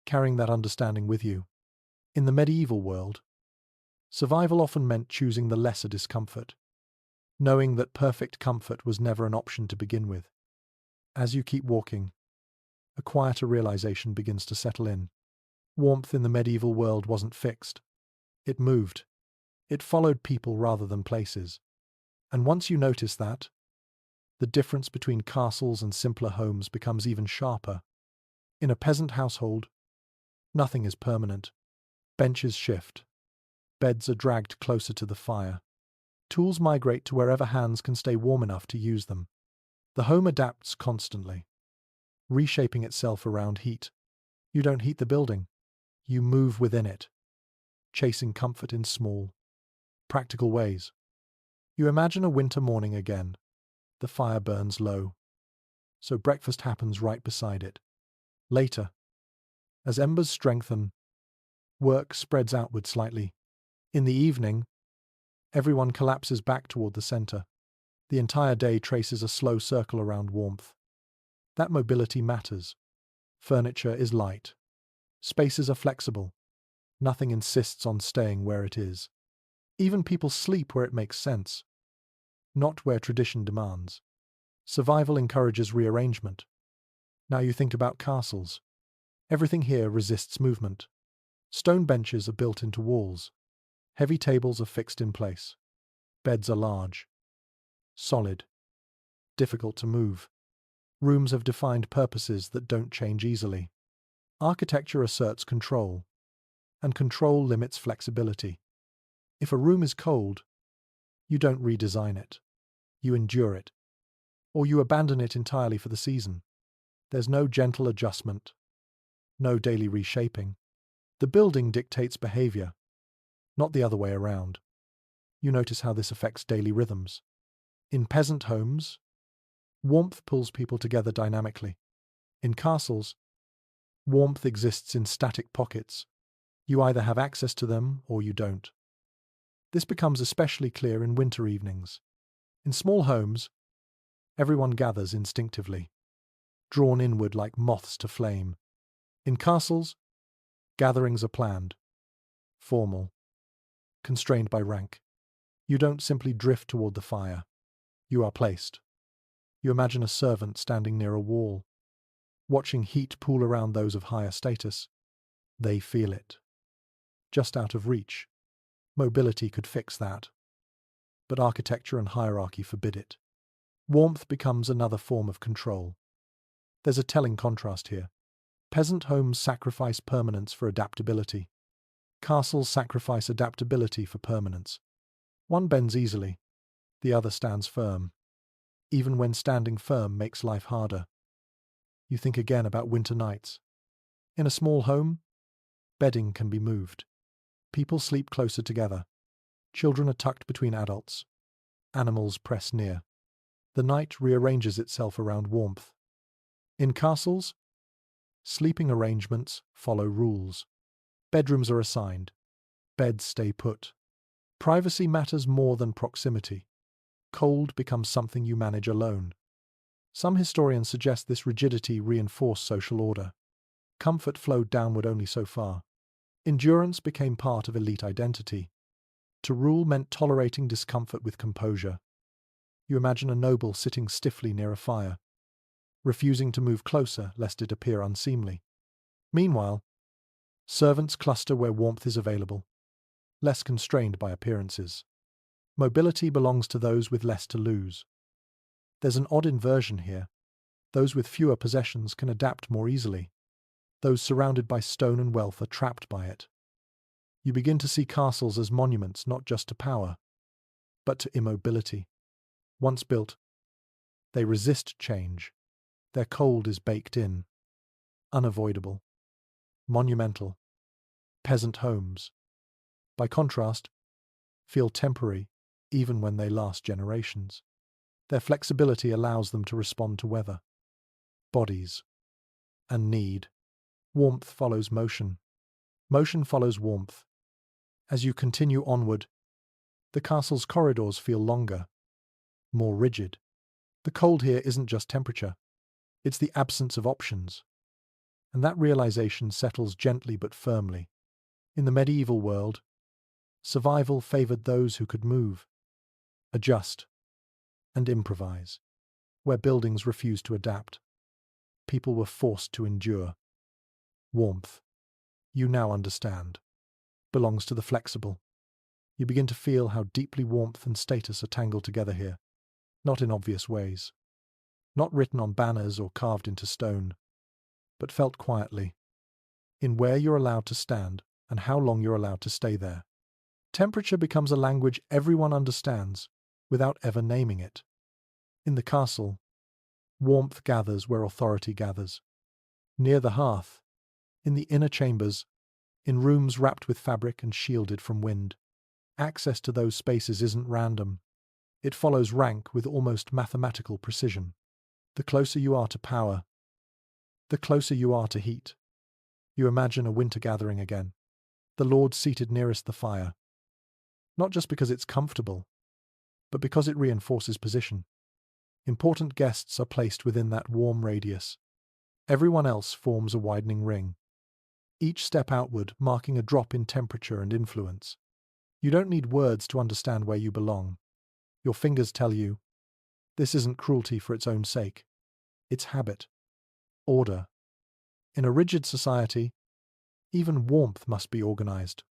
carrying that understanding with you. In the medieval world, survival often meant choosing the lesser discomfort, knowing that perfect comfort was never an option to begin with. As you keep walking, a quieter realization begins to settle in. Warmth in the medieval world wasn't fixed. It moved. It followed people rather than places. And once you notice that, the difference between castles and simpler homes becomes even sharper. In a peasant household, nothing is permanent. Benches shift. Beds are dragged closer to the fire. Tools migrate to wherever hands can stay warm enough to use them. The home adapts constantly, reshaping itself around heat. You don't heat the building. You move within it, chasing comfort in small, practical ways. You imagine a winter morning again. The fire burns low, so breakfast happens right beside it. Later, as embers strengthen, work spreads outward slightly. In the evening, everyone collapses back toward the center. The entire day traces a slow circle around warmth. That mobility matters. Furniture is light. Spaces are flexible. Nothing insists on staying where it is. Even people sleep where it makes sense, not where tradition demands. Survival encourages rearrangement. Now you think about castles. Everything here resists movement. Stone benches are built into walls. Heavy tables are fixed in place. Beds are large, solid, difficult to move. Rooms have defined purposes that don't change easily. Architecture asserts control, and control limits flexibility. If a room is cold, you don't redesign it. You endure it, or you abandon it entirely for the season. There's no gentle adjustment, no daily reshaping. The building dictates behavior, not the other way around. You notice how this affects daily rhythms. In peasant homes, warmth pulls people together dynamically. In castles, warmth exists in static pockets. You either have access to them or you don't. This becomes especially clear in winter evenings. In small homes, everyone gathers instinctively, drawn inward like moths to flame. In castles, gatherings are planned, formal, constrained by rank. You don't simply drift toward the fire. You are placed. You imagine a servant standing near a wall, watching heat pool around those of higher status. They feel it. Just out of reach. Mobility could fix that. But architecture and hierarchy forbid it. Warmth becomes another form of control. There's a telling contrast here. Peasant homes sacrifice permanence for adaptability. Castles sacrifice adaptability for permanence. One bends easily, the other stands firm. Even when standing firm makes life harder. You think again about winter nights. In a small home, bedding can be moved. People sleep closer together. Children are tucked between adults. Animals press near. The night rearranges itself around warmth. In castles, sleeping arrangements follow rules. Bedrooms are assigned. Beds stay put. Privacy matters more than proximity. Cold becomes something you manage alone. Some historians suggest this rigidity reinforced social order. Comfort flowed downward only so far. Endurance became part of elite identity. To rule meant tolerating discomfort with composure. You imagine a noble sitting stiffly near a fire, refusing to move closer lest it appear unseemly. Meanwhile, servants cluster where warmth is available, less constrained by appearances. Mobility belongs to those with less to lose. There's an odd inversion here. Those with fewer possessions can adapt more easily. Those surrounded by stone and wealth are trapped by it. You begin to see castles as monuments not just to power, but to immobility. Once built, they resist change. Their cold is baked in, unavoidable, monumental. Peasant homes, by contrast, feel temporary even when they last generations. Their flexibility allows them to respond to weather, bodies, and need. Warmth follows motion. Motion follows warmth. As you continue onward, the castle's corridors feel longer, more rigid. The cold here isn't just temperature. It's the absence of options. And that realization settles gently but firmly. In the medieval world, survival favored those who could move, adjust, and improvise. Where buildings refused to adapt, people were forced to endure. Warmth, you now understand, belongs to the flexible. You begin to feel how deeply warmth and status are tangled together here, not in obvious ways, not written on banners or carved into stone, but felt quietly, in where you're allowed to stand and how long you're allowed to stay there. Temperature becomes a language everyone understands without ever naming it. In the castle, warmth gathers where authority gathers. Near the hearth, in the inner chambers, in rooms wrapped with fabric and shielded from wind. Access to those spaces isn't random. It follows rank with almost mathematical precision. The closer you are to power, The closer you are to heat, you imagine a winter gathering again, the lord seated nearest the fire. Not just because it's comfortable, but because it reinforces position. Important guests are placed within that warm radius. Everyone else forms a widening ring, each step outward marking a drop in temperature and influence. You don't need words to understand where you belong. Your fingers tell you, this isn't cruelty for its own sake. It's habit. Order. In a rigid society, even warmth must be organized.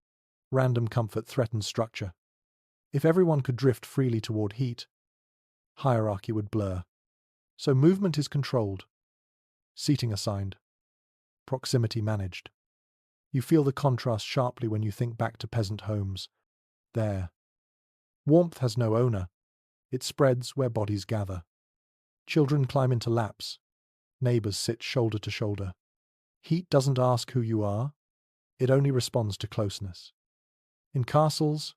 Random comfort threatens structure. If everyone could drift freely toward heat, hierarchy would blur. So movement is controlled, seating assigned, proximity managed. You feel the contrast sharply when you think back to peasant homes. There. Warmth has no owner. It spreads where bodies gather. Children climb into laps. Neighbors sit shoulder to shoulder. Heat doesn't ask who you are. It only responds to closeness. In castles,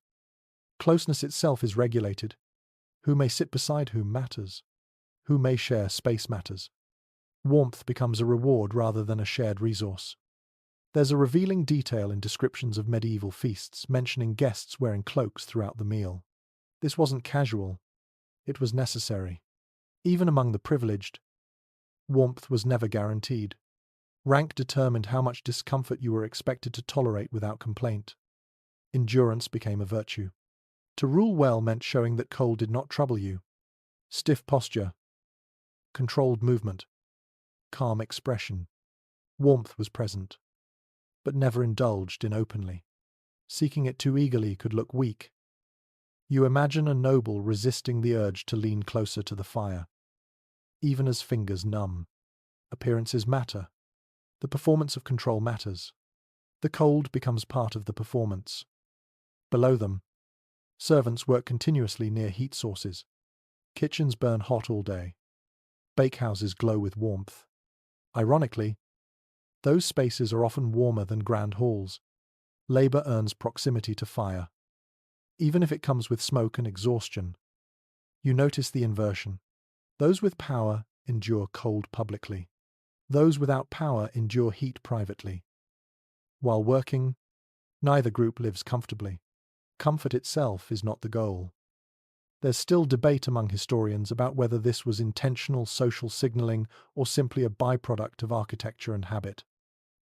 closeness itself is regulated. Who may sit beside whom matters. Who may share space matters. Warmth becomes a reward rather than a shared resource. There's a revealing detail in descriptions of medieval feasts mentioning guests wearing cloaks throughout the meal. This wasn't casual. It was necessary. Even among the privileged, warmth was never guaranteed. Rank determined how much discomfort you were expected to tolerate without complaint. Endurance became a virtue. To rule well meant showing that cold did not trouble you. Stiff posture, controlled movement, calm expression. Warmth was present, but never indulged in openly. Seeking it too eagerly could look weak. You imagine a noble resisting the urge to lean closer to the fire. Even as fingers numb. Appearances matter. The performance of control matters. The cold becomes part of the performance. Below them, servants work continuously near heat sources. Kitchens burn hot all day. Bakehouses glow with warmth. Ironically, those spaces are often warmer than grand halls. Labor earns proximity to fire. Even if it comes with smoke and exhaustion, you notice the inversion. Those with power endure cold publicly. Those without power endure heat privately. While working, neither group lives comfortably. Comfort itself is not the goal. There's still debate among historians about whether this was intentional social signaling or simply a byproduct of architecture and habit.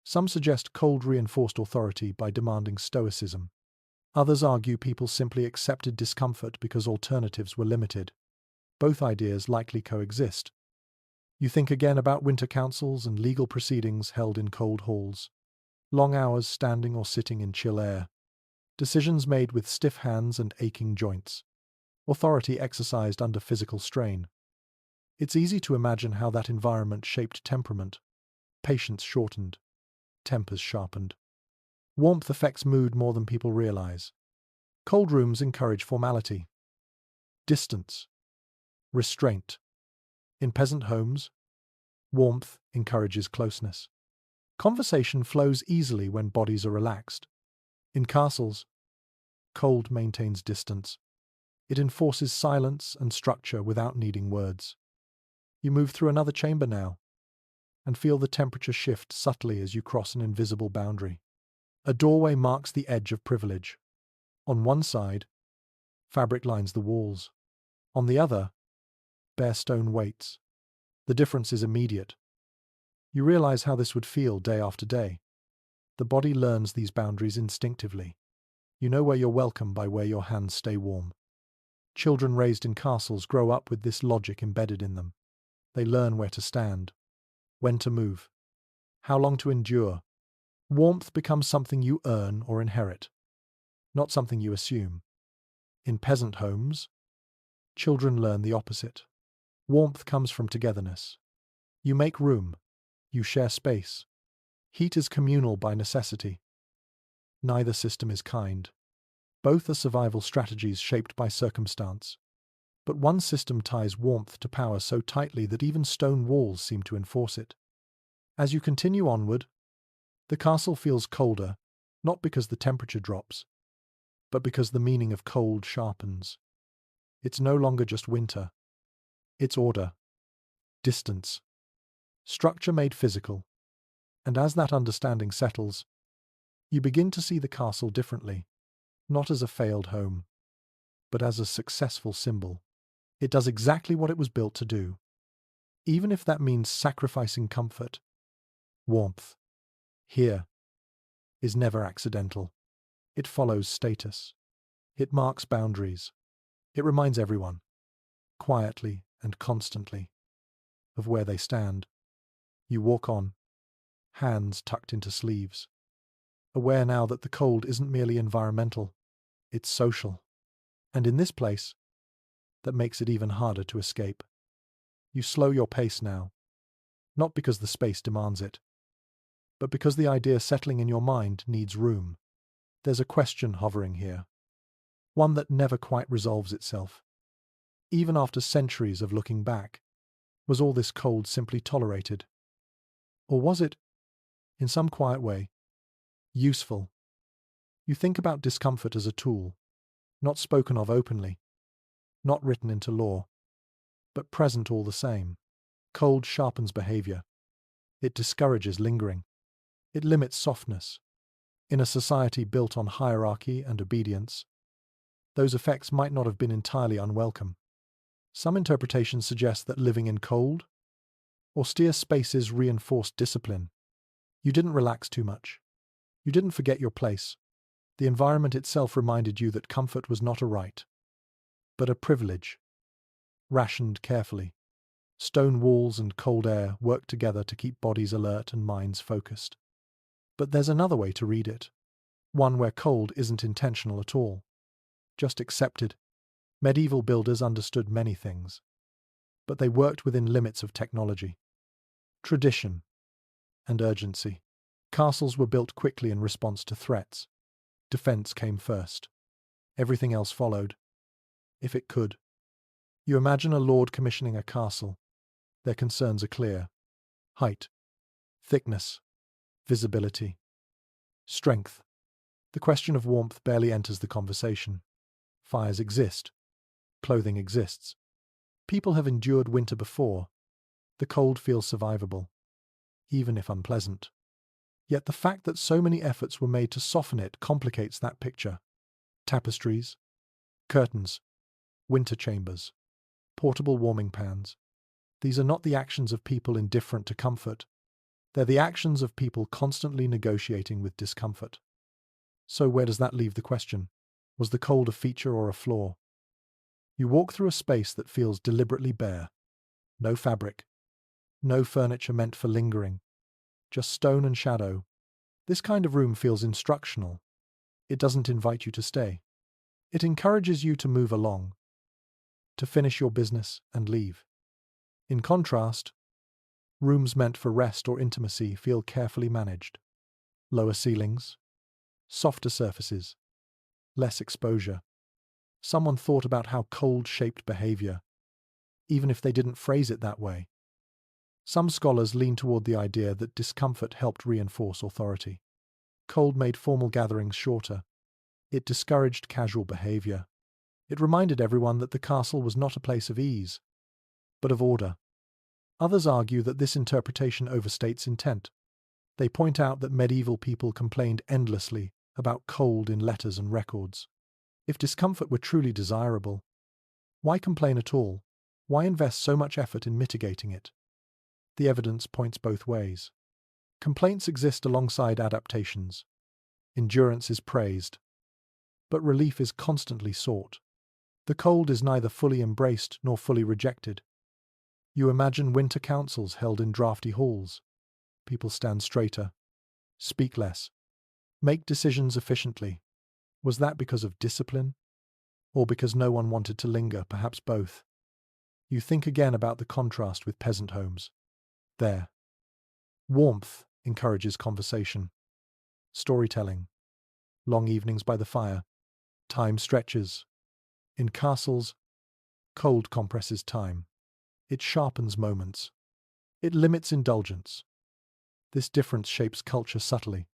Some suggest cold reinforced authority by demanding stoicism. Others argue people simply accepted discomfort because alternatives were limited. Both ideas likely coexist. You think again about winter councils and legal proceedings held in cold halls. Long hours standing or sitting in chill air. Decisions made with stiff hands and aching joints. Authority exercised under physical strain. It's easy to imagine how that environment shaped temperament. Patience shortened. Tempers sharpened. Warmth affects mood more than people realize. Cold rooms encourage formality. Distance. Restraint. In peasant homes, warmth encourages closeness. Conversation flows easily when bodies are relaxed. In castles, cold maintains distance. It enforces silence and structure without needing words. You move through another chamber now, and feel the temperature shift subtly as you cross an invisible boundary. A doorway marks the edge of privilege. On one side, fabric lines the walls. On the other, bare stone waits. The difference is immediate. You realize how this would feel day after day. The body learns these boundaries instinctively. You know where you're welcome by where your hands stay warm. Children raised in castles grow up with this logic embedded in them. They learn where to stand, when to move, how long to endure. Warmth becomes something you earn or inherit, not something you assume. In peasant homes, children learn the opposite. Warmth comes from togetherness. You make room. You share space. Heat is communal by necessity. Neither system is kind. Both are survival strategies shaped by circumstance. But one system ties warmth to power so tightly that even stone walls seem to enforce it. As you continue onward, the castle feels colder, not because the temperature drops, but because the meaning of cold sharpens. It's no longer just winter. It's order, distance, Structure made physical. And as that understanding settles, you begin to see the castle differently, not as a failed home, but as a successful symbol. It does exactly what it was built to do, even if that means sacrificing comfort. Warmth, here, is never accidental. It follows status. It marks boundaries. It reminds everyone, quietly and constantly, of where they stand. You walk on, hands tucked into sleeves, aware now that the cold isn't merely environmental, it's social. And in this place, that makes it even harder to escape. You slow your pace now, not because the space demands it, but because the idea settling in your mind needs room. There's a question hovering here, one that never quite resolves itself. Even after centuries of looking back, was all this cold simply tolerated? Or was it, in some quiet way, useful? You think about discomfort as a tool, not spoken of openly, not written into law, but present all the same. Cold sharpens behavior. It discourages lingering. It limits softness. In a society built on hierarchy and obedience, those effects might not have been entirely unwelcome. Some interpretations suggest that living in cold, austere spaces reinforced discipline. You didn't relax too much. You didn't forget your place. The environment itself reminded you that comfort was not a right, but a privilege, rationed carefully. Stone walls and cold air worked together to keep bodies alert and minds focused. But there's another way to read it, one where cold isn't intentional at all, just accepted. Medieval builders understood many things, but they worked within limits of technology, tradition, and urgency. Castles were built quickly in response to threats. Defense came first. Everything else followed, if it could. You imagine a lord commissioning a castle. Their concerns are clear. Height, thickness, visibility, strength. The question of warmth barely enters the conversation. Fires exist. Clothing exists. People have endured winter before. The cold feels survivable, even if unpleasant. Yet the fact that so many efforts were made to soften it complicates that picture. Tapestries, curtains, winter chambers, portable warming pans. These are not the actions of people indifferent to comfort. They're the actions of people constantly negotiating with discomfort. So where does that leave the question? Was the cold a feature or a flaw? You walk through a space that feels deliberately bare. No fabric. No furniture meant for lingering. Just stone and shadow. This kind of room feels instructional. It doesn't invite you to stay. It encourages you to move along, to finish your business and leave. In contrast, rooms meant for rest or intimacy feel carefully managed. Lower ceilings, softer surfaces, less exposure. Someone thought about how cold shaped behavior, even if they didn't phrase it that way. Some scholars lean toward the idea that discomfort helped reinforce authority. Cold made formal gatherings shorter. It discouraged casual behavior. It reminded everyone that the castle was not a place of ease, but of order. Others argue that this interpretation overstates intent. They point out that medieval people complained endlessly about cold in letters and records. If discomfort were truly desirable, why complain at all? Why invest so much effort in mitigating it? The evidence points both ways. Complaints exist alongside adaptations. Endurance is praised, but relief is constantly sought. The cold is neither fully embraced nor fully rejected. You imagine winter councils held in drafty halls. People stand straighter, speak less, make decisions efficiently. Was that because of discipline? Or because no one wanted to linger, perhaps both? You think again about the contrast with peasant homes. There, warmth encourages conversation, storytelling, long evenings by the fire, time stretches. In castles, cold compresses time. It sharpens moments. It limits indulgence. This difference shapes culture subtly.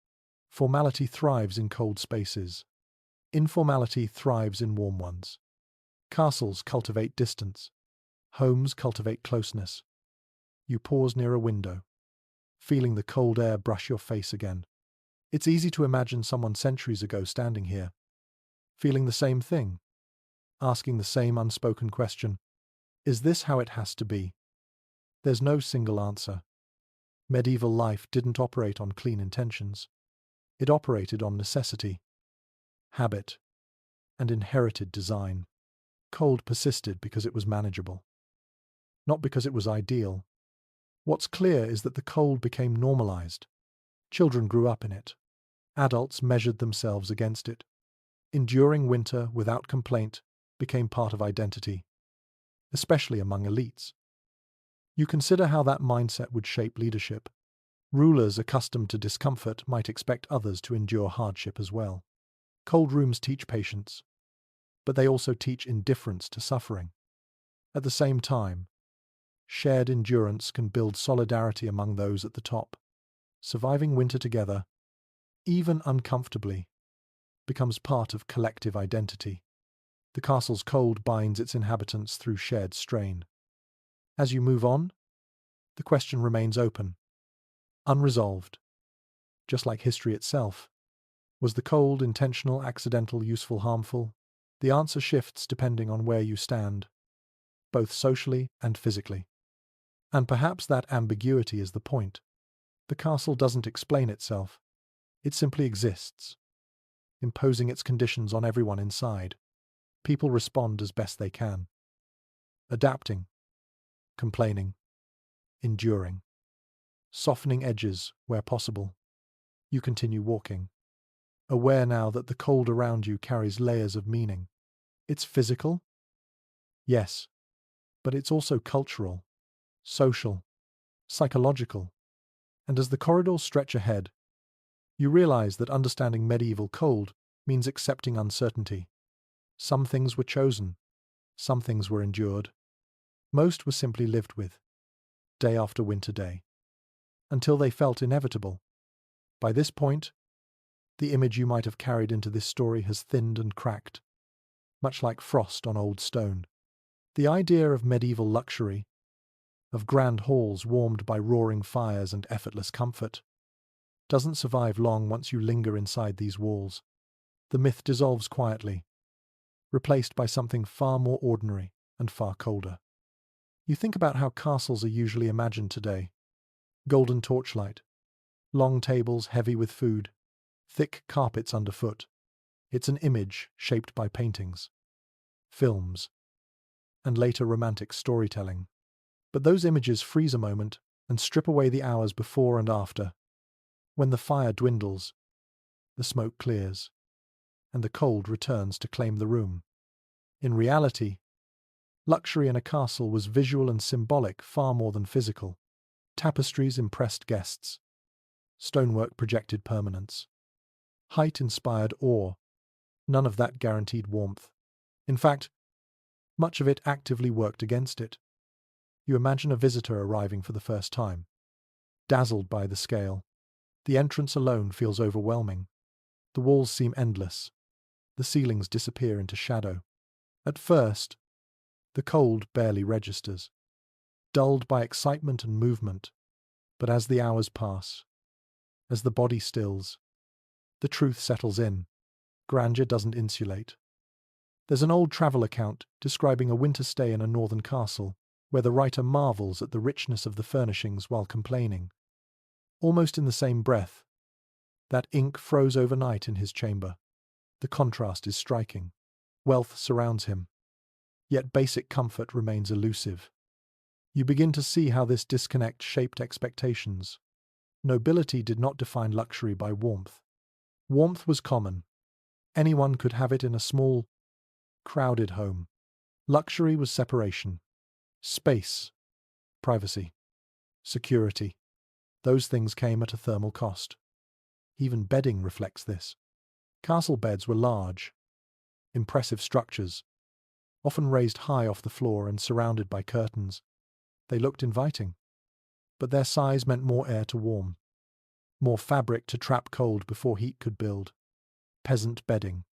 Formality thrives in cold spaces. Informality thrives in warm ones. Castles cultivate distance. Homes cultivate closeness. You pause near a window, feeling the cold air brush your face again. It's easy to imagine someone centuries ago standing here, feeling the same thing, asking the same unspoken question. Is this how it has to be? There's no single answer. Medieval life didn't operate on clean intentions. It operated on necessity, habit, and inherited design. Cold persisted because it was manageable, not because it was ideal. What's clear is that the cold became normalized. Children grew up in it. Adults measured themselves against it. Enduring winter without complaint became part of identity, especially among elites. You consider how that mindset would shape leadership. Rulers accustomed to discomfort might expect others to endure hardship as well. Cold rooms teach patience, but they also teach indifference to suffering. At the same time, shared endurance can build solidarity among those at the top. Surviving winter together, even uncomfortably, becomes part of collective identity. The castle's cold binds its inhabitants through shared strain. As you move on, the question remains open, unresolved. Just like history itself, was the cold intentional, accidental, useful, harmful? The answer shifts depending on where you stand, both socially and physically. And perhaps that ambiguity is the point. The castle doesn't explain itself. It simply exists, imposing its conditions on everyone inside. People respond as best they can, adapting, complaining, enduring, softening edges where possible. You continue walking, aware now that the cold around you carries layers of meaning. It's physical, yes, but it's also cultural, social, psychological. And as the corridors stretch ahead, you realize that understanding medieval cold means accepting uncertainty. Some things were chosen, some things were endured. Most were simply lived with, day after winter day, until they felt inevitable. By this point, the image you might have carried into this story has thinned and cracked, much like frost on old stone. The idea of medieval luxury, of grand halls warmed by roaring fires and effortless comfort, doesn't survive long once you linger inside these walls. The myth dissolves quietly, replaced by something far more ordinary and far colder. You think about how castles are usually imagined today. Golden torchlight, long tables heavy with food, thick carpets underfoot. It's an image shaped by paintings, films, and later romantic storytelling. But those images freeze a moment and strip away the hours before and after. When the fire dwindles, the smoke clears, and the cold returns to claim the room. In reality, luxury in a castle was visual and symbolic far more than physical. Tapestries impressed guests. Stonework projected permanence. Height inspired awe. None of that guaranteed warmth. In fact, much of it actively worked against it. You imagine a visitor arriving for the first time, dazzled by the scale. The entrance alone feels overwhelming. The walls seem endless. The ceilings disappear into shadow. At first, the cold barely registers, dulled by excitement and movement. But as the hours pass, as the body stills, the truth settles in. Grandeur doesn't insulate. There's an old travel account describing a winter stay in a northern castle, where the writer marvels at the richness of the furnishings while complaining. Almost in the same breath, that ink froze overnight in his chamber. The contrast is striking. Wealth surrounds him, yet basic comfort remains elusive. You begin to see how this disconnect shaped expectations. Nobility did not define luxury by warmth. Warmth was common. Anyone could have it in a small, crowded home. Luxury was separation, space, privacy, security. Those things came at a thermal cost. Even bedding reflects this. Castle beds were large, impressive structures, often raised high off the floor and surrounded by curtains. They looked inviting, but their size meant more air to warm, more fabric to trap cold before heat could build. Peasant bedding,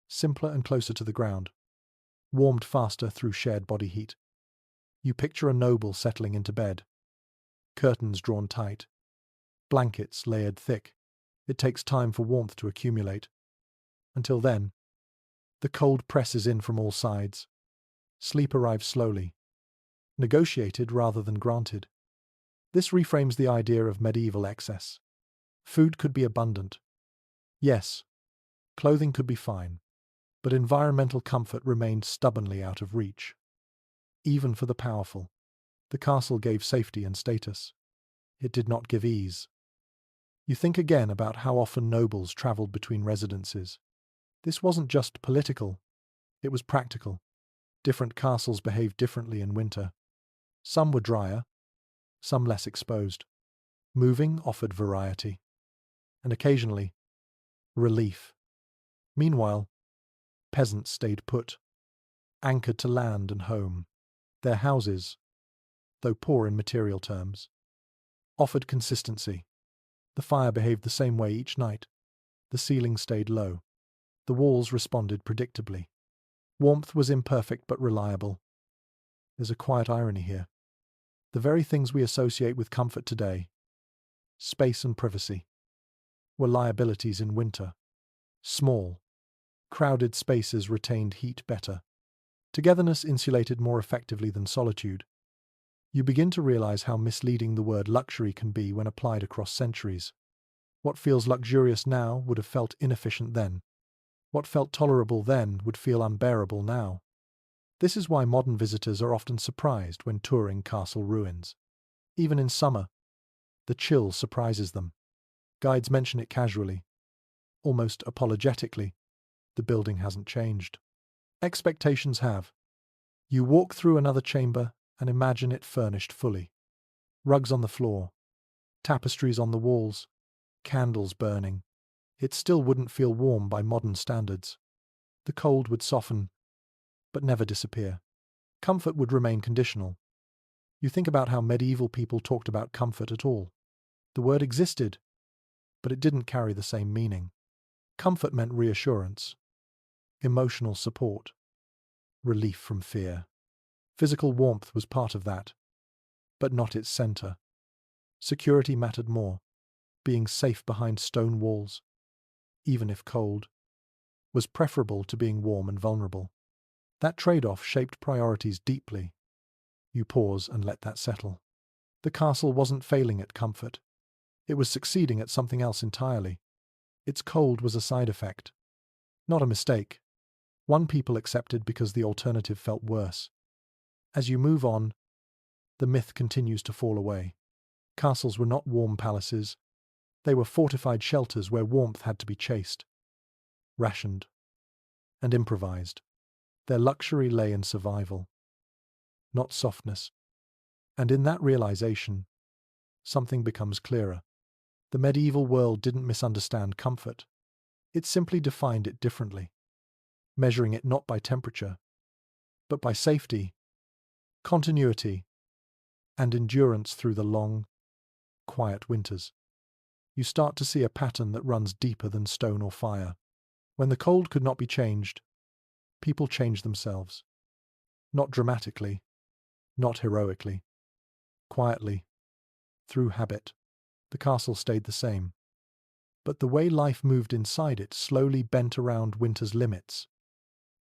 simpler and closer to the ground, warmed faster through shared body heat. You picture a noble settling into bed, curtains drawn tight, blankets layered thick. It takes time for warmth to accumulate. Until then, the cold presses in from all sides. Sleep arrives slowly, negotiated rather than granted. This reframes the idea of medieval excess. Food could be abundant. Yes, clothing could be fine, but environmental comfort remained stubbornly out of reach. Even for the powerful, the castle gave safety and status. It did not give ease. You think again about how often nobles travelled between residences. This wasn't just political, it was practical. Different castles behaved differently in winter. Some were drier, some less exposed. Moving offered variety, and occasionally, relief. Meanwhile, peasants stayed put, anchored to land and home. Their houses, though poor in material terms, offered consistency. The fire behaved the same way each night. The ceiling stayed low. The walls responded predictably. Warmth was imperfect but reliable. There's a quiet irony here. The very things we associate with comfort today, space and privacy, were liabilities in winter. Small, crowded spaces retained heat better. Togetherness insulated more effectively than solitude. You begin to realize how misleading the word luxury can be when applied across centuries. What feels luxurious now would have felt inefficient then. What felt tolerable then would feel unbearable now. This is why modern visitors are often surprised when touring castle ruins. Even in summer, the chill surprises them. Guides mention it casually, almost apologetically. The building hasn't changed. Expectations have. You walk through another chamber and imagine it furnished fully. Rugs on the floor, tapestries on the walls, candles burning. It still wouldn't feel warm by modern standards. The cold would soften, but never disappear. Comfort would remain conditional. You think about how medieval people talked about comfort at all. The word existed, but it didn't carry the same meaning. Comfort meant reassurance, emotional support, relief from fear. Physical warmth was part of that, but not its center. Security mattered more. Being safe behind stone walls, even if cold, was preferable to being warm and vulnerable. That trade-off shaped priorities deeply. You pause and let that settle. The castle wasn't failing at comfort. It was succeeding at something else entirely. Its cold was a side effect, not a mistake. One people accepted because the alternative felt worse. As you move on, the myth continues to fall away. Castles were not warm palaces. They were fortified shelters where warmth had to be chased, rationed, and improvised. Their luxury lay in survival, not softness. And in that realization, something becomes clearer. The medieval world didn't misunderstand comfort. It simply defined it differently, measuring it not by temperature, but by safety, continuity, and endurance through the long, quiet winters. You start to see a pattern that runs deeper than stone or fire. When the cold could not be changed, people changed themselves. Not dramatically, not heroically, quietly, through habit. The castle stayed the same. But the way life moved inside it slowly bent around winter's limits.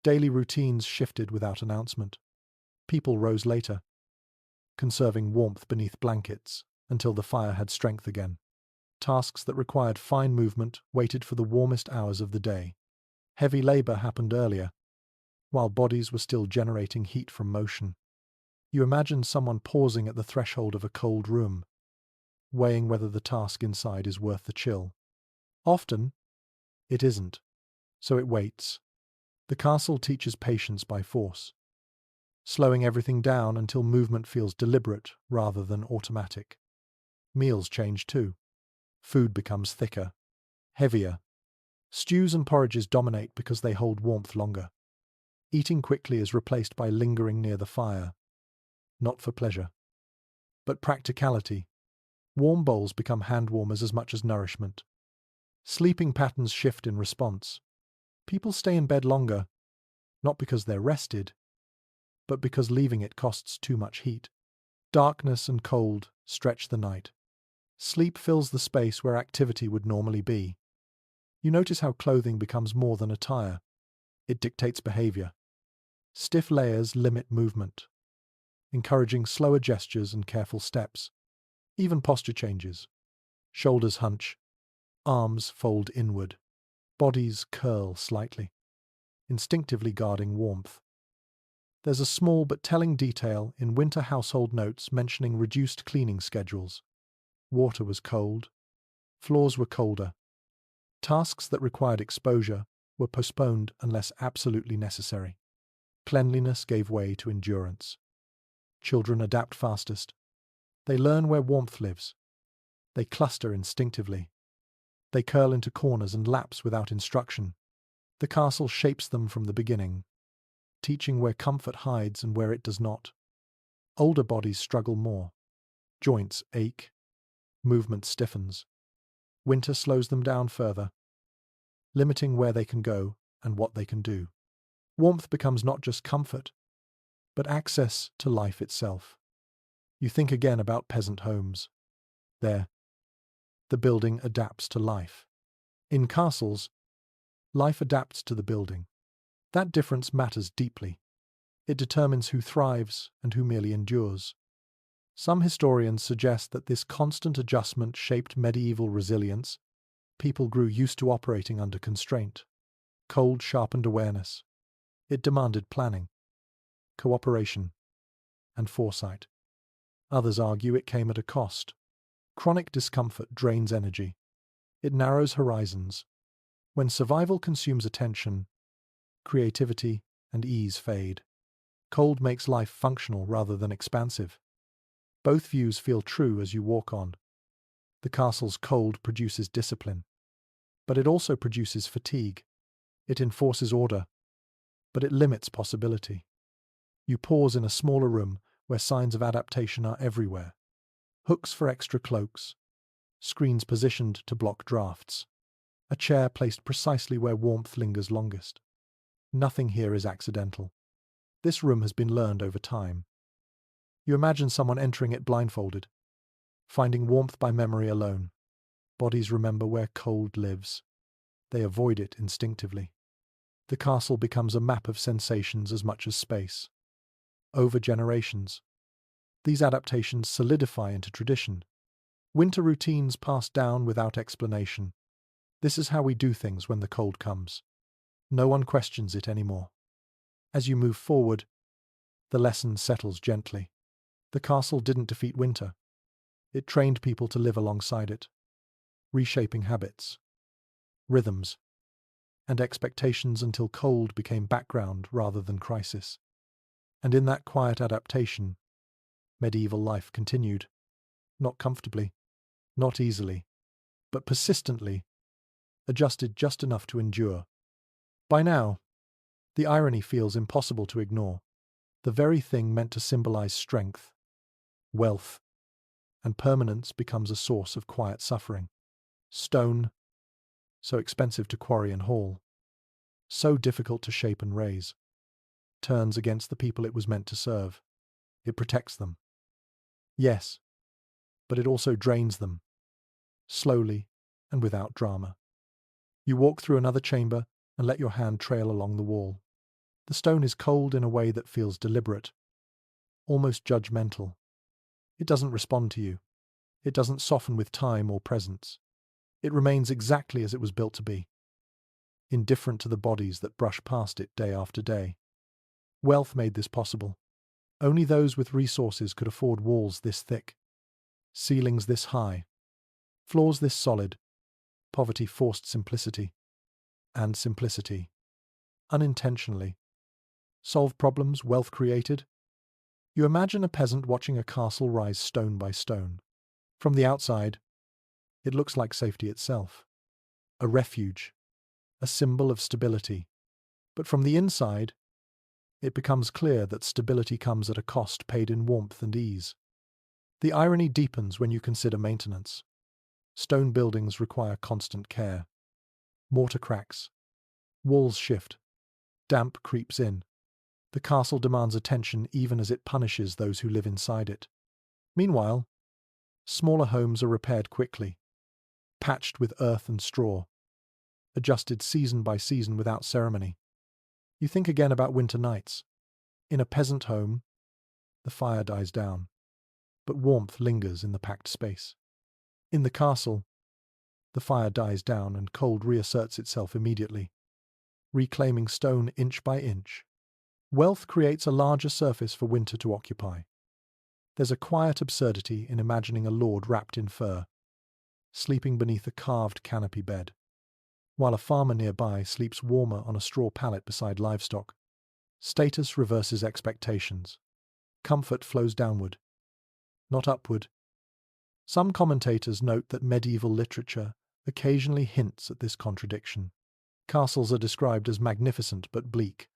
Daily routines shifted without announcement. People rose later, conserving warmth beneath blankets until the fire had strength again. Tasks that required fine movement waited for the warmest hours of the day. Heavy labor happened earlier, while bodies were still generating heat from motion. You imagine someone pausing at the threshold of a cold room, weighing whether the task inside is worth the chill. Often, it isn't, so it waits. The castle teaches patience by force, slowing everything down until movement feels deliberate rather than automatic. Meals change too. Food becomes thicker, heavier. Stews and porridges dominate because they hold warmth longer. Eating quickly is replaced by lingering near the fire, not for pleasure, but practicality. Warm bowls become hand warmers as much as nourishment. Sleeping patterns shift in response. People stay in bed longer, not because they're rested, but because leaving it costs too much heat. Darkness and cold stretch the night. Sleep fills the space where activity would normally be. You notice how clothing becomes more than attire. It dictates behavior. Stiff layers limit movement, encouraging slower gestures and careful steps. Even posture changes. Shoulders hunch, arms fold inward, bodies curl slightly, instinctively guarding warmth. There's a small but telling detail in winter household notes mentioning reduced cleaning schedules. Water was cold, floors were colder. Tasks that required exposure were postponed unless absolutely necessary. Cleanliness gave way to endurance. Children adapt fastest. They learn where warmth lives. They cluster instinctively. They curl into corners and laps without instruction. The castle shapes them from the beginning, teaching where comfort hides and where it does not. Older bodies struggle more. Joints ache. Movement stiffens. Winter slows them down further, limiting where they can go and what they can do. Warmth becomes not just comfort, but access to life itself. You think again about peasant homes. There, the building adapts to life. In castles, life adapts to the building. That difference matters deeply. It determines who thrives and who merely endures. Some historians suggest that this constant adjustment shaped medieval resilience. People grew used to operating under constraint. Cold sharpened awareness. It demanded planning, cooperation, and foresight. Others argue it came at a cost. Chronic discomfort drains energy. It narrows horizons. When survival consumes attention, creativity and ease fade. Cold makes life functional rather than expansive. Both views feel true as you walk on. The castle's cold produces discipline, but it also produces fatigue. It enforces order, but it limits possibility. You pause in a smaller room where signs of adaptation are everywhere. Hooks for extra cloaks, screens positioned to block drafts, a chair placed precisely where warmth lingers longest. Nothing here is accidental. This room has been learned over time. You imagine someone entering it blindfolded, finding warmth by memory alone. Bodies remember where cold lives. They avoid it instinctively. The castle becomes a map of sensations as much as space. Over generations, these adaptations solidify into tradition. Winter routines passed down without explanation. This is how we do things when the cold comes. No one questions it anymore. As you move forward, the lesson settles gently. The castle didn't defeat winter. It trained people to live alongside it, reshaping habits, rhythms, and expectations until cold became background rather than crisis. And in that quiet adaptation, medieval life continued, not comfortably, not easily, but persistently, adjusted just enough to endure. By now, the irony feels impossible to ignore. The very thing meant to symbolize strength, wealth, and permanence becomes a source of quiet suffering. Stone, so expensive to quarry and haul, so difficult to shape and raise, turns against the people it was meant to serve. It protects them. Yes, but it also drains them, slowly and without drama. You walk through another chamber and let your hand trail along the wall. The stone is cold in a way that feels deliberate, almost judgmental. It doesn't respond to you. It doesn't soften with time or presence. It remains exactly as it was built to be, indifferent to the bodies that brush past it day after day. Wealth made this possible. Only those with resources could afford walls this thick, ceilings this high, floors this solid. Poverty forced simplicity, and simplicity, unintentionally, solved problems wealth created. You imagine a peasant watching a castle rise stone by stone. From the outside, it looks like safety itself, a refuge, a symbol of stability. But from the inside, it becomes clear that stability comes at a cost paid in warmth and ease. The irony deepens when you consider maintenance. Stone buildings require constant care. Mortar cracks, walls shift, damp creeps in. The castle demands attention even as it punishes those who live inside it. Meanwhile, smaller homes are repaired quickly, patched with earth and straw, adjusted season by season without ceremony. You think again about winter nights. In a peasant home, the fire dies down, but warmth lingers in the packed space. In the castle, the fire dies down and cold reasserts itself immediately, reclaiming stone inch by inch. Wealth creates a larger surface for winter to occupy. There's a quiet absurdity in imagining a lord wrapped in fur, sleeping beneath a carved canopy bed, while a farmer nearby sleeps warmer on a straw pallet beside livestock. Status reverses expectations. Comfort flows downward, not upward. Some commentators note that medieval literature occasionally hints at this contradiction. Castles are described as magnificent but bleak,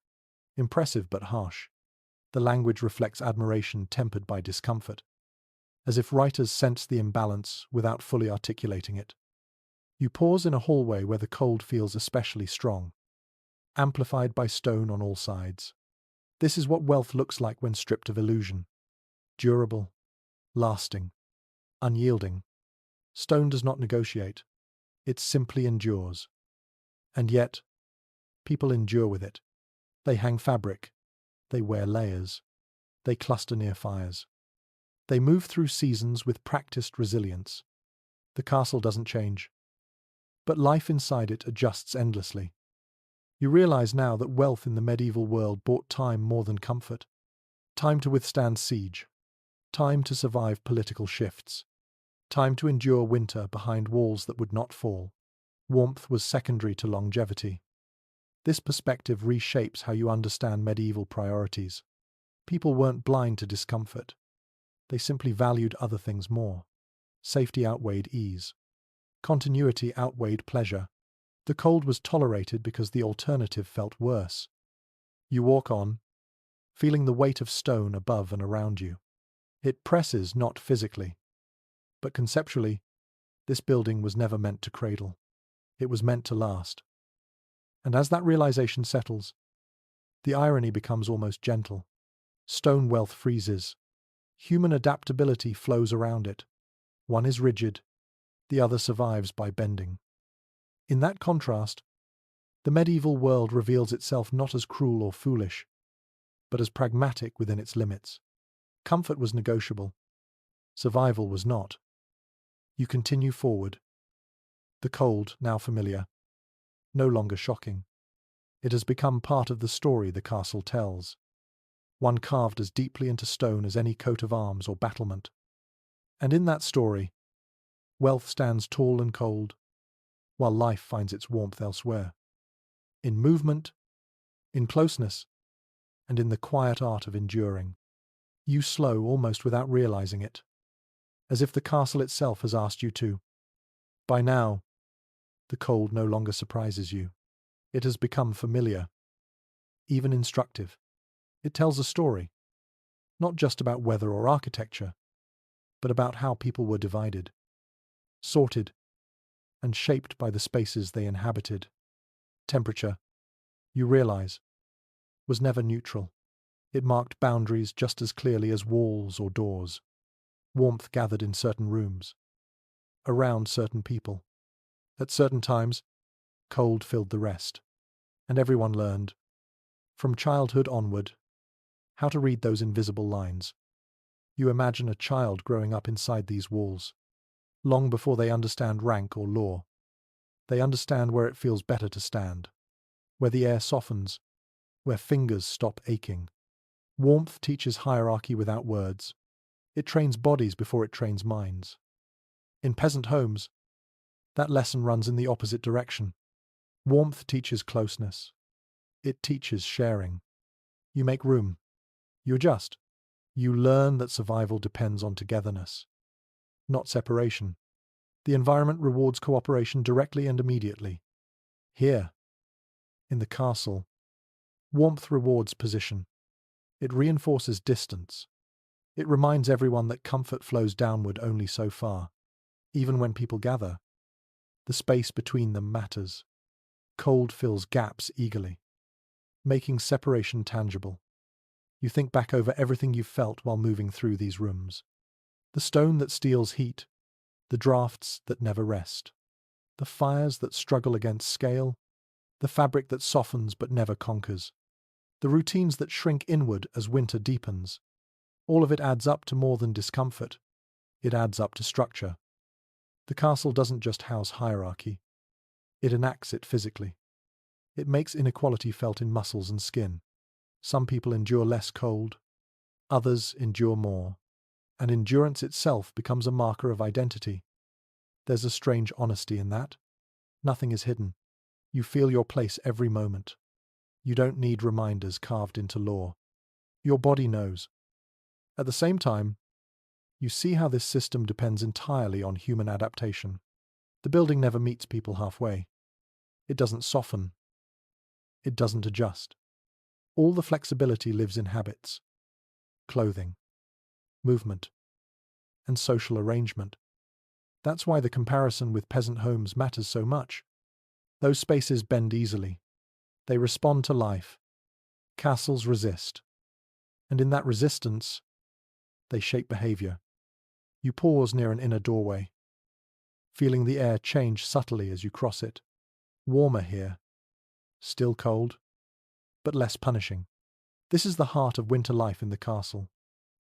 impressive but harsh. The language reflects admiration tempered by discomfort, as if writers sense the imbalance without fully articulating it. You pause in a hallway where the cold feels especially strong, amplified by stone on all sides. This is what wealth looks like when stripped of illusion. Durable, lasting, unyielding. Stone does not negotiate. It simply endures. And yet, people endure with it. They hang fabric. They wear layers. They cluster near fires. They move through seasons with practiced resilience. The castle doesn't change, but life inside it adjusts endlessly. You realize now that wealth in the medieval world bought time more than comfort. Time to withstand siege. Time to survive political shifts. Time to endure winter behind walls that would not fall. Warmth was secondary to longevity. This perspective reshapes how you understand medieval priorities. People weren't blind to discomfort. They simply valued other things more. Safety outweighed ease. Continuity outweighed pleasure. The cold was tolerated because the alternative felt worse. You walk on, feeling the weight of stone above and around you. It presses not physically, but conceptually, this building was never meant to cradle. It was meant to last. And as that realization settles, the irony becomes almost gentle. Stone wealth freezes. Human adaptability flows around it. One is rigid, the other survives by bending. In that contrast, the medieval world reveals itself not as cruel or foolish, but as pragmatic within its limits. Comfort was negotiable. Survival was not. You continue forward. The cold, now familiar, no longer shocking. It has become part of the story the castle tells, one carved as deeply into stone as any coat of arms or battlement. And in that story, wealth stands tall and cold, while life finds its warmth elsewhere. In movement, in closeness, and in the quiet art of enduring. You slow almost without realizing it, as if the castle itself has asked you to. By now, the cold no longer surprises you. It has become familiar, even instructive. It tells a story, not just about weather or architecture, but about how people were divided, sorted, and shaped by the spaces they inhabited. Temperature, you realize, was never neutral. It marked boundaries just as clearly as walls or doors. Warmth gathered in certain rooms, around certain people. At certain times, cold filled the rest, and everyone learned, from childhood onward, how to read those invisible lines. You imagine a child growing up inside these walls. Long before they understand rank or law, they understand where it feels better to stand, where the air softens, where fingers stop aching. Warmth teaches hierarchy without words. It trains bodies before it trains minds. In peasant homes, that lesson runs in the opposite direction. Warmth teaches closeness. It teaches sharing. You make room. You adjust. You learn that survival depends on togetherness, not separation. The environment rewards cooperation directly and immediately. Here, in the castle, warmth rewards position. It reinforces distance. It reminds everyone that comfort flows downward only so far. Even when people gather, the space between them matters. Cold fills gaps eagerly, making separation tangible. You think back over everything you felt while moving through these rooms. The stone that steals heat, the drafts that never rest, the fires that struggle against scale, the fabric that softens but never conquers, the routines that shrink inward as winter deepens. All of it adds up to more than discomfort. It adds up to structure. The castle doesn't just house hierarchy. It enacts it physically. It makes inequality felt in muscles and skin. Some people endure less cold, others endure more, and endurance itself becomes a marker of identity. There's a strange honesty in that. Nothing is hidden. You feel your place every moment. You don't need reminders carved into law. Your body knows. At the same time, you see how this system depends entirely on human adaptation. The building never meets people halfway. It doesn't soften. It doesn't adjust. All the flexibility lives in habits, clothing, movement, and social arrangement. That's why the comparison with peasant homes matters so much. Those spaces bend easily. They respond to life. Castles resist. And in that resistance, they shape behavior. You pause near an inner doorway, feeling the air change subtly as you cross it. Warmer here. Still cold, but less punishing. This is the heart of winter life in the castle.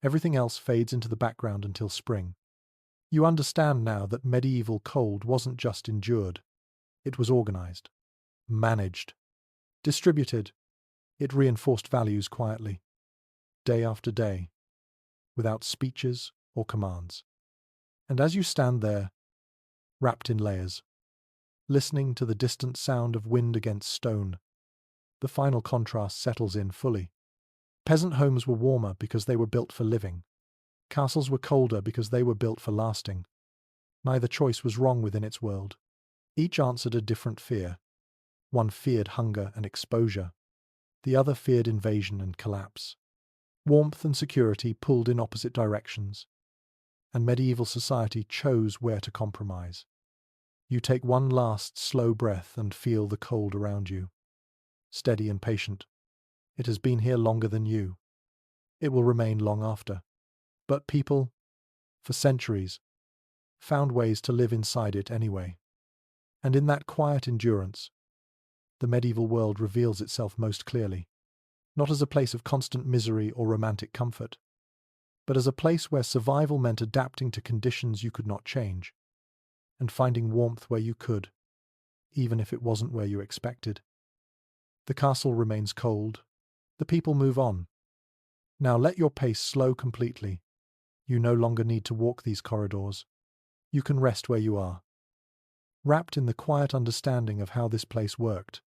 Everything else fades into the background until spring. You understand now that medieval cold wasn't just endured. It was organized, managed, distributed. It reinforced values quietly, day after day, without speeches or commands. And as you stand there, wrapped in layers, listening to the distant sound of wind against stone, the final contrast settles in fully. Peasant homes were warmer because they were built for living. Castles were colder because they were built for lasting. Neither choice was wrong within its world. Each answered a different fear. One feared hunger and exposure. The other feared invasion and collapse. Warmth and security pulled in opposite directions, and medieval society chose where to compromise. You take one last slow breath and feel the cold around you. Steady and patient. It has been here longer than you. It will remain long after. But people, for centuries, found ways to live inside it anyway. And in that quiet endurance, the medieval world reveals itself most clearly, not as a place of constant misery or romantic comfort, but as a place where survival meant adapting to conditions you could not change, and finding warmth where you could, even if it wasn't where you expected. The castle remains cold. The people move on. Now let your pace slow completely. You no longer need to walk these corridors. You can rest where you are, wrapped in the quiet understanding of how this place worked,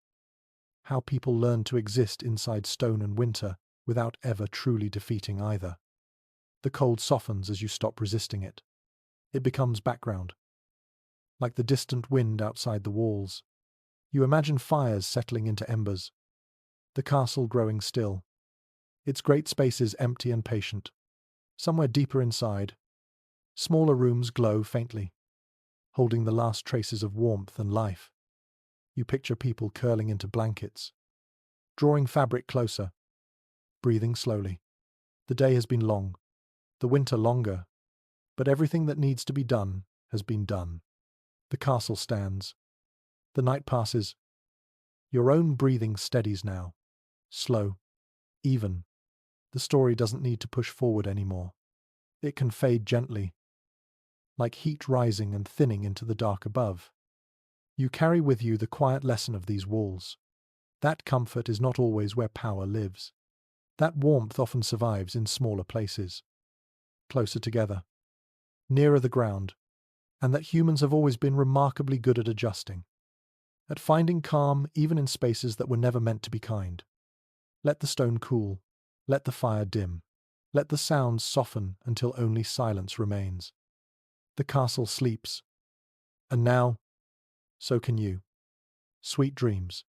how people learned to exist inside stone and winter without ever truly defeating either. The cold softens as you stop resisting it. It becomes background, like the distant wind outside the walls. You imagine fires settling into embers, the castle growing still, its great spaces empty and patient. Somewhere deeper inside, smaller rooms glow faintly, holding the last traces of warmth and life. You picture people curling into blankets, drawing fabric closer, breathing slowly. The day has been long, the winter longer, but everything that needs to be done has been done. The castle stands. The night passes. Your own breathing steadies now, slow, even. The story doesn't need to push forward anymore. It can fade gently, like heat rising and thinning into the dark above. You carry with you the quiet lesson of these walls. That comfort is not always where power lives. That warmth often survives in smaller places, closer together, nearer the ground, and that humans have always been remarkably good at adjusting, at finding calm even in spaces that were never meant to be kind. Let the stone cool, let the fire dim, let the sounds soften until only silence remains. The castle sleeps, and now, so can you. Sweet dreams.